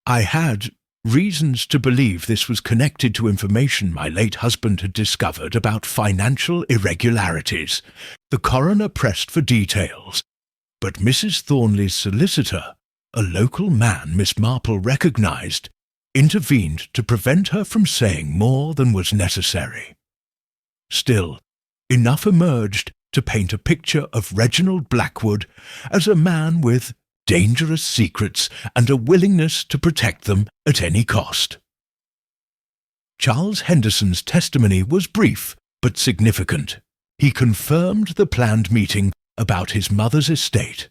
I had reasons to believe this was connected to information my late husband had discovered about financial irregularities. The coroner pressed for details, but Mrs. Thornley's solicitor, a local man Miss Marple recognized, intervened to prevent her from saying more than was necessary. Still, enough emerged to paint a picture of Reginald Blackwood as a man with dangerous secrets and a willingness to protect them at any cost. Charles Henderson's testimony was brief but significant. He confirmed the planned meeting about his mother's estate,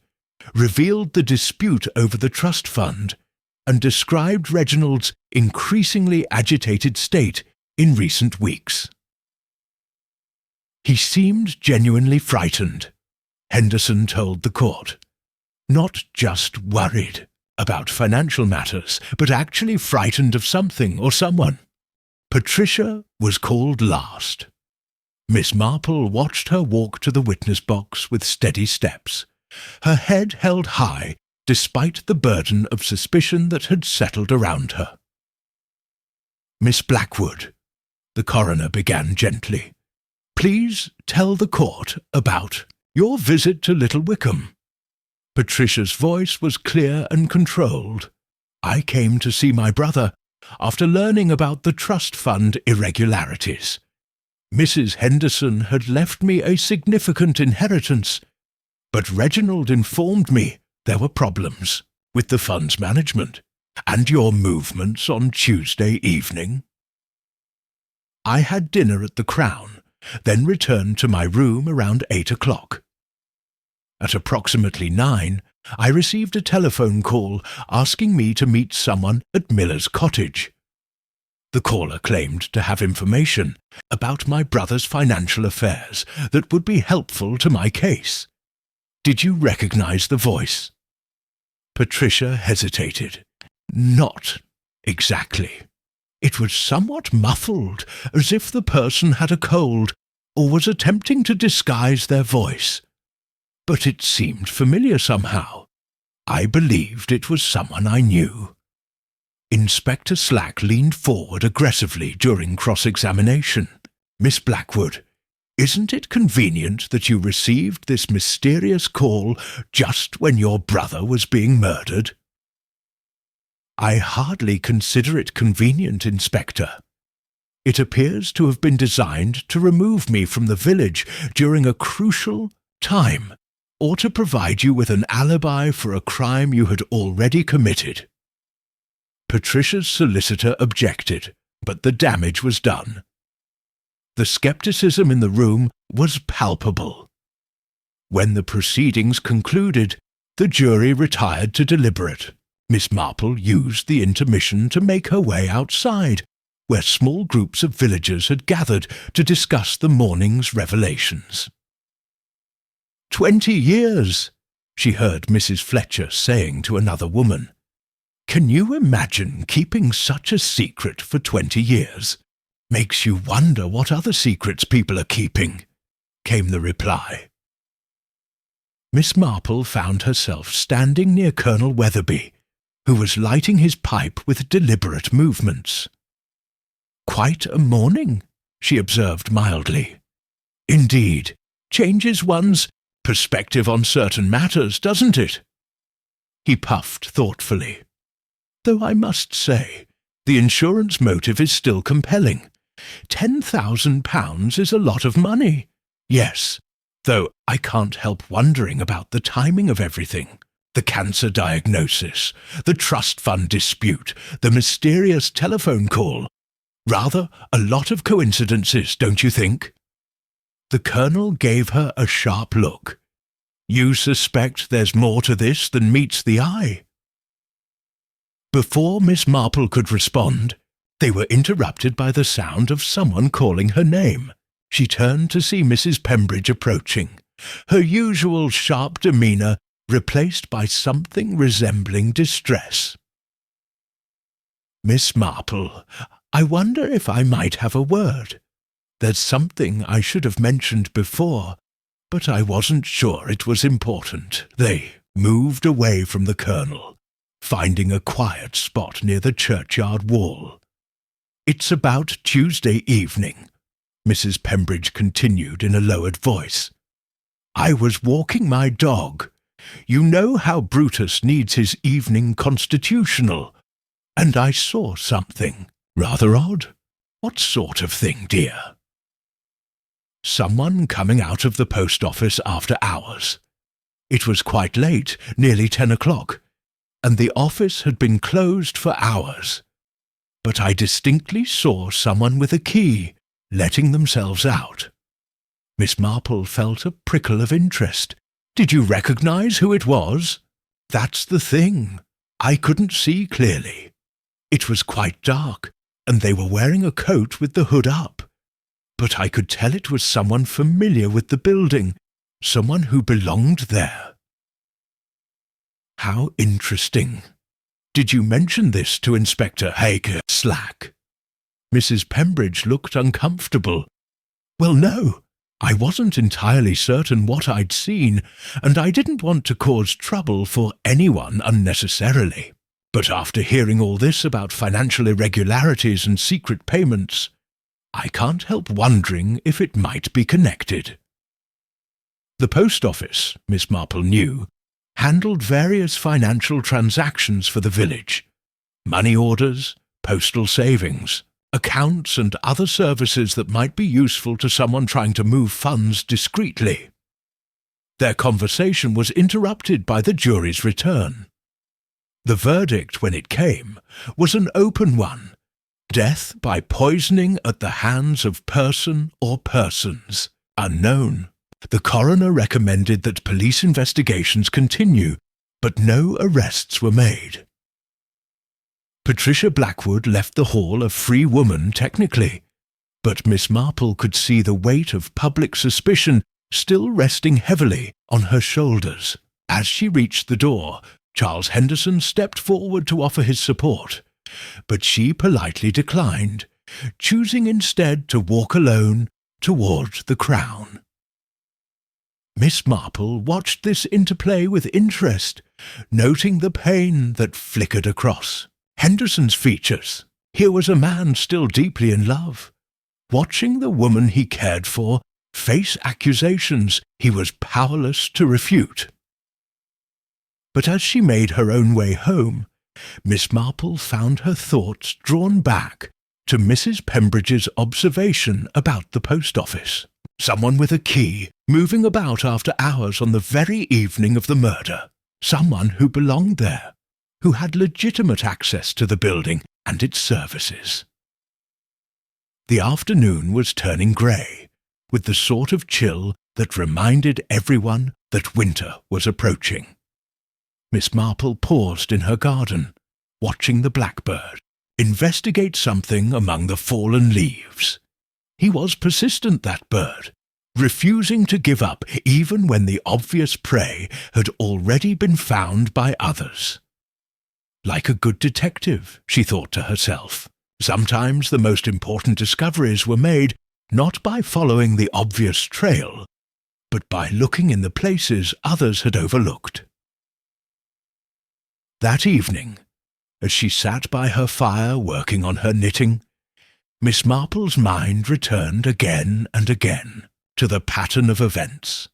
revealed the dispute over the trust fund, and described Reginald's increasingly agitated state in recent weeks. He seemed genuinely frightened, Henderson told the court. Not just worried about financial matters, but actually frightened of something or someone. Patricia was called last. Miss Marple watched her walk to the witness box with steady steps, her head held high despite the burden of suspicion that had settled around her. Miss Blackwood, the coroner began gently, please tell the court about your visit to Little Wickham. Patricia's voice was clear and controlled. I came to see my brother after learning about the trust fund irregularities. Mrs. Henderson had left me a significant inheritance, but Reginald informed me there were problems with the fund's management and your movements on Tuesday evening. I had dinner at the Crown, then returned to my room around 8 o'clock. At approximately 9, I received a telephone call asking me to meet someone at Miller's cottage. The caller claimed to have information about my brother's financial affairs that would be helpful to my case. Did you recognize the voice? Patricia hesitated. Not exactly. It was somewhat muffled, as if the person had a cold or was attempting to disguise their voice. But it seemed familiar somehow. I believed it was someone I knew. Inspector Slack leaned forward aggressively during cross-examination. Miss Blackwood, isn't it convenient that you received this mysterious call just when your brother was being murdered? I hardly consider it convenient, Inspector. It appears to have been designed to remove me from the village during a crucial time, or to provide you with an alibi for a crime you had already committed. Patricia's solicitor objected, but the damage was done. The skepticism in the room was palpable. When the proceedings concluded, the jury retired to deliberate. Miss Marple used the intermission to make her way outside, where small groups of villagers had gathered to discuss the morning's revelations. 20 years, she heard Mrs. Fletcher saying to another woman. Can you imagine keeping such a secret for 20 years? Makes you wonder what other secrets people are keeping, came the reply. Miss Marple found herself standing near Colonel Weatherby, who was lighting his pipe with deliberate movements. Quite a morning, she observed mildly. Indeed, changes one's perspective on certain matters, doesn't it? He puffed thoughtfully. Though I must say, the insurance motive is still compelling. £10,000 is a lot of money. Yes, though I can't help wondering about the timing of everything. The cancer diagnosis, the trust fund dispute, the mysterious telephone call. Rather a lot of coincidences, don't you think? The Colonel gave her a sharp look. You suspect there's more to this than meets the eye? Before Miss Marple could respond, they were interrupted by the sound of someone calling her name. She turned to see Mrs. Pembridge approaching, her usual sharp demeanour replaced by something resembling distress. Miss Marple, I wonder if I might have a word. There's something I should have mentioned before, but I wasn't sure it was important. They moved away from the Colonel, finding a quiet spot near the churchyard wall. It's about Tuesday evening, Mrs. Pembridge continued in a lowered voice. I was walking my dog. You know how Brutus needs his evening constitutional, and I saw something rather odd. What sort of thing, dear? Someone coming out of the post office after hours. It was quite late, nearly 10 o'clock, and the office had been closed for hours. But I distinctly saw someone with a key letting themselves out. Miss Marple felt a prickle of interest. Did you recognize who it was? That's the thing. I couldn't see clearly. It was quite dark, and they were wearing a coat with the hood up. But I could tell it was someone familiar with the building, someone who belonged there. How interesting. Did you mention this to Inspector Hager Slack? Mrs. Pembridge looked uncomfortable. Well, no, I wasn't entirely certain what I'd seen, and I didn't want to cause trouble for anyone unnecessarily. But after hearing all this about financial irregularities and secret payments, I can't help wondering if it might be connected. The post office, Miss Marple knew, handled various financial transactions for the village, money orders, postal savings, accounts and other services that might be useful to someone trying to move funds discreetly. Their conversation was interrupted by the jury's return. The verdict, when it came, was an open one: death by poisoning at the hands of person or persons unknown. The coroner recommended that police investigations continue, but no arrests were made. Patricia Blackwood left the hall a free woman technically, but Miss Marple could see the weight of public suspicion still resting heavily on her shoulders. As she reached the door, Charles Henderson stepped forward to offer his support, but she politely declined, choosing instead to walk alone toward the Crown. Miss Marple watched this interplay with interest, noting the pain that flickered across Henderson's features. Here was a man still deeply in love, watching the woman he cared for face accusations he was powerless to refute. But as she made her own way home, Miss Marple found her thoughts drawn back to Mrs. Pembridge's observation about the post office. Someone with a key, moving about after hours on the very evening of the murder. Someone who belonged there, who had legitimate access to the building and its services. The afternoon was turning grey, with the sort of chill that reminded everyone that winter was approaching. Miss Marple paused in her garden, watching the blackbird investigate something among the fallen leaves. He was persistent, that bird, refusing to give up even when the obvious prey had already been found by others. Like a good detective, she thought to herself, sometimes the most important discoveries were made not by following the obvious trail, but by looking in the places others had overlooked. That evening, as she sat by her fire working on her knitting, Miss Marple's mind returned again and again to the pattern of events.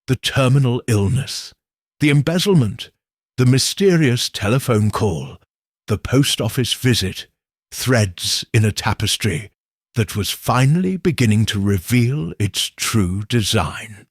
The terminal illness, the embezzlement, the mysterious telephone call, the post office visit, threads in a tapestry that was finally beginning to reveal its true design.